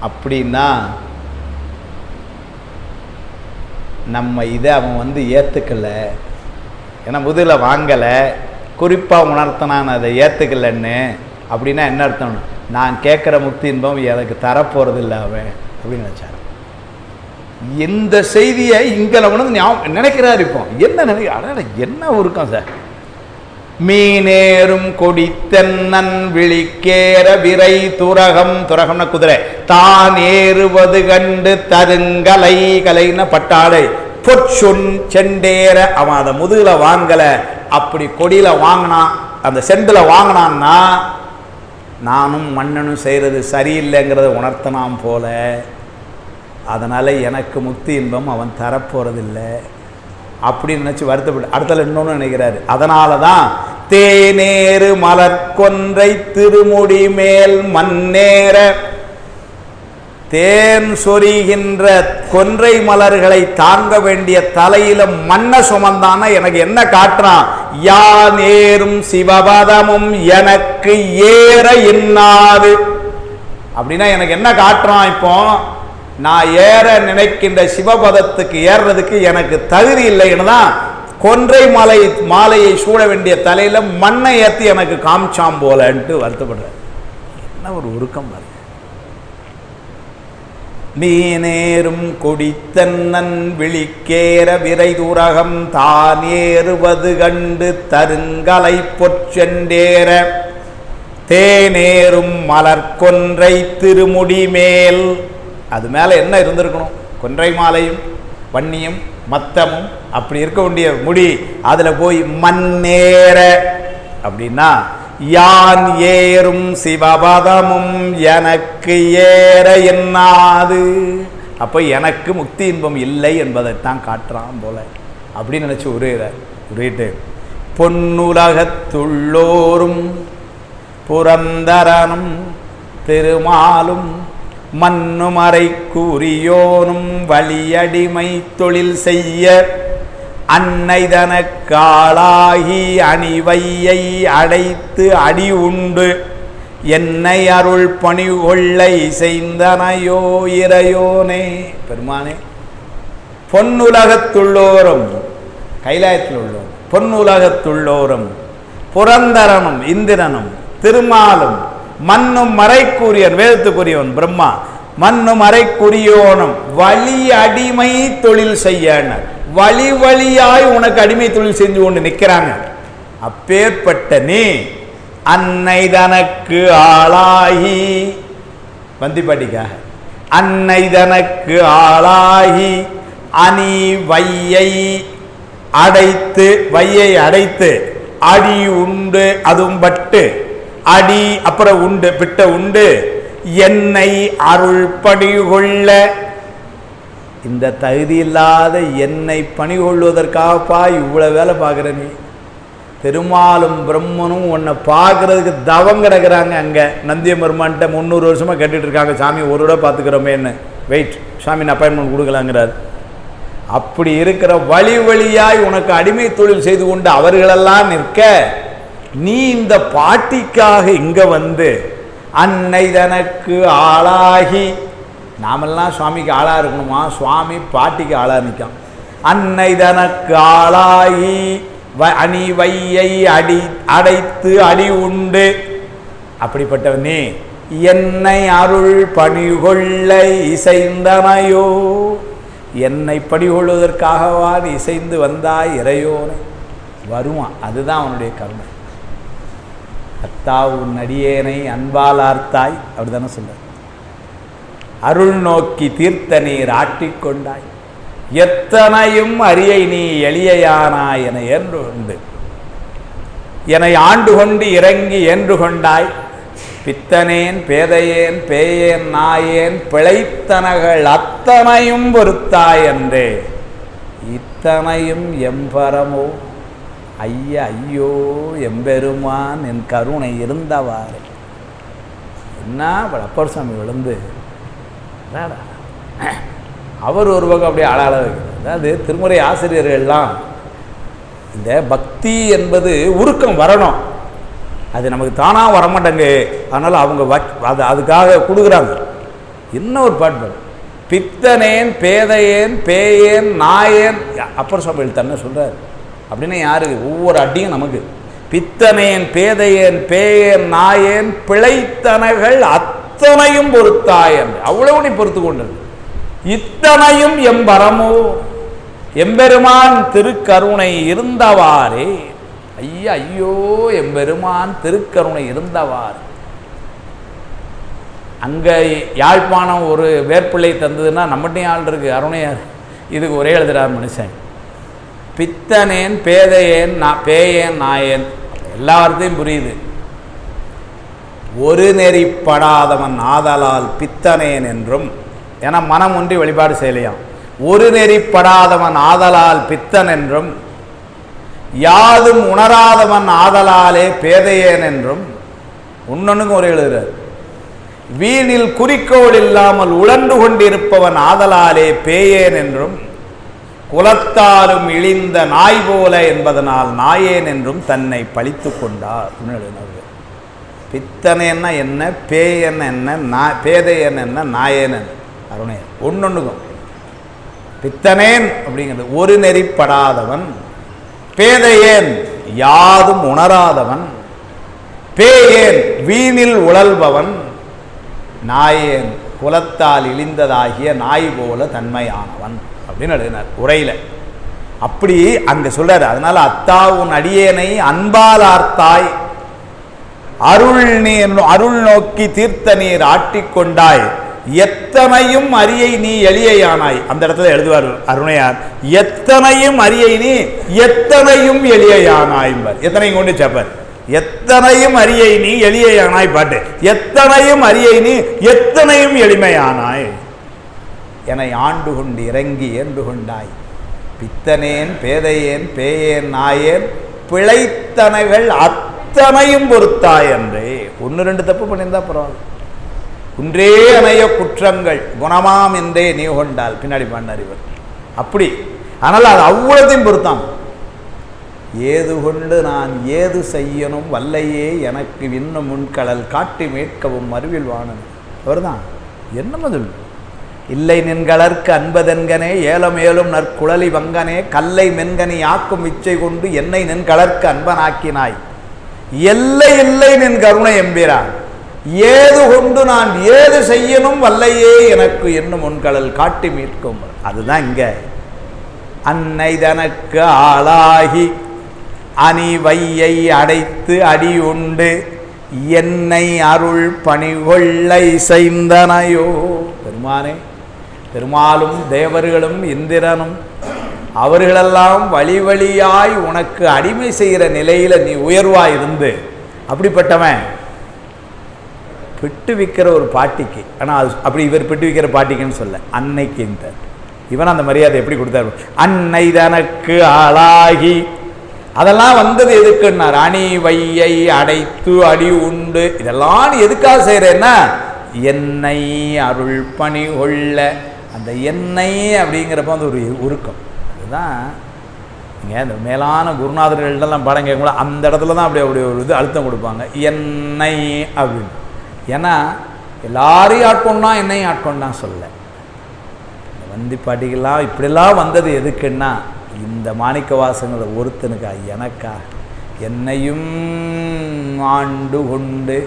அப்படின்னா நம்ம இதை அவன் வந்து ஏத்துக்கல, ஏன்னா முதல்ல வாங்கலை, குறிப்பாக உணர்த்தினான் அதை ஏற்றுக்கலன்னு. அப்படின்னா என்ன அர்த்தம்? நான் கேட்குற முக்தி இன்பம் எனக்கு தரப்போகிறதில்லை அவன் அப்படின்னு நினச்சார். இந்த செய்தியை இங்கே உணர்ந்து நினைக்கிறார். இப்போ என்ன நினைக்கிற என்ன இருக்கும் சார்? மீனேறும் கொடித்தென்னன் விழிக்கேற விரை துரகம், துரகம்னா குதிரை, தான் ஏறுவது கண்டு தருங்கலை, கலைன பட்டாடை, பொற்சொன் செண்டேற அவன் அதை முதுகுல வாங்கல, அப்படி கொடியில வாங்கினான், அந்த செண்டுல வாங்கினான்னா நானும் மன்னனும் செய்கிறது சரியில்லைங்கிறத உணர்த்தனாம் போல அதனால் எனக்கு முக்தி இன்பம் அவன் தரப்போகிறதில்லை அப்படின்னு நினச்சி வருத்தப்பட்டு அடுத்தல இன்னொன்று நினைக்கிறாரு. அதனால தான் தேனேறு மலர்கொன்றை திருமுடி மேல் மண்ணேற தேன் சொரிகின்ற கொன்றை மலர்களை தாங்க வேண்டிய தலையில மண்ண சுமந்தான எனக்கு என்ன காட்டுறான்? யான் ஏறும் சிவபதமும் எனக்கு ஏற இன்னாது அப்படின்னா எனக்கு என்ன காட்டுறான்? இப்போ நான் ஏற நினைக்கின்ற சிவபதத்துக்கு ஏறுறதுக்கு எனக்கு தகுதி இல்லைன்னு தான் கொன்றை மாலையை சூழ வேண்டிய தலையில மண்ணை ஏற்றி எனக்கு காமிச்சாம் போலன்ட்டு வருத்தப்படுற. என்ன ஒரு உருக்கம் பாருங்க. மீனேறும் கொடித்தன்னன் விழிக்கேற விரை தூரகம் தான் ஏறுவது கண்டு தருங்கலை பொற்செண்டேற தேனேறும் மலர்கொன்றை திருமுடி மேல். அது மேலே என்ன இருந்திருக்கணும்? கொன்றை மாலையும் வன்னியும் மத்தமும் அப்படி இருக்க வேண்டிய முடி அதில் போய் மண்ணேற அப்படின்னா யான் ஏறும் சிவபதமும் எனக்கு ஏற என்னாது. அப்போ எனக்கு முக்தி இன்பம் இல்லை என்பதைத்தான் காட்டுறான் போல அப்படின்னு நினச்சி உரையிட்டு பொன்னுலகத்துள்ளோரும் புரந்தரனும் திருமாலும் மண்ணுமறை கூறியோனும் வழியடிமை தொழில் செய்ய அன்னை தனக்காளாகி அணிவையை அடைத்து அடி உண்டு என்னை அருள் பணி கொள்ளை செய்தனையோ இறையோனே. பெருமானே, பொன்னுலகத்துள்ளோரும் கைலாயத்தில் உள்ளோம், பொன்னுலகத்துள்ளோரும் புரந்தரனும் இந்திரனும் திருமாலும் மண்ணும் மறைக்கூறியன் வேதத்துக்குரியவன் பிரம்மா மண்ணும் மறைக்குரியோனும் வழி அடிமை தொழில் செய்ய வழி வழியாய் உனக்கு அடிமை தொழில் செஞ்சு கொண்டு நிற்கிறாங்க. அப்பேற்பட்ட நீ அன்னை தனக்கு ஆளாகி வந்திப்பாட்டிக்காக அன்னை தனக்கு ஆளாகி அணி வையை அடைத்து அடி உண்டு அதுவும் பட்டு அடி அப்புறம் உண்டு பிட்ட உண்டு என்னை அருள் பணி கொள்ள. இந்த தகுதி இல்லாத என்னை பணி கொள்வதற்காகப்பா இவ்வளவு வேலை பார்க்குற நீ. பெருமாளும் பிரம்மனும் உன்னை பார்க்கறதுக்கு தவம் கிடக்கிறாங்க. அங்கே நந்திய பெருமான்கிட்ட 300 வருஷமாக கேட்டுட்டு இருக்காங்க, சாமி ஒரு விட பார்த்துக்கிறோமேன்னு. வெயிட், சாமி அப்பாயின்மெண்ட் கொடுக்கலாங்கிறார். அப்படி இருக்கிற வழி வழியாய் உனக்கு அடிமை தொழில் செய்து கொண்டு அவர்களெல்லாம் நிற்க நீ இந்த பாட்டிக்காக இங்க வந்து அன்னை தனக்கு ஆளாகி. நாமெல்லாம் சுவாமிக்கு ஆளா இருக்கணுமா? சுவாமி பாட்டிக்கு ஆளா நிற்கான். அன்னை தனக்கு ஆளாகி அணி வையை அடைத்து அடி உண்டு. அப்படிப்பட்டவனே என்னை அருள் பணிகொள்ளை இசைந்தனையோ, என்னை பணிகொள்வதற்காகவா இசைந்து வந்தாய் இறையோனை. வருவான், அதுதான் அவனுடைய கருணை. அத்தா உன் அடியேனை அன்பால் ஆர்த்தாய் அப்படி தானே சொல்ல. அருள் நோக்கி தீர்த்த நீர் ஆட்டிக்கொண்டாய், எத்தனையும் அரியை நீ எளியானாய் என என்று உண்டு. என்னை ஆண்டு கொண்டு இறங்கி என்று கொண்டாய். பித்தனேன் பேதையேன் பேயேன் நாயேன் பிழைத்தனகள் அத்தனையும் பொறுத்தாய் என்றே. இத்தனையும் எம்பரமோ ஐயா ஐயோ எம்பெருமான் என் கருணை இருந்தவாறு. என்ன அப்பர் சாமி விழுந்து அவர் ஒரு பக்கம் அப்படியே அழகாக வைக்கிறார். அதாவது திருமுறை ஆசிரியர்கள்லாம் இந்த பக்தி என்பது உருக்கம் வரணும், அது நமக்கு தானாக வரமாட்டேங்க. அதனால் அவங்க அதுக்காக கொடுக்குறாங்க. இன்னொரு பாட்டு, பித்தனேன் பேதையேன் பேயேன் நாயேன். அப்பர் சுவாமிகள் தன்னை சொல்கிறார். அப்படின்னா யாருக்கு? ஒவ்வொரு அடியும் நமக்கு. பித்தனேன் பேதையேன் பேயேன் நாயேன் பிழைத்தனைகள் அத்தனையும் பொறுத்தாயன். அவ்வளவு நீ பொறுத்து கொண்டது. இத்தனையும் எம்பரமோ, எம்பெருமான் திருக்கருணை இருந்தவாறே. ஐயா ஐயோ எம்பெருமான் திருக்கருணை இருந்தவாறு. அங்கே யாழ்ப்பாணம் ஒரு வேர்ப்பிள்ளை தந்ததுன்னா நம்மகிட்டையும் ஆள் இருக்கு, அருணையார். இதுக்கு ஒரே எழுதுறார் மனுஷன். பித்தனேன் பேதையேன் பேயேன் நாயேன் எல்லா வார்த்தையும் புரியுது. ஒரு நெறிப்படாதவன் ஆதலால் பித்தனேன் என்றும் ஏன்னா மனம் ஒன்றி வழிபாடு செய்யலையாம். ஒரு நெறிப்படாதவன் ஆதலால் பித்தன் என்றும் யாதும் உணராதவன் ஆதலாலே பேதையேன் என்றும் ஒன்னொன்னுக்கும் ஒரு எழுதுறார். வீணில் குறிக்கோள் இல்லாமல் உழன்று கொண்டிருப்பவன் ஆதலாலே பேயேன் என்றும் குலத்தாலும் இழிந்த நாய் போல என்பதனால் நாயேன் என்றும் தன்னை பழித்து கொண்டார். பித்தனேன்னா என்ன, பேயன் என்ன, பேதையன் என்ன, நாயேன் என்ன, அருணே ஒன்னொன்னுக்கும். பித்தனேன் அப்படிங்கிறது ஒரு நெறிப்படாதவன், பேதையேன் யாதும் உணராதவன், பேயேன் வீணில் உழல்பவன், நாயேன் குலத்தால் இழிந்ததாகிய நாய் போல தன்மையானவன் அப்படின்னு எழுதினார் உரையில. அப்படி அங்க சொல்றாரு. அதனால அத்தா உன் அடியேனை அன்பால் ஆர்த்தாய், அருள் நோக்கி தீர்த்த நீர் ஆட்டிக்கொண்டாய், எத்தனையும் அரியை நீ எளியானாய். அந்த இடத்துல எழுதுவார் அருணையார், எத்தனையும் அரியை நீ எத்தனையும் எளியானாய். எத்தனையும் கொண்டு சேப்பார். எத்தனையும் அரியை நீ எளியானாய் பாட்டு. எத்தனையும் அரியை நீ எத்தனையும் எளிமையானாய். என்னை ஆண்டு கொண்டு இறங்கி ஏண்டு கொண்டாய். பித்தனேன் பேதையேன் பேயேன் நாயேன் பிழைத்தனைகள் அத்தனையும் பொறுத்தாய் என்றே. ஒன்று ரெண்டு தப்பு பண்ணியிருந்தா பரவாயில்ல. குன்றே அணைய குற்றங்கள் குணமாம் என்றே நீ கொண்டால் பின்னாடி பண்ணார் இவர். அப்படி ஆனால் அது அவ்வளோத்தையும் பொறுத்தான். ஏது கொண்டு நான் ஏது செய்யணும் வல்லையே எனக்கு இன்னும் முன்கடல் காட்டி மீட்கவும் அருவில் வாணன். அவர்தான் என்ன முதல் இல்லை நின்களற்கு அன்பதென்கனே ஏலமேலும் நற்குழலி வங்கனே கல்லை மென்கனி ஆக்கும் இச்சை கொண்டு என்னை நின்களற்கு அன்பனாக்கினாய். எல்லை இல்லை நின் கருணை எம்பிரான். ஏது கொண்டு நான் ஏது செய்யணும் வல்லையே எனக்கு என்னும் முன்கடல் காட்டி மீட்கும். அதுதான் இங்க அன்னை தனக்கு ஆளாகி அணி வையை அடைத்து அடி உண்டு என்னை அருள் பணிகொள்ளை செய்தனையோ. பெருமானே, பெருமாளும் தேவர்களும் இந்திரனும் அவர்களெல்லாம் வழி வழியாய் உனக்கு அடிமை செய்கிற நிலையில நீ உயர்வாய் இருந்து அப்படிப்பட்டவன் பிட்டு விற்கிற ஒரு பாட்டிக்கு. ஆனால் அது அப்படி இவர் பிட்டு விற்கிற பாட்டிக்குன்னு சொல்ல, அன்னைக்கு இந்த இவன் அந்த மரியாதை எப்படி கொடுத்தாரு. அன்னை தனக்கு ஆளாகி அதெல்லாம் வந்தது எதுக்குன்னார். அணி வையை அடைத்து அடி உண்டு. இதெல்லாம் எதுக்காக செய்கிறேன்னா என்னை அருள் பணி கொள்ள. அந்த எண்ணெய் அப்படிங்கிறப்ப வந்து ஒரு உருக்கம். அதுதான் நீங்கள் இந்த மேலான குருநாதர்கள்லாம் பாடம் கேட்கும்போது அந்த இடத்துல தான் அப்படி ஒரு இது அழுத்தம் கொடுப்பாங்க. எண்ணெய் அப்படின்னு. ஏன்னா எல்லாரையும் ஆட்கொண்டா என்னையும் ஆட்கொண்டான் சொல்ல. இந்த வந்தி பாட்டிகள்லாம் இப்படிலாம் வந்தது எதுக்குன்னா இந்த மாணிக்க வாசகங்களை ஒருத்தனுக்கா எனக்கா என்னையும் ஆண்டு கொண்டு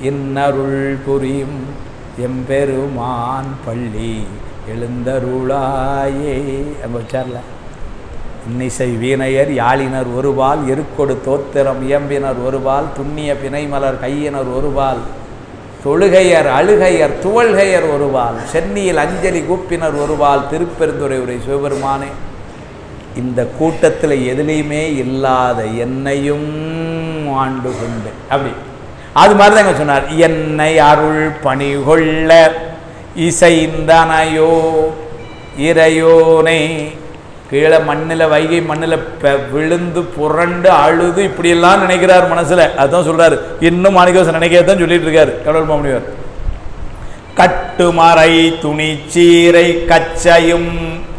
இன்னருள் புரியும் எம்பெருமான் பள்ளி எழுந்தருளாயே. அங்கே வச்சார்ல, இன்னிசை வீணையர் யாழினர் ஒருபால் இருக்கொடு தோத்திரம் இயம்பினர் ஒருபால் துண்ணிய பிணைமலர் கையினர் ஒருபால் தொழுகையர் அழுகையர் துவள்கையர் ஒருபால் சென்னியில் அஞ்சலி கூப்பினர் ஒருபால் திருப்பெருந்துறை உரை சிவபெருமானே. இந்த கூட்டத்தில் எதுலேயுமே இல்லாத என்னையும் ஆண்டு கொண்டு அப்படி அது மாதிரி தாங்க சொன்னார். என்னை அருள் பணிகொள்ள இசைந்தனையோ இறையோனை. கீழே மண்ணில் வைகை மண்ணில் விழுந்து புரண்டு அழுது இப்படியெல்லாம் நினைக்கிறார் மனசில். அதுதான் சொல்கிறார். இன்னும் மாணிக்கவாசன் நினைக்கிறதான் சொல்லிட்டு இருக்காரு கடவுள் மாமுனிவர். கட்டுமறை துணிச்சீரை கச்சையும்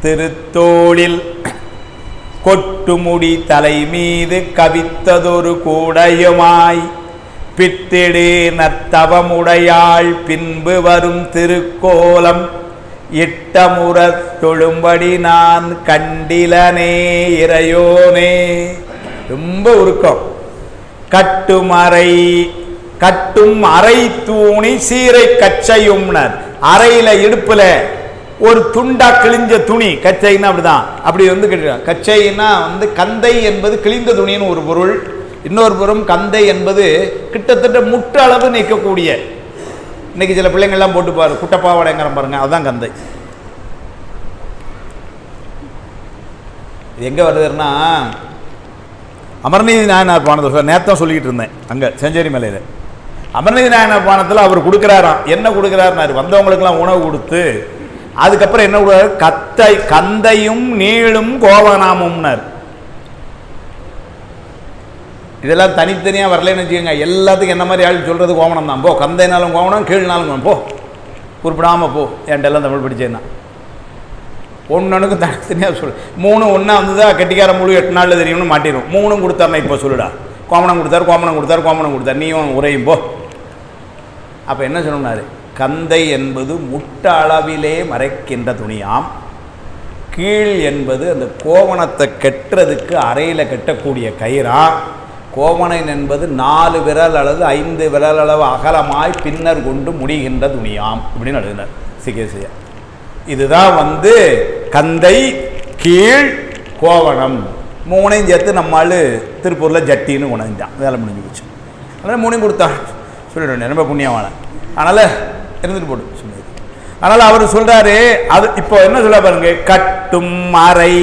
திருத்தோளில் கொட்டுமுடி தலை மீது கவித்ததொரு கூடையுமாய் பித்திடு நத்தவமுடையாள் பின்பு வரும் திருக்கோலம் இட்டமுறத் தொழும்படி நான் கண்டிலனே இறையோனே. ரொம்ப உருக்கம். கட்டும் அறை தூணி சீரை கச்சையும்னர். அறையில இடுப்புல ஒரு துண்டா கிழிஞ்ச துணி. கச்சைன்னா அப்படிதான், அப்படி வந்து கச்சைன்னா வந்து கந்தை என்பது கிழிந்த துணின்னு ஒரு பொருள். இன்னொரு புறம் கந்தை என்பது கிட்டத்தட்ட முட்டு அளவு நிற்கக்கூடிய. இன்னைக்கு சில பிள்ளைங்கள்லாம் போட்டு பாரு குட்டப்பாவடைங்கிற பாருங்க, அதுதான் கந்தை. இது எங்கே வருதுன்னா அமர்நீதி நாயனார் பானத்தை நேரத்தான் சொல்லிக்கிட்டு இருந்தேன். அங்கே செஞ்சேரி மலையில் அமர்நீதி நாயனார் பானத்தில் அவர் கொடுக்குறாராம். என்ன கொடுக்குறாருனாரு, வந்தவங்களுக்கெல்லாம் உணவு கொடுத்து அதுக்கப்புறம் என்ன கத்தை கந்தையும் நீளும் கோவனாமும்னர். இதெல்லாம் தனித்தனியாக வரலன்னு வச்சுக்கோங்க. எல்லாத்துக்கும் என்ன மாதிரி ஆள் சொல்கிறது கோவணம் தான். போ, கந்தைனாலும் கோவணம், கீழ்னாலும் போ, குறிப்பிடாமல் போ. என்கிட்ட தமிழ் படித்தேன்னா ஒன்றுக்கும் தனித்தனியாக சொல்லு. 3 ஒன்றா வந்ததா கெட்டிக்கார முழு 8 நாளில் தெரியும்னு மாட்டிடும். 3 கொடுத்தாருன்னா இப்போ சொல்லுடா, கோமணம் கொடுத்தார் நீயும் உரையும் போ. அப்போ என்ன சொன்னார்? கந்தை என்பது முட்ட அளவிலே மறைக்கின்ற துணியாம், கீழ் என்பது அந்த கோவணத்தை கெட்டுறதுக்கு அறையில் கட்டக்கூடிய கயிறா, கோவணன் என்பது 4 விரல் அல்லது 5 விரல் அளவு அகலமாய் பின்னர் கொண்டு முடிகின்ற துணியாம் இப்படின்னு எழுதினார் சிகேசியா. இதுதான் கந்தை, கீழ், கோவணம் 3ஐயும் சேர்த்து நம்மால் திருப்பூரில் ஜட்டின்னு உணர்ந்தான். வேலை முடிஞ்சு போச்சு. அதனால் 3ஐயும் கொடுத்தான் சொல்லிடுவேன், ரொம்ப புண்ணியமான. அதனால் இருந்துட்டு போட்டு சொல்லி. அதனால் அவர் சொல்கிறாரு, அது இப்போ என்ன சொல்ல பாருங்க, கட்டும் அறை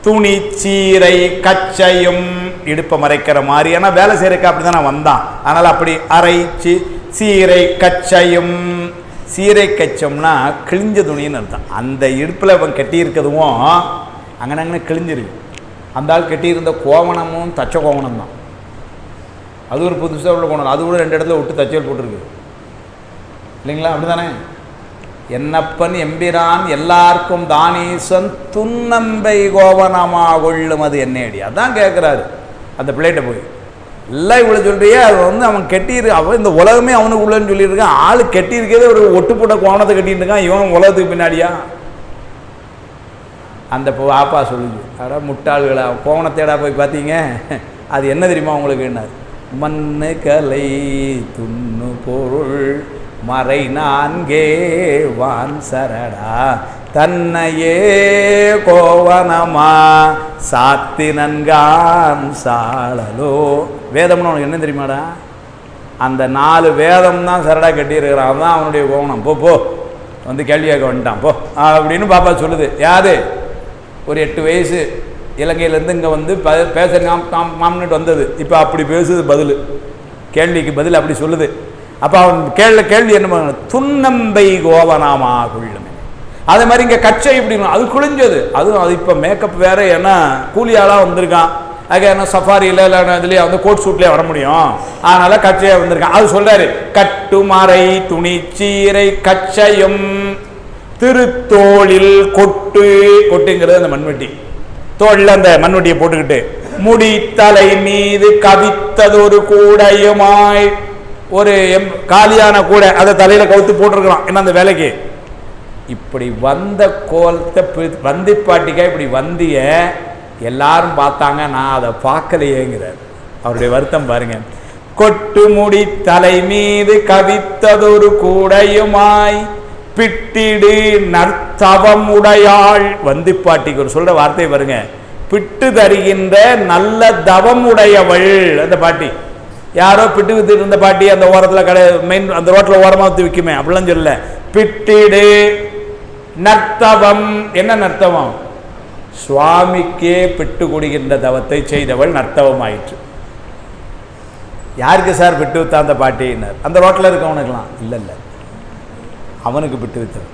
துணி சீரை கச்சையும் இடுப்பை மறைக்கிற மாதிரி. ஏன்னா வேலை செய்கிறக்கு அப்படி தான் நான் வந்தான். அதனால் அப்படி அரை சீரை கச்சையும். சீரை கச்சம்னா கிழிஞ்ச துணின்னு அர்த்தம். அந்த இடுப்பில் அவன் கட்டியிருக்கிறதும் அங்கனங்கன்னு கிழிஞ்சிருக்கு. அந்த ஆள் கட்டியிருந்த கோவணமும் தச்ச கோவணம் தான். அது ஒரு புதுசாக உள்ள கோவணம். அது கூட 2 இடத்துல விட்டு தச்சல் போட்டிருக்கு இல்லைங்களா? அப்படி தானே? என்னப்பன் எம்பிரான் எல்லாருக்கும் தானீசன் துன்னம்பை கோவனமா கொள்ளும் அது என்னடி. அதான் கேட்குறாரு அந்த பிள்ளைகிட்ட போய். எல்லாம் இவ்வளோ சொல்றியே, அது அவன் கட்டியிருக்கு. அவன் இந்த உலகமே அவனுக்கு உள்ளன்னு சொல்லியிருக்கான். ஆள் கட்டியிருக்கிறதே ஒரு ஒட்டு போட்ட கோவணத்தை கட்டிட்டு இருக்கான். இவன் உலகத்துக்கு பின்னாடியா? அந்த ஆப்பா சொல்லுது, அடா முட்டாள்களா, கோவணத்தேடா போய் பார்த்தீங்க, அது என்ன தெரியுமா உங்களுக்குன்னார்? மண்ணு கலை துண்ணு பொருள் மறை 4 வான் சரடா தன்னையே கோவனமா சாத்தி நன்கான் சாளலோ. வேதம்னு உனக்கு என்ன தெரியுமாடா? அந்த 4 வேதம் தான் சரடா கட்டியிருக்கிறான். தான் அவனுடைய கோவணம். போ கேள்வி கேட்க வந்துட்டான் போ அப்படின்னு பாப்பா சொல்லுது. யாரு? ஒரு 8 வயசு இலங்கையிலேருந்து இங்கே பேச மாம்னுட்டு வந்தது. இப்போ அப்படி பேசுது, பதில் கேள்விக்கு பதில் அப்படி சொல்லுது. அப்போ அவன் கேள்வி என்ன பண்ண? துன்னம்பை கோவனாமா கொள்ளும். அதே மாதிரி இங்கே கச்சை இப்படி அது குளிஞ்சது. அதுவும் அது இப்போ மேக்கப் வேறு. ஏன்னா கூலியாளாக வந்திருக்கான். அதுக்கு என்ன சஃபாரியில் இல்லை இதுலேயே கோட் சூட்லேயே வர முடியும். அதனால் கச்சையாக வந்திருக்கான். அது சொல்கிறாரு, கட்டுமறை துணி சீரை கச்சையும் திருத்தோளில் கொட்டுங்கிறது அந்த மண்வெட்டி. தோளில் அந்த மண்வெட்டியை போட்டுக்கிட்டு முடி தலை மீது கவித்ததொரு கூடையுமாய், ஒரு காலியான கூடை அதை தலையில் கவுத்து போட்டிருக்கிறான். என்ன அந்த வேலைக்கு. இப்படி வந்த கோலத்தை வந்திப்பாட்டிக்கா இப்படி வந்திய எல்லாரும் பார்த்தாங்க. நான் அதை பார்க்கலையேங்கிறார். அவருடைய வருத்தம் பாருங்க. கொட்டு முடி தலை மீது கவித்ததொரு கூடையுமாய் பிட்டிடு நற்தவம் உடையாள். வந்திப்பாட்டிக்கு ஒரு சொல்ற வார்த்தை பாருங்க, பிட்டு தருகின்ற நல்ல தவம் உடையவள். அந்த பாட்டி யாரோ பிட்டு வித்துட்டு இருந்த பாட்டி, அந்த ஓரத்தில் கடை மெயின் அந்த ரோட்டில் ஓரமாக வித்து விற்குமே, அப்படிலாம் சொல்ல. பிட்டிடு நர்த்தவம். என்ன நர்த்தவம்? சுவாமிக்கே பிட்டு கொடுக்கின்ற தவத்தை செய்தவள் நர்த்தவம் ஆயிற்று. யாருக்கு சார் பிட்டு வித்தா அந்த பாட்டினார்? அந்த ரோட்டில் இருக்கவனுக்கெல்லாம் இல்லை, அவனுக்கு பிட்டு வித்தவன்.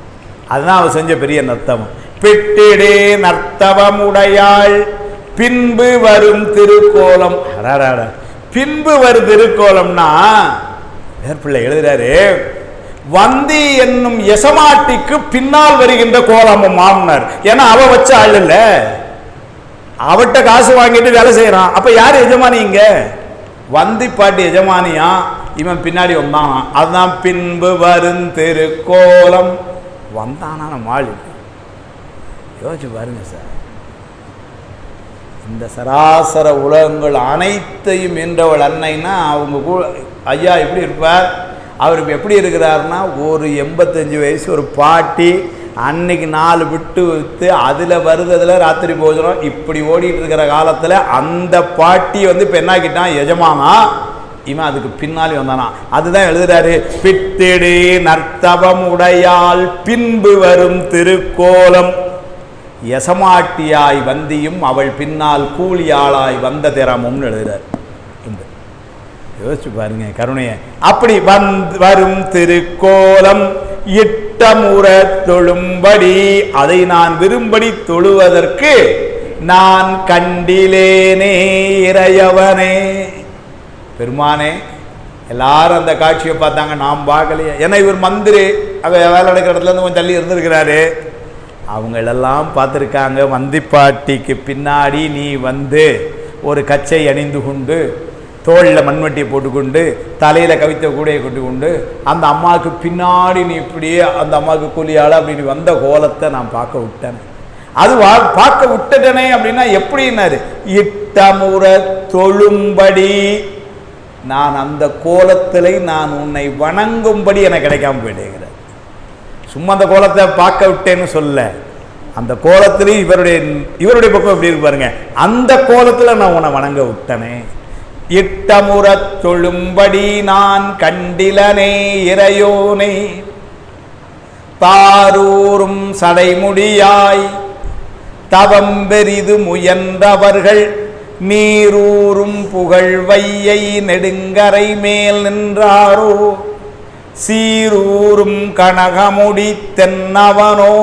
அதுதான் அவன் செஞ்ச பெரிய நர்த்தவம். பிட்டிடு நர்த்தவம் உடையாள் பின்பு வரும் திருக்கோலம். பின்பு வரும் திருக்கோலம்னா வேற்பிள்ளை எழுதுறாரு, வந்தி என்னும் எசமாட்டிக்கு பின்னால் வருகின்ற கோலமும் மாமனார். ஏன்னா அவ வச்ச ஆள் இல்ல, அவட்ட காசு வாங்கிட்டு வேலை செய்யறான். அப்ப யாரு எஜமானி? இங்க வந்தி பாட்டி எஜமானியா, இவன் பின்னாடி வந்தானா. அதுதான் பின்பு வரும் திருக்கோலம். வந்தானா மாளி. யோசிச்சு பாருங்க சார், இந்த சராசர உலகங்கள் அனைத்தையும் என்றவள் அன்னைன்னா அவங்க கூட ஐயா எப்படி இருப்பார்? அவர் எப்படி இருக்கிறாருன்னா, ஒரு 85 வயசு ஒரு பாட்டி அன்னைக்கு 4 விட்டு விற்று அதில் வருதுல ராத்திரி போஜனம் இப்படி ஓடிட்டு இருக்கிற காலத்தில் அந்த பாட்டி இப்போ என்னாக்கிட்டான் எஜமானா, இவன் அதுக்கு பின்னாலே வந்தானா. அதுதான் எழுதுறாரு, பித்திடு நர்த்தவம் உடையால் பின்பு வரும் திருக்கோலம். எசமாட்டியாய் வந்தியும் அவள் பின்னால் கூலியாளாய் வந்த திறமும் எழுதுறார். யோசிச்சு பாருங்க கருணைய. அப்படி வரும் திருக்கோலம் இட்ட இட்டமுற தொழும்படி, அதை நான் விரும்படி தொழுவதற்கு நான் கண்டிலேனே இறையவனே. பெருமானே, எல்லாரும் அந்த காட்சியை பார்த்தாங்க, நாம் பார்க்கலையே. ஏன்னா இவர் மந்திரி, வேலை நடக்கிற இடத்துல இருந்து கொஞ்சம் தள்ளி இருந்திருக்கிறாரு. அவங்களெல்லாம் பார்த்துருக்காங்க. வந்திப்பாட்டிக்கு பின்னாடி நீ வந்து ஒரு கச்சை அணிந்து கொண்டு, தோளில் மண்வட்டியை போட்டுக்கொண்டு, தலையில் கவித்த கூடையை கொண்டு கொண்டு, அந்த அம்மாவுக்கு பின்னாடி நீ இப்படியே அந்த அம்மாவுக்கு கூலியாள அப்படின்னு வந்த கோலத்தை நான் பார்க்க விட்டேன். அது பார்க்க விட்டுட்டனே அப்படின்னா எப்படின்னாரு, இட்டமுற தொழும்படி, நான் அந்த கோலத்தில் நான் உன்னை வணங்கும்படி எனக்கு கிடைக்காம போயிட்டேங்கிற. சும்மா அந்த கோலத்தை பார்க்க விட்டேன்னு சொல்ல, அந்த கோலத்திலையும் இவருடைய பக்கம் எப்படி இருக்கு பாருங்க, அந்த கோலத்தில் நான் உன்னை வணங்க விட்டனே. இட்டமுற தொழும்படி நான் கண்டிலனே இறையோனே. தாரூரும் சடைமுடியாய் தவம் பெரிது முயன்றவர்கள் நீரூரும் புகழ் வையை நெடுங்கரை மேல் நின்றாரோ. சீரூரும் கனகமுடி தென்னவனோ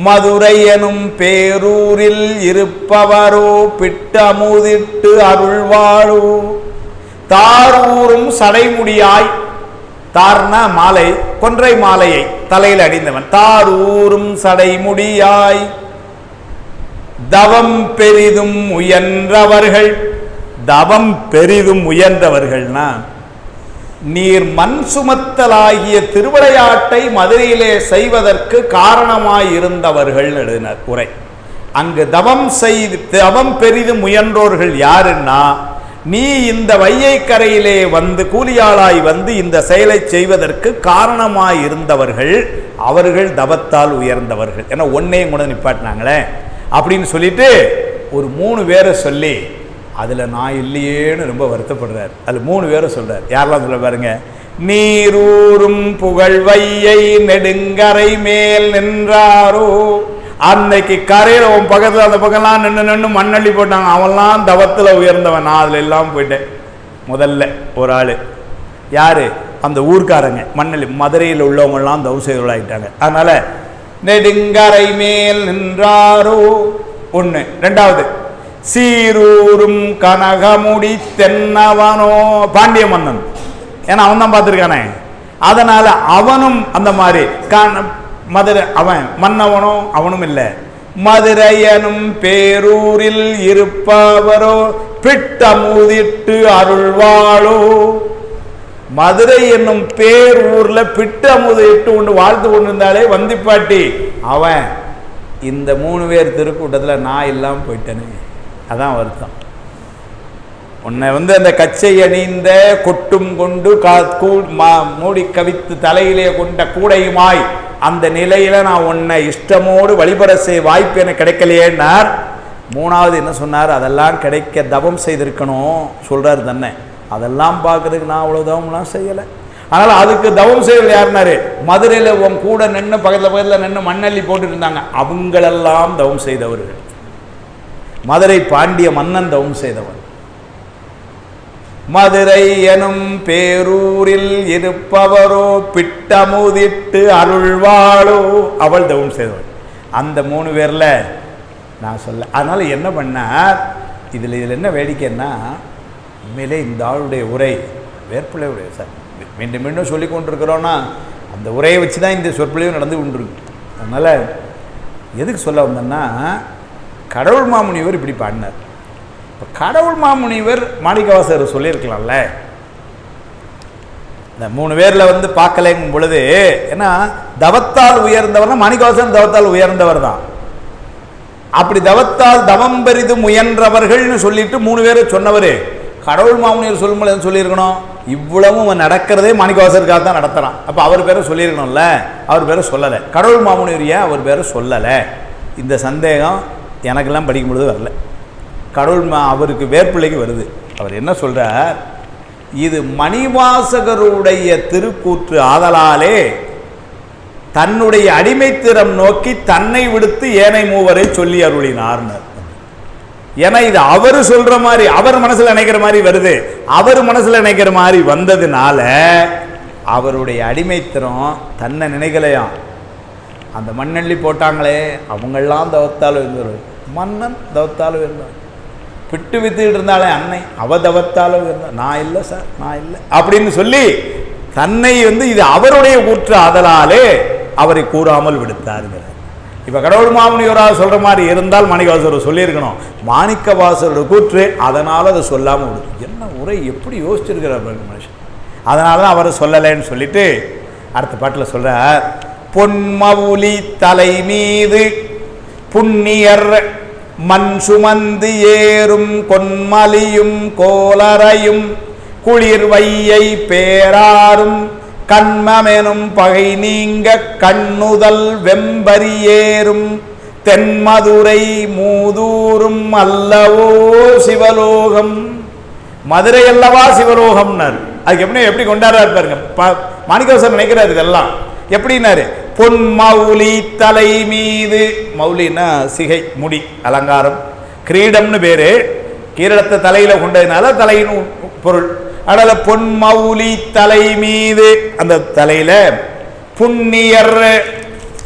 மதுரை எனும் பேரூரில் இருப்பவரோ பிட்டமுதிட்டு அருள்வாழோ. தாரூரும் சடைமுடியாய், தார்னா மாலை, கொன்றை மாலையை தலையில் அணிந்தவன். தாரூரும் சடைமுடியாய் தவம் பெரிதும் முயன்றவர்கள், தவம் பெரிதும் முயன்றவர்கள்னா நீர் மண் சுமத்தலாகிய திருவிளையாட்டை மதுரையிலே செய்வதற்கு காரணமாயிருந்தவர்கள் எழுதினார் உரை. அங்கு தவம் பெரிதும் முயன்றோர்கள் யாருன்னா, நீ இந்த வையை கரையிலே வந்து கூலியாளாய் வந்து இந்த செயலை செய்வதற்கு காரணமாயிருந்தவர்கள், அவர்கள் தவத்தால் உயர்ந்தவர்கள். ஏன்னா ஒன்னையும் கூட நிப்பாட்டினாங்களே அப்படின்னு சொல்லிட்டு ஒரு 3 பேரை சொல்லி, அதில் நான் இல்லையேன்னு ரொம்ப வருத்தப்படுறார். அதில் 3 பேரை சொல்றார். யாரெல்லாம் சொல்ல பாருங்க. நீரூரும் புகழ் வையை நெடுங்கரை மேல் நின்றாரோ. அன்னைக்கு கரையில் உன் பக்கத்தில் அந்த பக்கம்லாம் நின்று மண்ணள்ளி போட்டாங்க, அவன்லாம் தவத்தில் உயர்ந்தவன். நான் அதில் எல்லாம் போயிட்டேன். முதல்ல ஒரு ஆள் யாரு, அந்த ஊர்க்காரங்க மண்ணள்ளி, மதுரையில் உள்ளவங்கெல்லாம் தவ செய்தவர்களாகிட்டாங்க. அதனால நெடுங்கரை மேல் நின்றாரோ ஒன்று. ரெண்டாவது, சீரூரும் கனகமுடி தென்னவனோ, பாண்டிய மன்னன், ஏன்னா அவன் தான் பார்த்துருக்கானே, அதனால அவனும் அந்த மாதிரி மதுரை, அவன் மன்னவனோ அவனும் இல்லை. மதுரையனும் பேரூரில் இருப்பவரோ பிட்டமுதிட்டு அருள்வாளோ. மதுரை என்னும் பேரூர்ல பிட்டமுதிட்டு கொண்டு வாழ்த்து கொண்டு இருந்தாலே வந்திப்பாட்டி, அவன் இந்த 3 பேர் திருக்கூட்டத்தில் நான் இல்லாமல் போயிட்டேனே, அதான் வருத்தம். உன்னை வந்து அந்த கச்சை அணிந்த கொட்டும் கொண்டு மூடி கவித்து தலையிலே கொண்ட கூடையுமாய் அந்த நிலையில நான் உன்னை இஷ்டமோடு வழிபட செய்ய வாய்ப்பு எனக்கு கிடைக்கலையேன்னார். 3வது என்ன சொன்னார், அதெல்லாம் கிடைக்க தவம் செய்திருக்கணும் சொல்றாரு தன்னை. அதெல்லாம் பார்க்கறதுக்கு நான் அவ்வளோ தவம்லாம் செய்யலை. அதனால் அதுக்கு தவம் செய்வது யாருனாரு, மதுரையில் உன் கூட நின்று பக்கத்தில் நின்று மண்ணள்ளி போட்டு இருந்தாங்க, அவங்களெல்லாம் தவம் செய்தவர்கள். மதுரை பாண்டிய மன்னன் தவம் செய்தவன். மதுரை எனும் பேரூரில் இருப்பவரோ பிட்டமுதிட்டு அருள்வாளோ, அவள் தவம் செய்தவள். அந்த 3 பேர்ல நான் சொல்ல. அதனால என்ன பண்ணார், இதில் என்ன வேடிக்கைன்னா, உண்மையிலே இந்த ஆளுடைய உரை வேற்புலை உரை சார். மீண்டும் மீண்டும் சொல்லி கொண்டிருக்கிறோன்னா அந்த உரையை வச்சு தான் இந்த சொற்பொழிவு நடந்து கொண்டிருக்கு. அதனால் எதுக்கு சொல்ல வந்தேன்னா, கடவுள் மாமுனிவர் இப்படி பாடினார். இப்போ கடவுள் மாமுனிவர் மாணிக்கவாசகர் சொல்லியிருக்கலாம்ல, இந்த 3 பேரில் வந்து பார்க்கலைங்கும் பொழுது, ஏன்னா தவத்தால் உயர்ந்தவர்னா மாணிக்கவாசகர் தவத்தால் உயர்ந்தவர் தான். அப்படி தவத்தால் தவம் பெரிது முயன்றவர்கள்னு சொல்லிட்டு 3 பேரை சொன்னவர் கடவுள் மாமுனிவர் சொல்லும்போது என்ன சொல்லியிருக்கணும், இவ்வளவும் நடக்கிறதே மாணிக்கவாசகருக்காக தான் நடத்துகிறான். அப்போ அவர் பேரை சொல்லியிருக்கணும்ல, அவர் பேரை சொல்லலை. கடவுள் மாமுனிவர் ஏன் அவர் பேரை சொல்லலை, இந்த சந்தேகம் எனக்கெல்லாம் படிக்கும் பொழுது வரல. கடவுள் அவருக்கு வேர்ப்பிள்ளைக்கு வருது. அவர் என்ன சொல்கிறார், இது மணிவாசகருடைய திருக்கூற்று ஆதலாலே தன்னுடைய அடிமைத்திறம் நோக்கி தன்னை விடுத்து ஏனை மூவரை சொல்லி அருளினார்னர். ஏன்னா இது அவர் சொல்ற மாதிரி, அவர் மனசுல நினைக்கிற மாதிரி வருது. அவர் மனசுல நினைக்கிற மாதிரி வந்ததுனால அவருடைய அடிமைத்திறம் தன்னை நினைக்கலையாம், அந்த மண்ணள்ளி போட்டாங்களே அவங்கெல்லாம் தவத்தால் இருந்தார். மன்னன் தவத்தால் இருந்தார். பிட்டு வித்துக்கிட்டு இருந்தாலே அன்னை அவ தவத்தால் இருந்தார். நான் இல்லை சார், நான் இல்லை அப்படின்னு சொல்லி தன்னை இது அவருடைய கூற்று, அதனாலே அவரை கூறாமல் விடுத்தாருங்கிறார். இப்போ கடவுள் மாமுனிவராக சொல்கிற மாதிரி இருந்தால் மாணிக்கவாசகர் சொல்லியிருக்கணும். மாணிக்கவாசகரோட கூற்று, அதனால் அதை சொல்லாமல் விடுது. என்ன உரை எப்படி யோசிச்சிருக்கிறார் மனுஷன். அதனால தான் அவரை சொல்லலைன்னு சொல்லிட்டு அடுத்த பாட்டில் சொல்கிறார். பொன்மவுலி தலை மீது புண்ணியர் மண் சுமந்து ஏறும் கொன்மலியும் கோலரையும் குளிர் வையை பேராரும் கண்மமெனும் பகை நீங்க கண்ணுதல் வெம்பரியேறும் தென்மதுரை மூதூரும் அல்லவோ சிவலோகம். மதுரை அல்லவா சிவலோகம்னார். அதுக்கு எப்படி கொண்டாடுறாரு பாருங்க. மாணிக்கவாசகர் நினைக்கிறாரு இதெல்லாம் எப்படின்னாரு. பொன் மௌலி தலை மீது, மௌலின்னா சிகை முடி அலங்காரம், கிரீடம்னு பேரு. கிரீடத்தை தலையில கொண்டதுனால தலையின் பொருள். அதனால பொன் மௌலி தலை மீது, அந்த தலையில புண்ணியர்,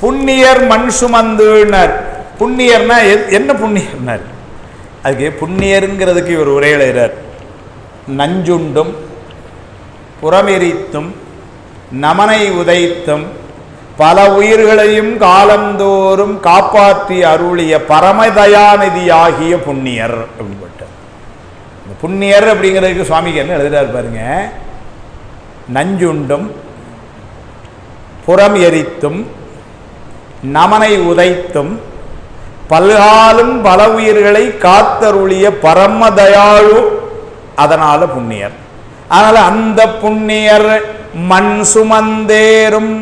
புண்ணியர் மண் சுமந்துனார். புண்ணியர்னா என்ன புண்ணியர்னார். அதுக்கு புண்ணியருங்கிறதுக்கு இவர் உரை எழுதுறார். நஞ்சுண்டும் புறமெரித்தும் நமனை உதைத்தும் பல உயிர்களையும் காலந்தோறும் காப்பாற்றி அருளிய பரமதயாநிதியாகிய புண்ணியர் அப்படின்னு போட்டார். இந்த புண்ணியர் அப்படிங்கிறதுக்கு சுவாமிக்கு என்ன எழுதுறாரு பாருங்க. நஞ்சுண்டும் புறம் எரித்தும் நமனை உதைத்தும் பல்காலும் பல உயிர்களை காத்தருளிய பரமதயாழு, அதனால புண்ணியர். அதனால அந்த புண்ணியர் மண் சுமந்தேறும்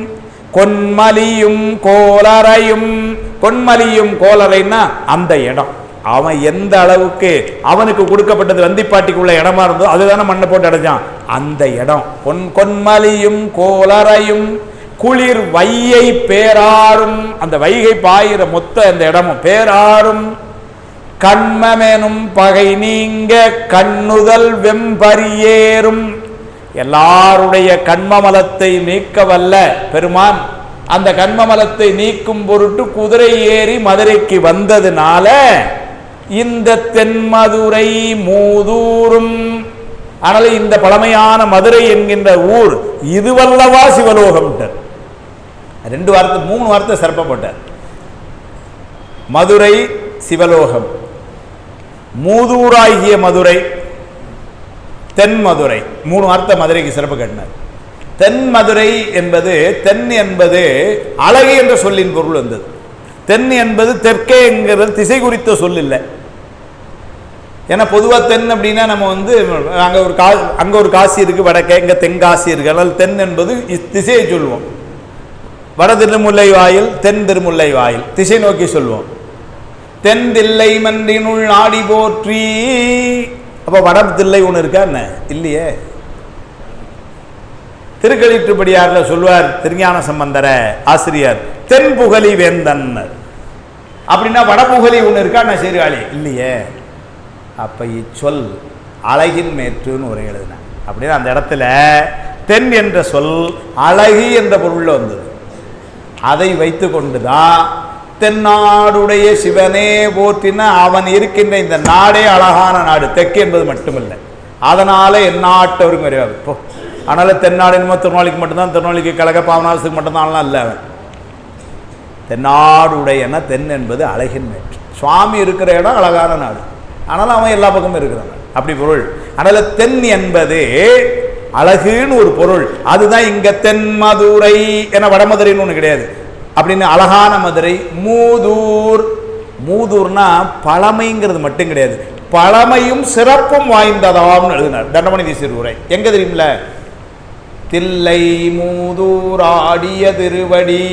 கொன்மலியும் கோலரையும், கொன்மலியும் கோலரைன்னா அந்த இடம், அவன் எந்த அளவுக்கு அவனுக்கு கொடுக்கப்பட்டது வந்திப்பாட்டிக்குள்ள இடமா இருந்தோ அதுதானே மண்ணை போட்டு அடைஞ்சான். அந்த இடம் கொன்மலியும் கோலரையும் குளிர் வையை பேராரும், அந்த வைகை பாயிர மொத்த அந்த இடமும் பேராரும் கண்மமெனும் பகை நீங்க கண்ணுதல் வெம்பரியேறும், எல்லாருடைய கண்மமலத்தை நீக்க வல்ல பெருமான் அந்த கண்மமலத்தை நீக்கும் பொருட்டு குதிரை ஏறி மதுரைக்கு வந்ததுனால இந்த தென்மதுரை மூதூரும், ஆனால் இந்த பழமையான மதுரை என்கின்ற ஊர் இதுவல்லவா சிவலோகம். 2 வார்த்தை 3 வார்த்தை சிறப்பப்பட்டார். மதுரை சிவலோகம், மூதூராகிய மதுரை, தென்மதுரை, 3 வார்த்தை மதுரைக்கு சிறப்பு கட்டினார். தென்மதுரை என்பது, தென் என்பது அழகு என்ற சொல்லின் பொருள் வந்தது. தென் என்பது தெற்கே என்கிறது திசை குறித்த சொல் இல்லை. ஏன்னா பொதுவாக தென் அப்படின்னா நம்ம அங்கே ஒரு காசி இருக்கு வடக்கே, இங்கே தென்காசி இருக்கு. அதனால் தென் என்பது திசையை சொல்லுவோம். வட திருமுல்லை வாயில், தென் திருமுல்லை வாயில் திசை நோக்கி சொல்லுவோம். தென் தில்லை மன்றினுள் ஆடி போற்றி. அப்போ வட தில்லை ஒன்று இருக்கா என்ன? இல்லையே. திருக்களிற்றுப்படியாரில் சொல்வார் திருஞான சம்பந்தர ஆசிரியர், தென் புகழி வேந்தன் அப்படின்னா வடபுகழி ஒன்று இருக்கா என்ன? சீர்காழி இல்லையே. அப்போ இச்சொல் அழகின் மேற்றுன்னு உரை எழுதினார். அப்படின்னா அந்த இடத்துல தென் என்ற சொல் அழகு என்ற பொருளில் வந்தது. அதை வைத்து கொண்டுதான் தென்னாடுடைய சிவனே போற்றின அவன் இருக்கின்ற இந்த நாடே அழகான நாடு. தெற்கு என்பது மட்டுமில்லை, அதனால எந்நாட்டவருக்கும் வரையாது. இப்போ அதனால தென்னாடு என்னமோ திருநாளிக்கு மட்டும்தான், திருநாளிக்கு கழக பாவனாசத்துக்கு மட்டும்தான் இல்லை. அவன் தென்னாடுடையன, தென் என்பது அழகின் மேற்று. சுவாமி இருக்கிற இடம் அழகான நாடு, ஆனாலும் அவன் எல்லா பக்கமும் இருக்கிறான். அப்படி பொருள். அதனால தென் என்பது அழகுன்னு ஒரு பொருள். அதுதான் இங்க தென்மதுரை என வடமதுரைன்னு ஒன்று கிடையாது. அப்படின்னு அழகான மதுரை. மூதூர், மூதூர்னா பழமைங்கிறது மட்டும் கிடையாது, பழமையும் சிறப்பும் வாய்ந்ததாம்னு எழுதினார் தண்டமணி தீசிர் உரை. எங்க தெரியுமில்ல? தில்லை மூதூர் ஆடிய திருவடி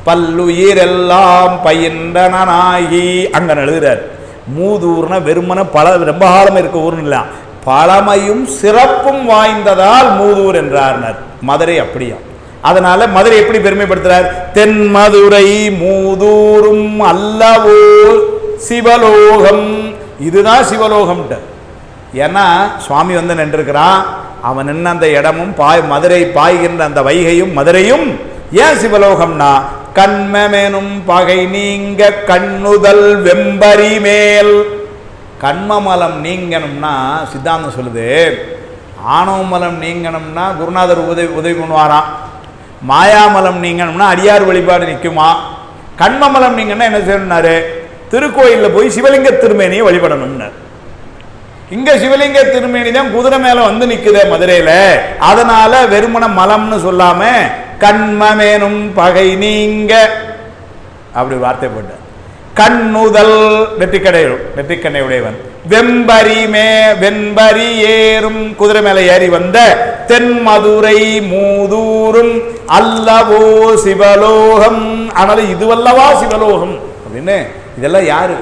பல்லுயிரெல்லாம் பயின்றனாகி அங்க எழுதுறார். மூதூர்னா வெறுமன ரொம்ப காலம் இருக்க ஊர்னு இல்லை, பழமையும் சிறப்பும் வாய்ந்ததால் மூதூர் என்றார். மதுரை அப்படியா? அதனால மதுரை எப்படி பெருமைப்படுத்துறார்? தென்மதுரை மூதூரும் அல்லவோ சிவலோகம். இதுதான் சிவலோகம். ஏன்னா சுவாமி நின்றுக்கிறான். அவன் நின்ன அந்த இடமும் மதுரை பாய்கின்ற அந்த வைகையும் மதுரையும் ஏன் சிவலோகம்னா கண்மமெனும் பகை நீங்க கண்ணுதல் வெம்பரி மேல். கண்மமலம் நீங்கணும்னா சித்தாந்தம் சொல்லுது, ஆணவமலம் நீங்கணும்னா குருநாதர் உதவி பண்ணுவாராம், மாயாமலம் நீங்கணும்னா அடியார் வழிபாடு நிற்குமா, கண்மமலம் நீங்கன்னா என்ன செய்யணும்னாரு, திருக்கோயிலில் போய் சிவலிங்க திருமேனியை வழிபடணும்னார். இங்க சிவலிங்க திருமேனி தான் குதிரை மேல வந்து நிக்குதே மதுரையில, அதனால வெறுமன மலம்னு சொல்லாம கண்மமேனும் பகை நீங்க அப்படி வார்த்தை போட்ட. கண்ணுதல் நெற்றிக்கண்ணை உடையவன், வெம்பரி ஏறும் குதிரை மேல ஏறி வந்த தென்மதுரை மூதூரும் அல்லவோ சிவலோகம். ஆனால் இதுவல்லவா சிவலோகம் அப்படின்னு. இதெல்லாம் யாரு?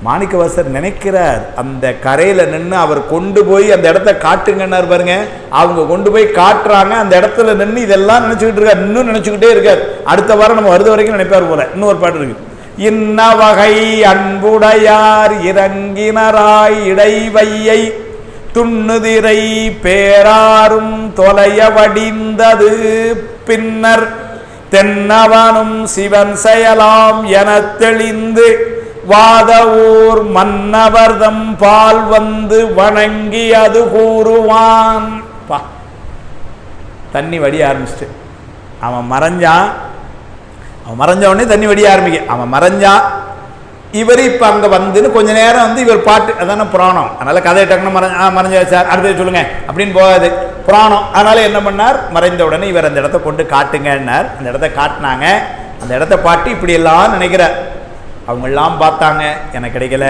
மாணிக்கவாசர் நினைக்கிறார். அந்த கரையில நின்று அவர் கொண்டு போய் அந்த இடத்த காட்டுங்கன்னார் பாருங்க. அவங்க கொண்டு போய் காட்டுறாங்க. அந்த இடத்துல நின்று இதெல்லாம் நினைச்சுக்கிட்டு இருக்கார், இன்னும் நினைச்சுக்கிட்டே இருக்கார். அடுத்த வாரம் நம்ம வருது வரைக்கும் நினைப்பார் போல. இன்னொரு பாட்டு இருக்கு, இன்ன வகை அன்புடையார் இறங்கினராய் இடைவையை துண்ணுதிரை பேராரும் தொலைய வடிந்தது பின்னர் தென்னவனும் சிவன் செயலாம் என தெளிந்து வாதவூர் மன்னவர்தம் பால் வந்து வணங்கி அது கூறுவான். தண்ணி வடிய ஆரம்பிச்சுட்டு அவன் மறைஞ்சான். அவன் மறைஞ்ச உடனே தண்ணி வடிய ஆரம்பிக்க. அவன் மறைஞ்சான். இவர் இப்போ அங்கே வந்துன்னு கொஞ்ச நேரம் வந்து இவர் பாட்டு, அதான புராணம். அதனால கதையை டக்குன்னு மறைஞ்ச சார் அடுத்தது சொல்லுங்க அப்படின்னு போகாது, புராணம். அதனால என்ன பண்ணார், மறைந்த உடனே இவர் அந்த இடத்த கொண்டு காட்டுங்கன்னார். அந்த இடத்த காட்டினாங்க. அந்த இடத்த பாட்டு இப்படி எல்லாம் நினைக்கிறார். அவங்கெல்லாம் பார்த்தாங்க, எனக்கு கிடைக்கல.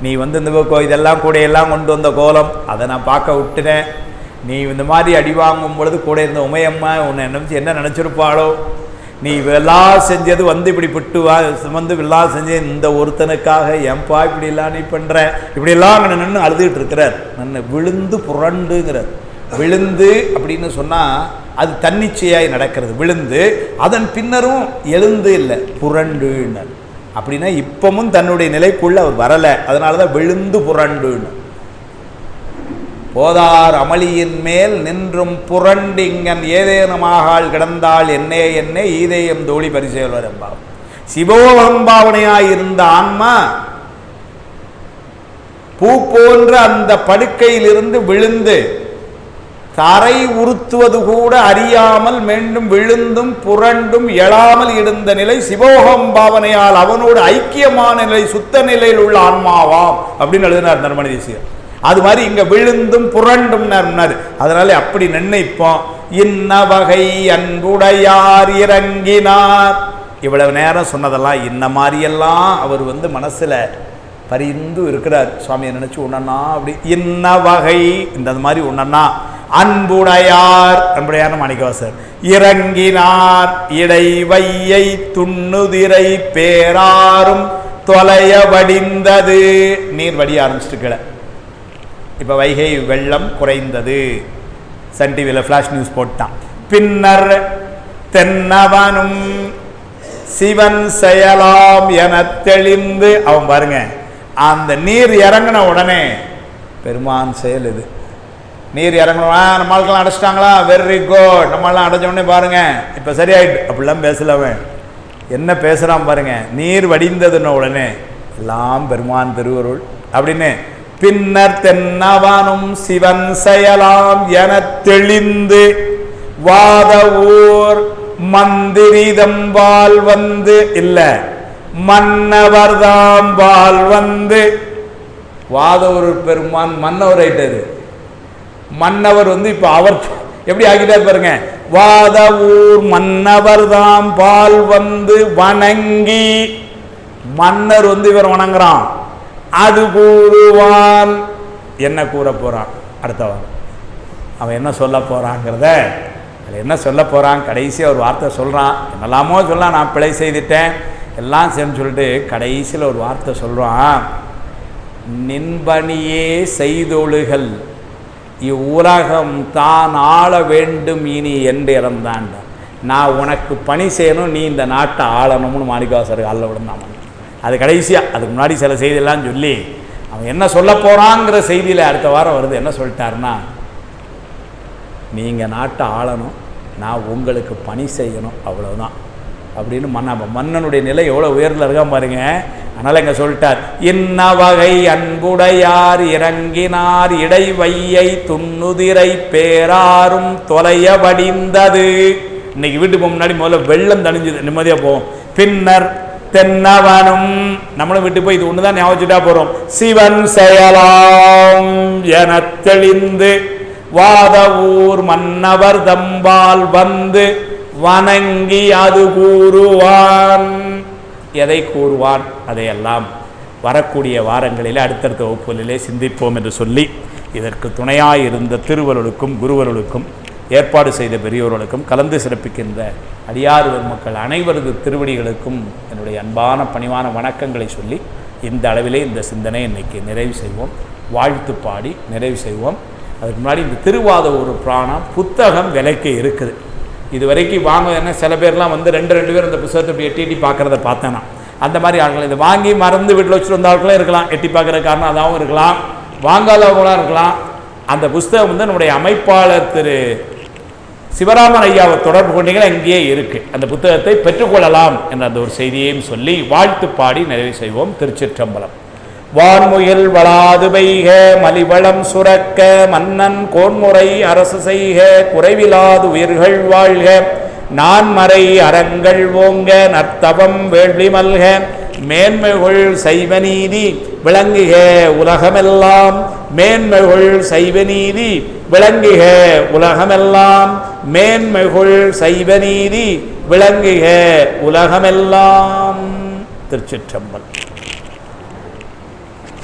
நீ வந்து இந்த இதெல்லாம் கூடையெல்லாம் கொண்டு வந்த கோலம், அதை நான் பார்க்க விட்டுனேன். நீ இந்த மாதிரி அடி வாங்கும் பொழுது கூட இருந்த உமையம்மா உன்னை நினச்சி என்ன நினச்சிருப்பாளோ, நீ விழா செஞ்சது வந்து இப்படி பிட்டுவா வந்து விழா செஞ்ச இந்த ஒருத்தனுக்காக ஏன்பா இப்படிலாம் நீ பண்ணுற, இப்படியெல்லாம் அங்கே நின்று அழுதுகிட்டு இருக்கிறார். நின்று விழுந்து புரண்டுங்கிறார். விழுந்து அப்படின்னு சொன்னால் அது தன்னிச்சையாய் நடக்கிறது. விழுந்து அதன் பின்னரும் எழுந்து இல்லை, புரண்டுன்னார். அப்படின்னா இப்பவும் தன்னுடைய நிலைக்குள்ள அவர் வரலை. அதனால தான் விழுந்து புரண்டுன்னு. போதார் அமளியின் மேல் நின்றும் புரண்டிங்கன் ஏதேனுமாகால் கிடந்தால் என்னே என்னே ஈதேயம் தோழி பரிசேல்வர் என்பார். சிவோகம்பாவனையாயிருந்த ஆன்மா பூ போன்ற அந்த படுக்கையிலிருந்து விழுந்து தரை உறுத்துவது கூட அறியாமல் மீண்டும் விழுந்தும் புரண்டும் எழாமல் இருந்த நிலை சிவோகம் பாவனையால் அவனோடு ஐக்கியமான நிலை, சுத்த நிலையில் உள்ள ஆன்மாவாம் அப்படின்னு எழுதினார் நர்மணி தேசிகர். அது மாதிரி இங்க விழுந்தும் புரண்டும். அதனால அப்படி நினைப்போம். இன்ன வகை அன்புடையார் இறங்கினார். இவ்வளவு நேரம் சொன்னதெல்லாம் இன்ன மாதிரியெல்லாம் அவர் வந்து மனசுல பரிந்து இருக்கிறார். சுவாமியை நினைச்சு உண்ணனா அப்படி இன்ன வகை இந்த மாதிரி உண்ணனா அன்புடையார். அன்புடையார் மாணிக்கவாசர் இறங்கினார் இடைவையை துண்ணுதிரை பேராரும் தொலைய வடிந்தது. நீர் வடிய ஆரம்பிச்சுட்டு கீழே. இப்போ வைகை வெள்ளம் குறைந்தது. சன் டிவியில் ஃப்ளாஷ் நியூஸ் போட்டான். பின்னர் தென்னவனும் சிவன் செயலாம் என தெளிந்து. அவன் பாருங்க, அந்த நீர் இறங்கின உடனே பெருமான் செயல் இது. நீர் இறங்கணும்னா நம்மளுக்கெல்லாம் அடைச்சிட்டாங்களா, வெரி குட், நம்மளாம் அடைச்ச உடனே பாருங்க இப்போ சரியாயிட்டு. அப்படிலாம் பேசலவன் என்ன பேசுகிறான் பாருங்க. நீர் வடிந்ததுன்ன உடனே எல்லாம் பெருமான் திருவருள் அப்படின்னு. பின்னர் தென்னவனும் சிவன் செயலாம் என தெளிந்து வாத ஊர் மந்திரிதம்பால் வந்து இல்ல மன்னவர்தாம்பால் வந்து. வாதவூர் பெருமான் மன்னவர் ஆயிட்டாரு. மன்னவர் வந்து இப்ப அவர் எப்படி ஆகிட்டார் பாருங்க. வாதவூர் மன்னவர்தாம் பால் வந்து வணங்கி. மன்னர் வந்து இவர் வணங்குறான். அது கூறுவான். என்ன கூற போறான் அடுத்தவன், அவன் என்ன சொல்ல போறாங்கிறத, அது என்ன சொல்ல போறான். கடைசி ஒரு வார்த்தை சொல்றான். என்னெல்லாமோ சொல்லலாம், நான் பிழை செய்துட்டேன் எல்லாம் சேர்ந்து சொல்லிட்டு கடைசியில் ஒரு வார்த்தை சொல்றான். நின்பணியே செய்தொழுகள் இவ்வுலகம் தான் ஆள வேண்டும் இனி என்று இறந்தான். நான் உனக்கு பணி செய்யணும், நீ இந்த நாட்டை ஆளணும்னு மாணிக்கவாசர் காலில் விழுந்தான். அது கடைசியாக அதுக்கு முன்னாடி சில செய்தியெல்லாம் சொல்லி அவன் என்ன சொல்ல போகிறாங்கிற செய்தியில் அடுத்த வாரம் வருது. என்ன சொல்லிட்டாருன்னா, நீங்கள் நாட்டை ஆளணும், நான் உங்களுக்கு பணி செய்யணும், அவ்வளவுதான். அப்படின்னு மன்னனுடைய நிலை எவ்வளோ உயர்வில் இருக்கா பாருங்க. அதனால் இங்கே சொல்லிட்டார், இன்ன வகை அன்புடையார் இறங்கினார் இடைவையை துண்ணுதிரை பேராரும் தொலைய வடிந்தது. இன்னைக்கு வீட்டுக்கு முன்னாடி முதல்ல வெள்ளம் தணிஞ்சது, நிம்மதியாக போவோம். பின்னர் தென்னவனும் நம்மளும் விட்டு போய் இது ஒன்று தான் ஞாபகிச்சுட்டா போகிறோம். சிவன் செயலாம் என தெளிந்து வாத ஊர் மன்னவர் தம்பால் வந்து வணங்கி அது கூறுவான். எதை கூறுவான்? அதையெல்லாம் வரக்கூடிய வாரங்களிலே அடுத்தடுத்த வகுப்புகளிலே சிந்திப்போம் என்று சொல்லி, இதற்கு துணையாக இருந்த திருவருளுக்கும் குருவருளுக்கும் ஏற்பாடு செய்த பெரியோர்களுக்கும் கலந்து சிறப்பிக்கின்ற அடியார் மக்கள் அனைவரது திருவடிகளுக்கும் என்னுடைய அன்பான பணிவான வணக்கங்களை சொல்லி இந்த அளவிலே இந்த சிந்தனை இன்னைக்கு நிறைவு செய்வோம். வாழ்த்து பாடி நிறைவு செய்வோம். அதுக்கு முன்னாடி இந்த திருவாத ஒரு புராணம் புத்தகம் விலைக்கு இருக்குது. இது வரைக்கும் வாங்க என்ன சில பேர்லாம் வந்து ரெண்டு பேர் இந்த புத்தகத்தை இப்படி எட்டி பார்க்குறத பார்த்தேன்னா, அந்த மாதிரி ஆட்கள் இதை வாங்கி மறந்து வீட்டில் வச்சுட்டு வந்த ஆட்களும் இருக்கலாம். எட்டி பார்க்குற காரணம் அதாகவும் இருக்கலாம், வாங்காதவங்களாம் இருக்கலாம். அந்த புஸ்தகம் வந்து நம்முடைய அமைப்பாளர் திரு சிவராமன் ஐயாவை தொடர்பு கொண்டீங்கன்னா இங்கேயே இருக்கு. அந்த புத்தகத்தை பெற்றுக்கொள்ளலாம் என்ற அந்த ஒரு செய்தியையும் சொல்லி வாழ்த்து பாடி நிறைவு செய்வோம். திருச்சிற்றம்பலம். வான்முயல் வளாது பெய்க மலிவளம் சுரக்க மன்னன் கோன்முறை அரசு செய்க குறைவிலாது உயிர்கள் வாழ்க நான்மறை அறங்கள் ஓங்க நற்தவம் வேள்வி மல்க மேன்மைகள் சைவநீதி விளங்குக உலகமெல்லாம். மேன்மைகள் சைவநீதி விளங்குக உலகமெல்லாம். மேன்மைகள் சைவநீதி விளங்குக உலகமெல்லாம். திருச்சிற்றம்பலம்.